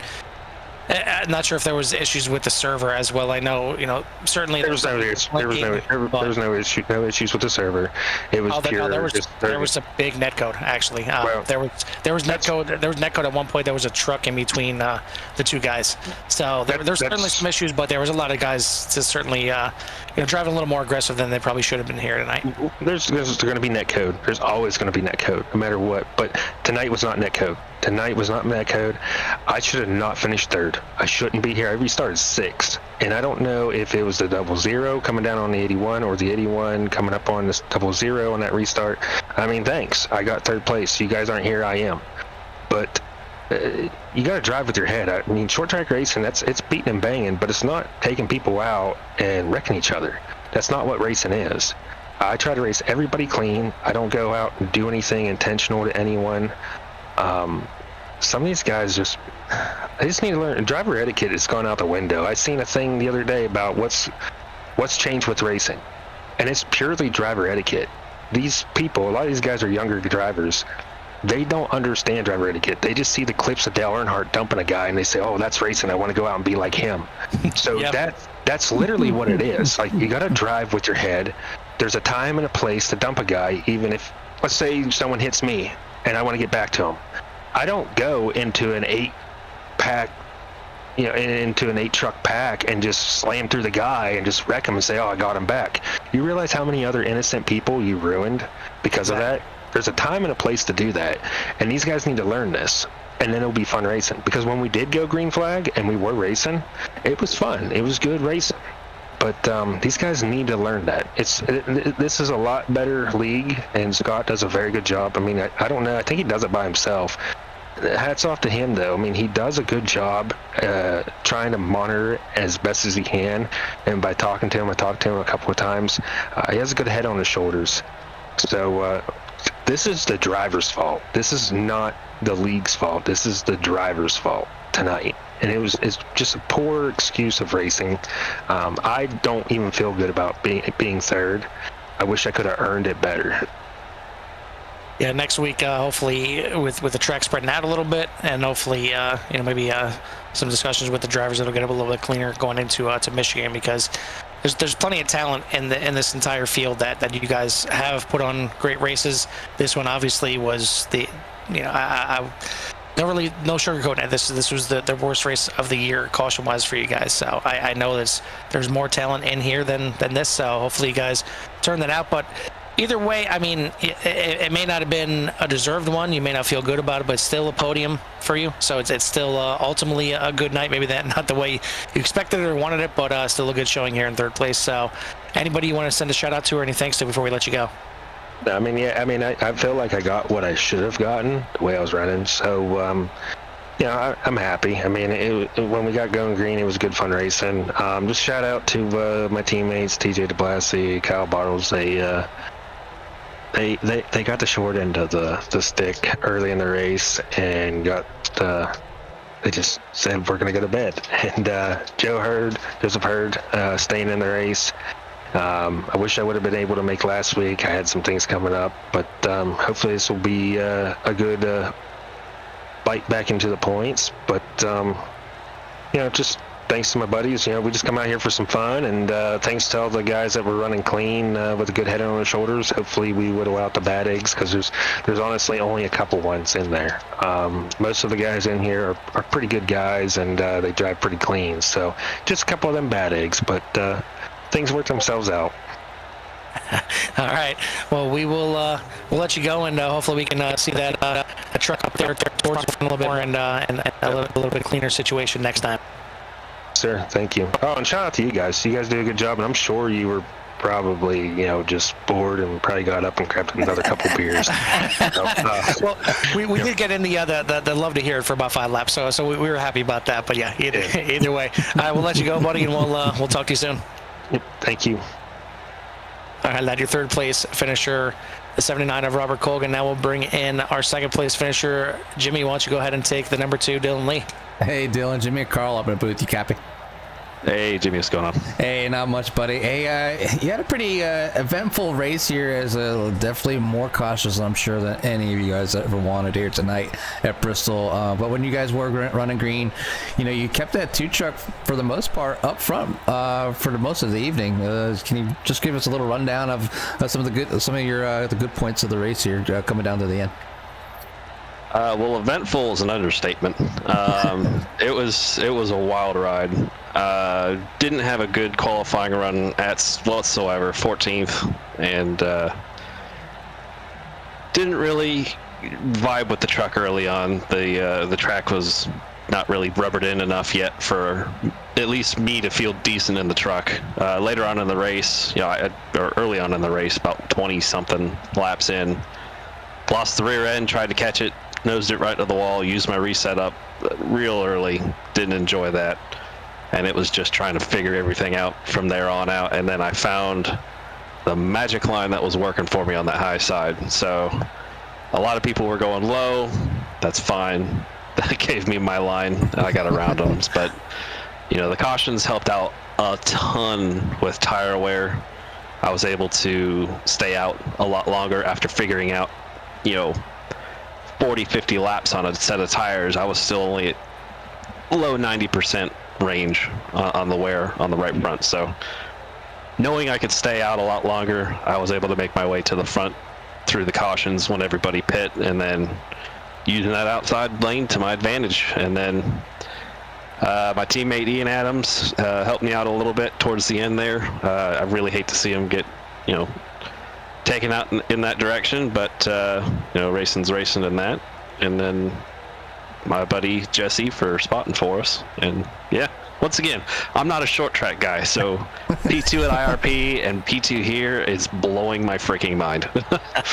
I'm not sure if there was issues with the server as well. I know, certainly there was no issues with the server. It was pure. There was a big netcode actually. There was netcode at one point. There was a truck in between the two guys. So there's certainly some issues, but there was a lot of guys just certainly driving a little more aggressive than they probably should have been here tonight. There's going to be netcode. There's always going to be netcode, no matter what. But tonight was not netcode. Tonight was not netcode. I should have not finished 3rd. I shouldn't be here. I restarted 6th. And I don't know if it was the 00 coming down on the 81 or the 81 coming up on this 00 on that restart. I mean, thanks. I got 3rd place. You guys aren't here. I am. But you got to drive with your head. I mean, short track racing, it's beating and banging, but it's not taking people out and wrecking each other. That's not what racing is. I try to race everybody clean. I don't go out and do anything intentional to anyone. Some of these guys they just need to learn. Driver etiquette has gone out the window. I seen a thing the other day about what's changed with racing, and it's purely driver etiquette. These people, a lot of these guys are younger drivers. They don't understand driver etiquette. They just see the clips of Dale Earnhardt dumping a guy, and they say, "Oh, that's racing. I want to go out and be like him." So yep. That's literally what it is. Like, you got to drive with your head. There's a time and a place to dump a guy, even if, let's say, someone hits me, and I want to get back to him. I don't go into an 8-pack, into an 8-truck pack and just slam through the guy and just wreck him and say, "Oh, I got him back." You realize how many other innocent people you ruined because of that? There's a time and a place to do that, and these guys need to learn this, and then it'll be fun racing. Because when we did go green flag and we were racing, it was fun. It was good racing. But these guys need to learn that. This is a lot better league, and Scott does a very good job. I mean, I don't know. I think he does it by himself. Hats off to him, though. I mean, he does a good job trying to monitor it as best as he can. And by talking to him, I talked to him a couple of times. He has a good head on his shoulders. So this is the driver's fault. This is not the league's fault. This is the driver's fault tonight. And it's just a poor excuse of racing. I don't even feel good about being third. I wish I could have earned it better. Yeah, next week, hopefully, with the track spreading out a little bit, and hopefully, maybe some discussions with the drivers that'll get a little bit cleaner going into to Michigan, because there's plenty of talent in this entire field that you guys have put on great races. This one obviously was I no sugarcoating it. This was the worst race of the year caution-wise for you guys. So I know there's more talent in here than this. So hopefully you guys turn that out. But either way, I mean, it may not have been a deserved one. You may not feel good about it, but it's still a podium for you. So it's still ultimately a good night. Maybe not the way you expected it or wanted it, but still a good showing here in third place. So anybody you want to send a shout out to or any thanks to before we let you go? I mean, I feel like I got what I should have gotten the way I was running. So, I'm happy. I mean, when we got going green, it was good fun racing. Just shout out to my teammates, TJ DeBlasi, Kyle Bartles. They got the short end of the stick early in the race and they just said, we're going to go to bed. And Joseph Hurd, staying in the race. I wish I would have been able to make last week. I had some things coming up, but hopefully this will be a good bite back into the points. But just thanks to my buddies. We just come out here for some fun, and thanks to all the guys that were running clean with a good head on their shoulders. Hopefully we whittle out the bad eggs, because there's honestly only a couple ones in there. Most of the guys in here are pretty good guys, and they drive pretty clean. So just a couple of them bad eggs, but things work themselves out. All right. Well, we'll let you go, and hopefully we can see that a truck up there towards the front a little bit more, and a little bit cleaner situation next time. Sir, thank you. Oh, and shout out to you guys. You guys do a good job, and I'm sure you were probably just bored and probably got up and grabbed another couple beers. Well, we did get in the love to hear it for about 5 laps, so we were happy about that. But yeah, either way, we'll let you go, buddy, and we'll talk to you soon. Thank you. All right, lad, your third place finisher, the 79 of Robert Colgan. Now we'll bring in our second place finisher, Jimmy. Why don't you go ahead and take the number 2, Dylan Lee? Hey, Dylan, Jimmy and Carl up in the booth. You copy? Hey, Jimmy, what's going on? Hey, not much, buddy. Hey, you had a pretty eventful race here, as definitely more cautious, I'm sure, than any of you guys ever wanted here tonight at Bristol. But when you guys were running green, you kept that 2 truck for the most part up front for the most of the evening. Can you just give us a little rundown of some of the good points of the race here coming down to the end? Well, eventful is an understatement. It was a wild ride. Didn't have a good qualifying run whatsoever, 14th, and didn't really vibe with the truck early on. The track was not really rubbered in enough yet for at least me to feel decent in the truck. Later on in the race, or early on in the race, about 20-something laps in, lost the rear end, tried to catch it, nosed it right to the wall, used my reset up real early, didn't enjoy that, and it was just trying to figure everything out from there on out. And then I found the magic line that was working for me on that high side. So a lot of people were going low. That's fine. That gave me my line, and I got around them. But the cautions helped out a ton with tire wear. I was able to stay out a lot longer after figuring out 40-50 laps on a set of tires. I was still only at low 90% range on the wear on the right front. So knowing I could stay out a lot longer, I was able to make my way to the front through the cautions when everybody pit, and then using that outside lane to my advantage. And then my teammate Ian Adams helped me out a little bit towards the end there. I really hate to see him get taken out in that direction, but racing's racing in that. And then my buddy Jesse for spotting for us, and yeah, once again, I'm not a short track guy, so P2 at IRP and P2 here is blowing my freaking mind.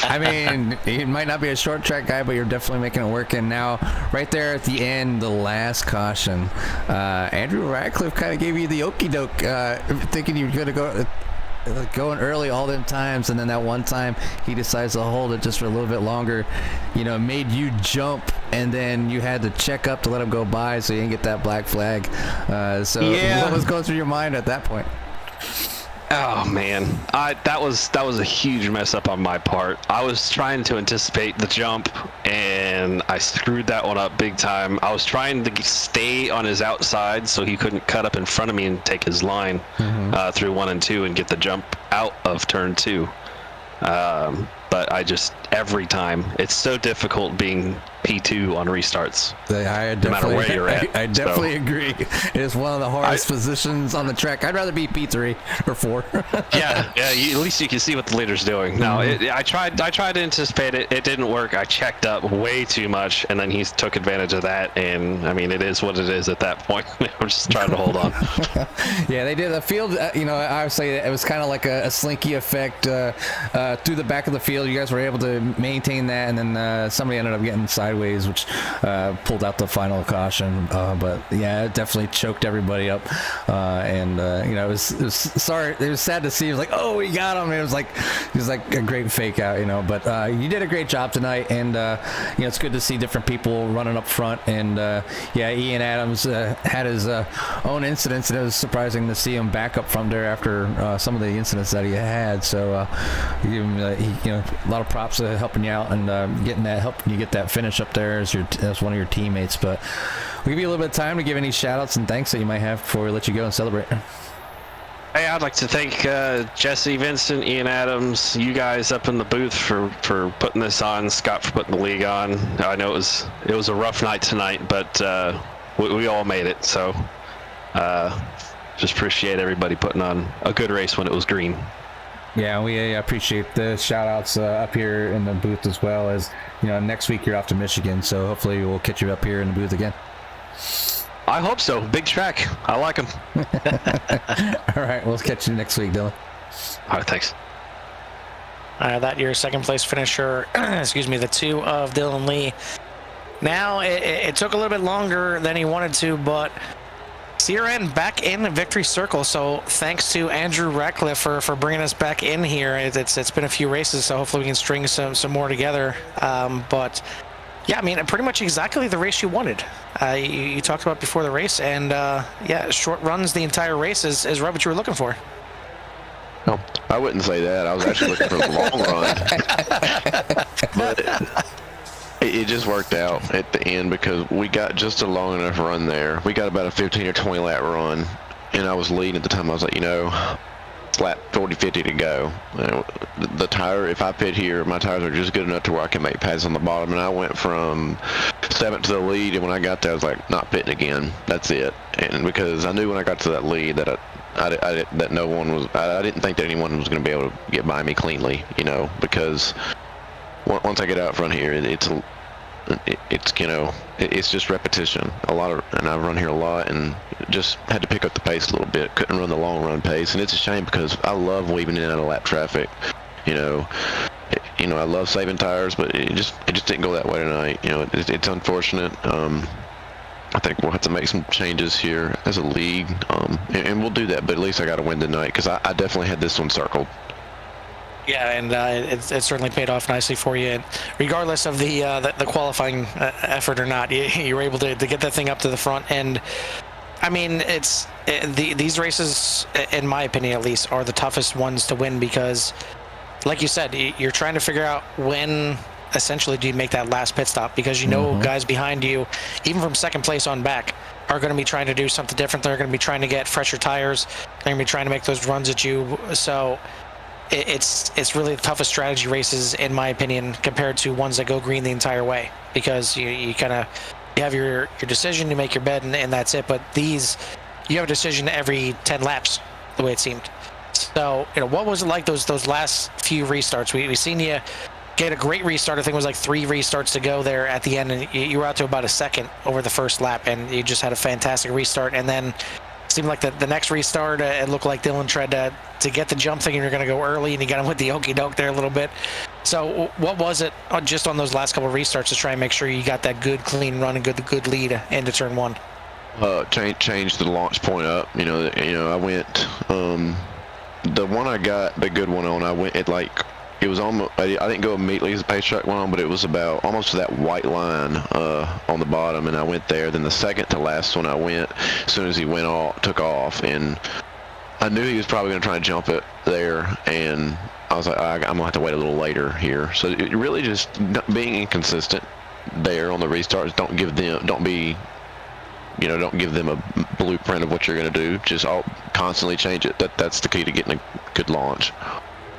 I mean, you might not be a short track guy, but you're definitely making it work. And now, right there at the end, the last caution, Andrew Ratcliffe kind of gave you the okey doke, thinking you were going to go going early all them times, and then that one time he decides to hold it just for a little bit longer, made you jump, and then you had to check up to let him go by so you didn't get that black flag. What was going through your mind at that point? Oh man, that was a huge mess up on my part. I was trying to anticipate the jump, and I screwed that one up big time. I was trying to stay on his outside so he couldn't cut up in front of me and take his line through 1 and 2 and get the jump out of turn 2. But every time, it's so difficult being P2 on restarts. No matter where you're at. I definitely agree. It is one of the hardest positions on the track. I'd rather be P3 or 4. yeah. At least you can see what the leader's doing. No, I tried to anticipate it. It didn't work. I checked up way too much, and then he took advantage of that. And I mean, it is what it is at that point. I'm just trying to hold on. Yeah, they did. The field, I would say it was kind of like a slinky effect through the back of the field. You guys were able to maintain that, and then somebody ended up getting sideways, which pulled out the final caution. But yeah, it definitely choked everybody up. It was sorry. It was sad to see. It was like, oh, we got him. It was like a great fake out, But you did a great job tonight, and it's good to see different people running up front. And Ian Adams had his own incidents, and it was surprising to see him back up front there after some of the incidents that he had. So give him a lot of props to helping you out and helping you get that finish up there as one of your teammates. But we'll give you a little bit of time to give any shout outs and thanks that you might have before we let you go and celebrate. Hey, I'd like to thank Jesse, Vincent, Ian Adams, you guys up in the booth for putting this on, Scott for putting the league on. I know it was a rough night tonight, but we all made it. So just appreciate everybody putting on a good race when it was green. Yeah, we appreciate the shout outs up here in the booth, as well as next week you're off to Michigan, so hopefully we'll catch you up here in the booth again. I hope so. Big track. I like them. All right, we'll catch you next week, Dylan. All right, thanks. That your second place finisher, the 2 of Dylan Lee. Now it took a little bit longer than he wanted to, but CRN back in the victory circle. So thanks to Andrew Ratcliffe for bringing us back in here. It's been a few races, so hopefully we can string some more together. But yeah, I mean, pretty much exactly the race you wanted. You talked about before the race, and short runs the entire race is right what you were looking for. No, I wouldn't say that. I was actually looking for the long run. But it just worked out at the end because we got just a long enough run there. We got about a 15 or 20 lap run, and I was leading at the time. I was like, it's lap 40, 50 to go. The tire, if I pit here, my tires are just good enough to where I can make passes on the bottom. And I went from 7th to the lead, and when I got there, I was like, not pitting again. That's it. And because I knew when I got to that lead that that no one was. I didn't think that anyone was going to be able to get by me cleanly, because once I get out front here, it's just repetition. And I've run here a lot, and just had to pick up the pace a little bit. Couldn't run the long run pace, and it's a shame because I love weaving in and out of lap traffic. I love saving tires, but it just didn't go that way tonight. It's unfortunate. I think we'll have to make some changes here as a league, and we'll do that. But at least I got to win tonight because I definitely had this one circled. Yeah, and it certainly paid off nicely for you. And regardless of the qualifying effort or not, you were able to get that thing up to the front. And I mean, these races, in my opinion at least, are the toughest ones to win because, like you said, you're trying to figure out when essentially do you make that last pit stop, because guys behind you, even from second place on back, are going to be trying to do something different. They're going to be trying to get fresher tires. They're going to be trying to make those runs at you. So it's really the toughest strategy races, in my opinion, compared to ones that go green the entire way, because you kind of have your decision, you make your bed, and that's it. But these, you have a decision every 10 laps, the way it seemed. So what was it like those last few restarts? We seen you get a great restart. I think it was like 3 restarts to go there at the end, and you were out to about a second over the first lap, and you just had a fantastic restart. And then seemed like the next restart, it looked like Dylan tried to get the jump thinking you're going to go early, and he got him with the okey doke there a little bit. So what was it just on those last couple of restarts to try and make sure you got that good clean run and good lead into turn one? Change the launch point up. I went the one I got the good one on. I went it was almost, I didn't go immediately as the pace track went on, but it was about almost to that white line on the bottom, and I went there. Then the second to last one I went as soon as he took off, and I knew he was probably going to try and jump it there, and I was like, I'm going to have to wait a little later here. So it really just being inconsistent there on the restarts. Don't give them a blueprint of what you're going to do. Just constantly change it. That's the key to getting a good launch.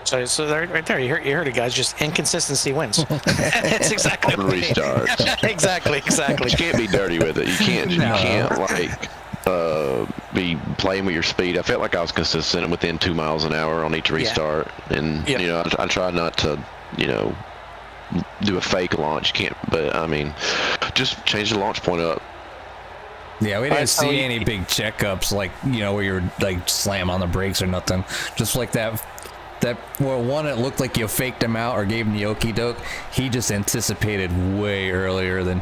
So right there, you heard it, guys. Just inconsistency wins. It's exactly on restarts. exactly. You can't be dirty with it. You can't be playing with your speed. I felt like I was consistent within 2 miles an hour on each restart, and I try not to do a fake launch. You can't, but I mean, just change the launch point up. Yeah, we didn't see any big checkups where you're like slam on the brakes or nothing. Just like that one, it looked like you faked him out or gave him the okey doke. He just anticipated way earlier than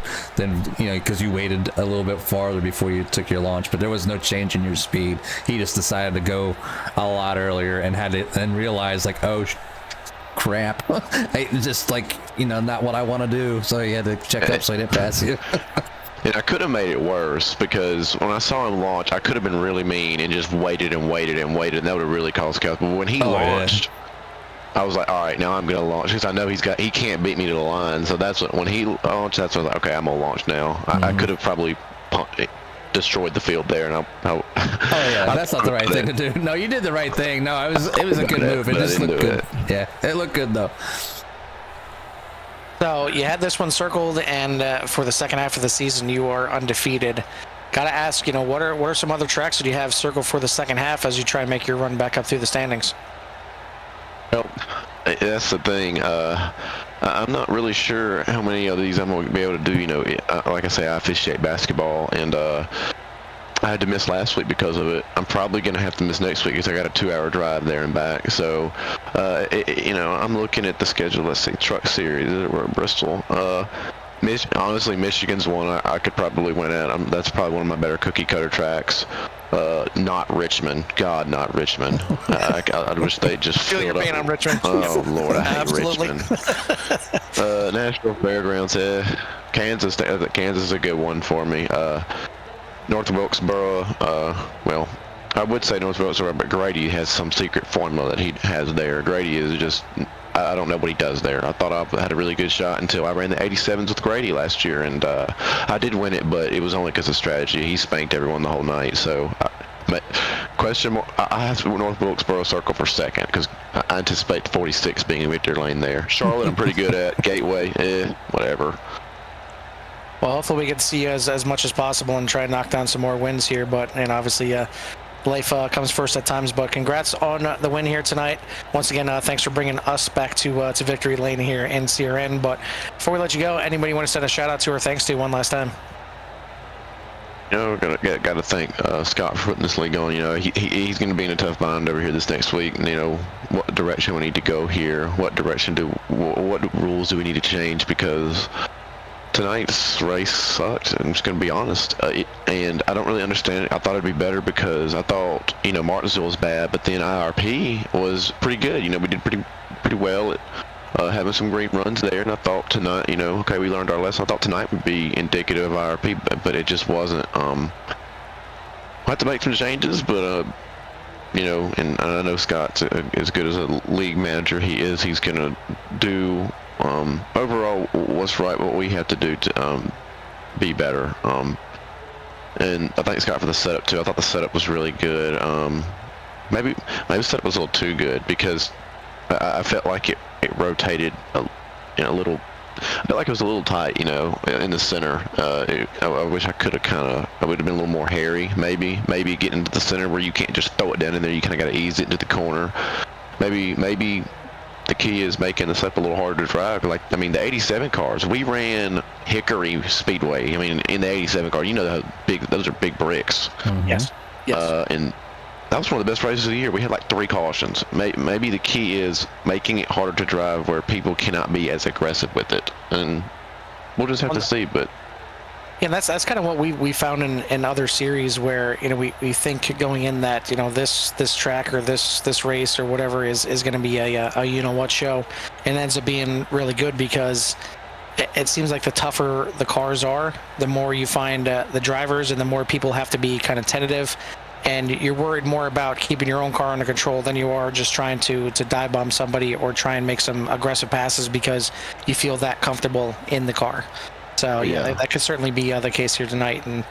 because you waited a little bit farther before you took your launch. But there was no change in your speed. He just decided to go a lot earlier and realized oh crap, I just not what I want to do. So he had to check up so he didn't pass you. And I could have made it worse, because when I saw him launch, I could have been really mean and just waited, and that would have really caused chaos. But when he launched, I was like, all right, now I'm going to launch, because I know he can't beat me to the line. So when he launched, that's when I was like, okay, I'm going to launch now. I could have probably destroyed the field there. And that's not the right thing to do. No, you did the right thing. No, it was a good move. It just looked good. Yeah, it looked good though. So you had this one circled, and for the second half of the season, you are undefeated. Got to ask, what are some other tracks that you have circled for the second half as you try and make your run back up through the standings? Well, that's the thing. I'm not really sure how many of these I'm going to be able to do. Like I say, I officiate basketball, and I had to miss last week because of it. I'm probably going to have to miss next week because I got a 2-hour drive there and back. So, I'm looking at the schedule. Let's see, Truck Series. We're at Bristol. Honestly, Michigan's one I could probably win at. That's probably one of my better cookie cutter tracks. Not Richmond. God, not Richmond. I wish they just feel your pain on Richmond. Oh Lord, I hate Absolutely. Richmond. Nashville Fairgrounds. Kansas. Kansas is a good one for me. North Wilkesboro, well, I would say North Wilkesboro, but Grady has some secret formula that he has there. Grady is just, I don't know what he does there. I thought I had a really good shot until I ran the 87s with Grady last year, and I did win it, but it was only because of strategy. He spanked everyone the whole night, so question more, I have North Wilkesboro circle for second, because I anticipate 46 being in victory lane there. Charlotte, I'm pretty good at. Gateway, whatever. Well, hopefully we get to see you as much as possible and try and knock down some more wins here. But obviously, life comes first at times. But congrats on the win here tonight. Once again, thanks for bringing us back to victory lane here in CRN. But before we let you go, anybody you want to send a shout out to or thanks to one last time? Got to thank Scott for putting this league on. He's going to be in a tough bind over here this next week. And, what direction we need to go here? What rules do we need to change? Because tonight's race sucked. I'm just going to be honest, and I don't really understand it. I thought it'd be better because I thought Martinsville was bad, but then IRP was pretty good. We did pretty well at having some great runs there, and I thought tonight, okay, we learned our lesson. I thought tonight would be indicative of IRP, but it just wasn't. We'll have to make some changes, but and I know Scott's as good as a league manager he is. He's going to do overall what's right, what we have to do to be better. And I thank Scott for the setup too. I thought the setup was really good. Maybe the setup was a little too good because I felt like it rotated a little. I felt like it was a little tight, in the center. I wish I could have I would have been a little more hairy, maybe get into the center where you can't just throw it down in there. You kind of got to ease it into the corner. Maybe the key is making this up a little harder to drive. The 87 cars, we ran Hickory Speedway. In the 87 car, how big, those are big bricks. Mm-hmm. Yes. Yes. And that was one of the best races of the year. We had like 3 cautions. Maybe the key is making it harder to drive where people cannot be as aggressive with it. And we'll just have to see. But yeah, that's kind of what we found in other series where, you know, we think going in that, you know, this track or this race or whatever is going to be a you know what show, and it ends up being really good because it seems like the tougher the cars are, the more you find the drivers and the more people have to be kind of tentative. And you're worried more about keeping your own car under control than you are just trying to dive bomb somebody or try and make some aggressive passes because you feel that comfortable in the car. So yeah, that could certainly be the case here tonight. And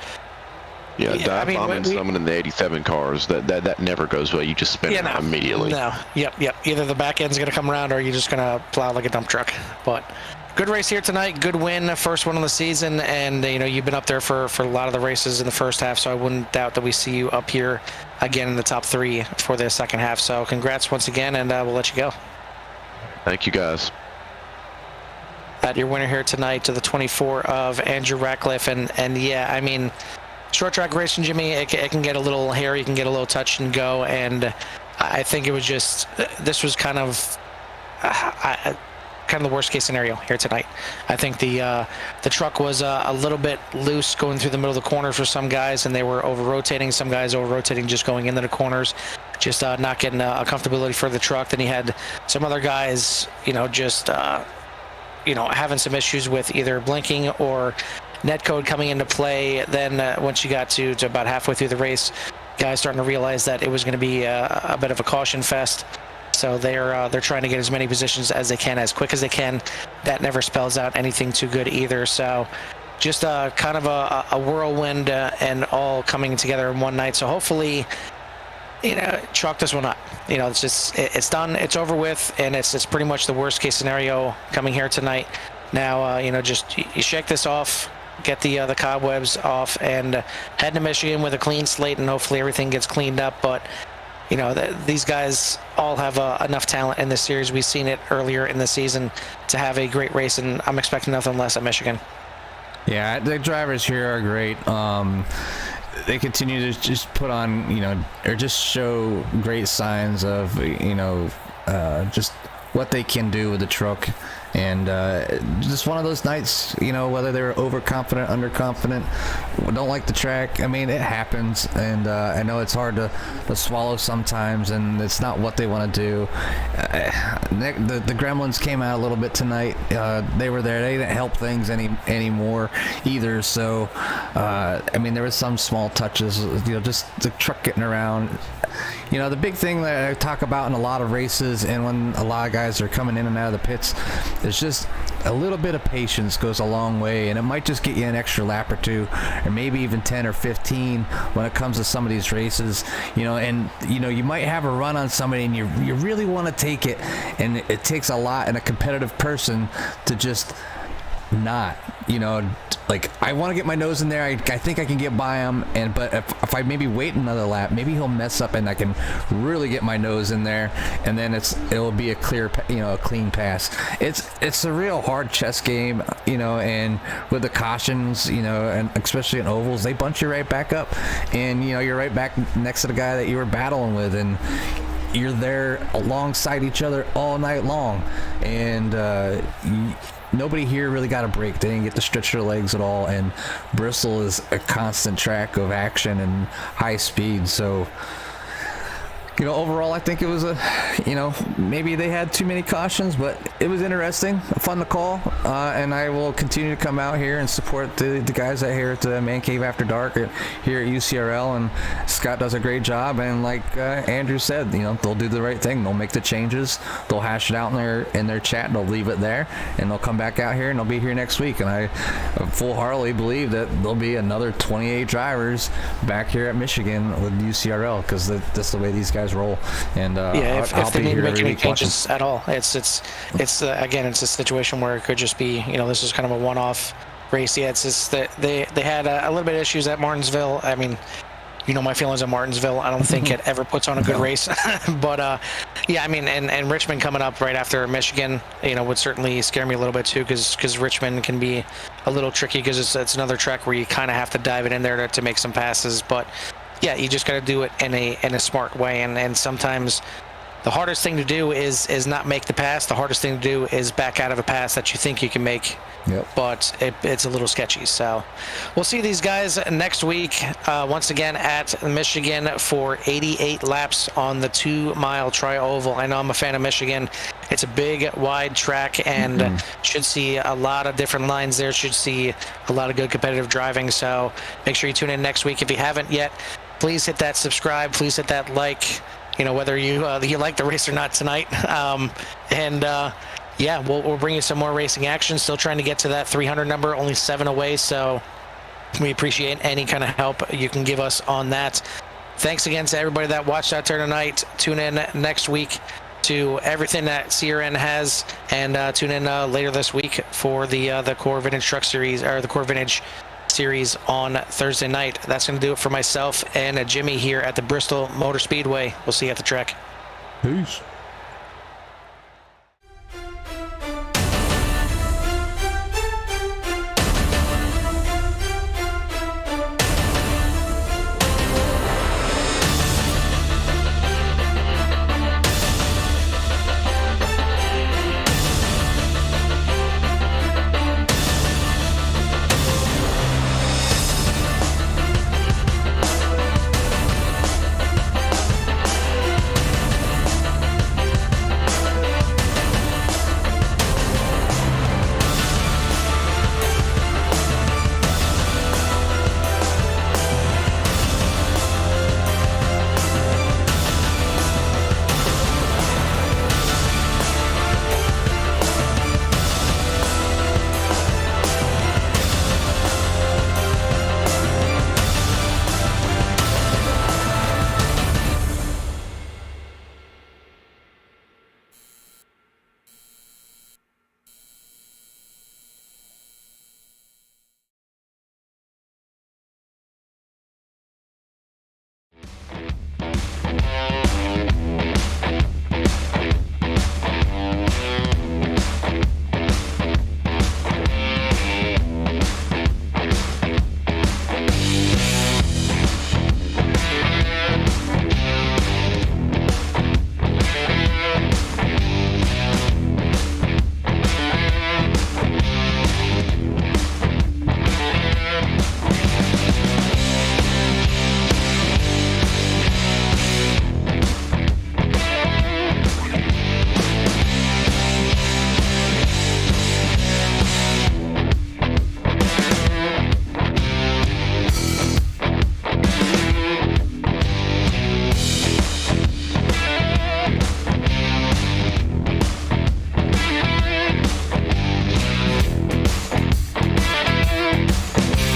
dive bombing someone in the 87 cars, that never goes well. You just spin it immediately. No, yep. Either the back end's going to come around or you're just going to plow like a dump truck. But good race here tonight. Good win, first one of the season, and you know you've been up there for a lot of the races in the first half, so I wouldn't doubt that we see you up here again in the top 3 for the second half. So congrats once again, and we'll let you go. Thank you, guys. Your winner here tonight to the 24 of Andrew Ratcliffe, and yeah, I mean, short track racing, Jimmy, it can get a little hairy, it can get a little touch and go, and I think it was just this was kind of the worst case scenario here tonight. I think the truck was a little bit loose going through the middle of the corners for some guys, and they were over rotating. Some guys over rotating just going into the corners, just not getting a comfortability for the truck. Then he had some other guys, you know, just having some issues with either blinking or netcode coming into play. Then once you got to about halfway through the race, guys starting to realize that it was going to be a bit of a caution fest. So they're trying to get as many positions as they can, as quick as they can. That never spells out anything too good either. So just kind of a whirlwind and all coming together in one night. So hopefully, you know, chalk this one up. You know, it's done, it's over with, and it's pretty much the worst case scenario coming here tonight. Now, you know, just you shake this off, get the cobwebs off, and head to Michigan with a clean slate, and hopefully everything gets cleaned up. But you know, these guys all have enough talent in this series. We've seen it earlier in the season to have a great race, and I'm expecting nothing less at Michigan. Yeah, the drivers here are great. They continue to just put on, you know, or just show great signs of, you know, just what they can do with the truck. And just one of those nights, you know, whether they're overconfident, underconfident, don't like the track. I mean, it happens, and I know it's hard to swallow sometimes, and it's not what they want to do. The Gremlins came out a little bit tonight. They were there. They didn't help things anymore either. So, I mean, there was some small touches, you know, just the truck getting around. You know, the big thing that I talk about in a lot of races, and when a lot of guys are coming in and out of the pits, there's just a little bit of patience goes a long way, and it might just get you an extra lap or 2, or maybe even 10 or 15 when it comes to some of these races. You know, and you know, you might have a run on somebody, and you really want to take it, and it takes a lot in a competitive person to just not, you know, like, I want to get my nose in there. I think I can get by him, but if I maybe wait another lap, maybe he'll mess up and I can really get my nose in there, and then it'll be a clear, you know, a clean pass. It's a real hard chess game, you know, and with the cautions, you know, and especially in ovals, they bunch you right back up, and you know, you're right back next to the guy that you were battling with, and you're there alongside each other all night long, and nobody here really got a break. They didn't get to stretch their legs at all, and Bristol is a constant track of action and high speed. So, you know, overall, I think it was you know, maybe they had too many cautions, but it was interesting, fun to call, and I will continue to come out here and support the guys out here at the Man Cave After Dark here at UCRL, and Scott does a great job, and like Andrew said, you know, they'll do the right thing. They'll make the changes, they'll hash it out in their chat, and they'll leave it there, and they'll come back out here, and they'll be here next week, and I full-heartedly believe that there'll be another 28 drivers back here at Michigan with UCRL, because that's the way these guys roll. And yeah, if they need to make any changes watching. at all, it's again, it's a situation where it could just be, you know, this is kind of a one-off race. Yeah, it's just that they had a little bit of issues at Martinsville. I mean, you know my feelings on Martinsville. I don't think it ever puts on a good race. But yeah, I mean, and Richmond coming up right after Michigan, you know, would certainly scare me a little bit too, because Richmond can be a little tricky, because it's another track where you kind of have to dive it in there to make some passes. But yeah, you just got to do it in a smart way. And sometimes the hardest thing to do is not make the pass. The hardest thing to do is back out of a pass that you think you can make. Yep. But it's a little sketchy. So we'll see these guys next week, once again at Michigan for 88 laps on the 2-mile tri-oval. I know I'm a fan of Michigan. It's a big, wide track, and should see a lot of different lines there. Should see a lot of good competitive driving. So make sure you tune in next week. If you haven't yet, please hit that subscribe. Please hit that like, whether you like the race or not tonight. Yeah, we'll bring you some more racing action. Still trying to get to that 300 number, only 7 away. So we appreciate any kind of help you can give us on that. Thanks again to everybody that watched out there tonight. Tune in next week to everything that CRN has, and tune in later this week for the Core Vintage Truck Series, or the Core Vintage Series on Thursday night. That's going to do it for myself and Jimmy here at the Bristol Motor Speedway. We'll see you at the track. Peace.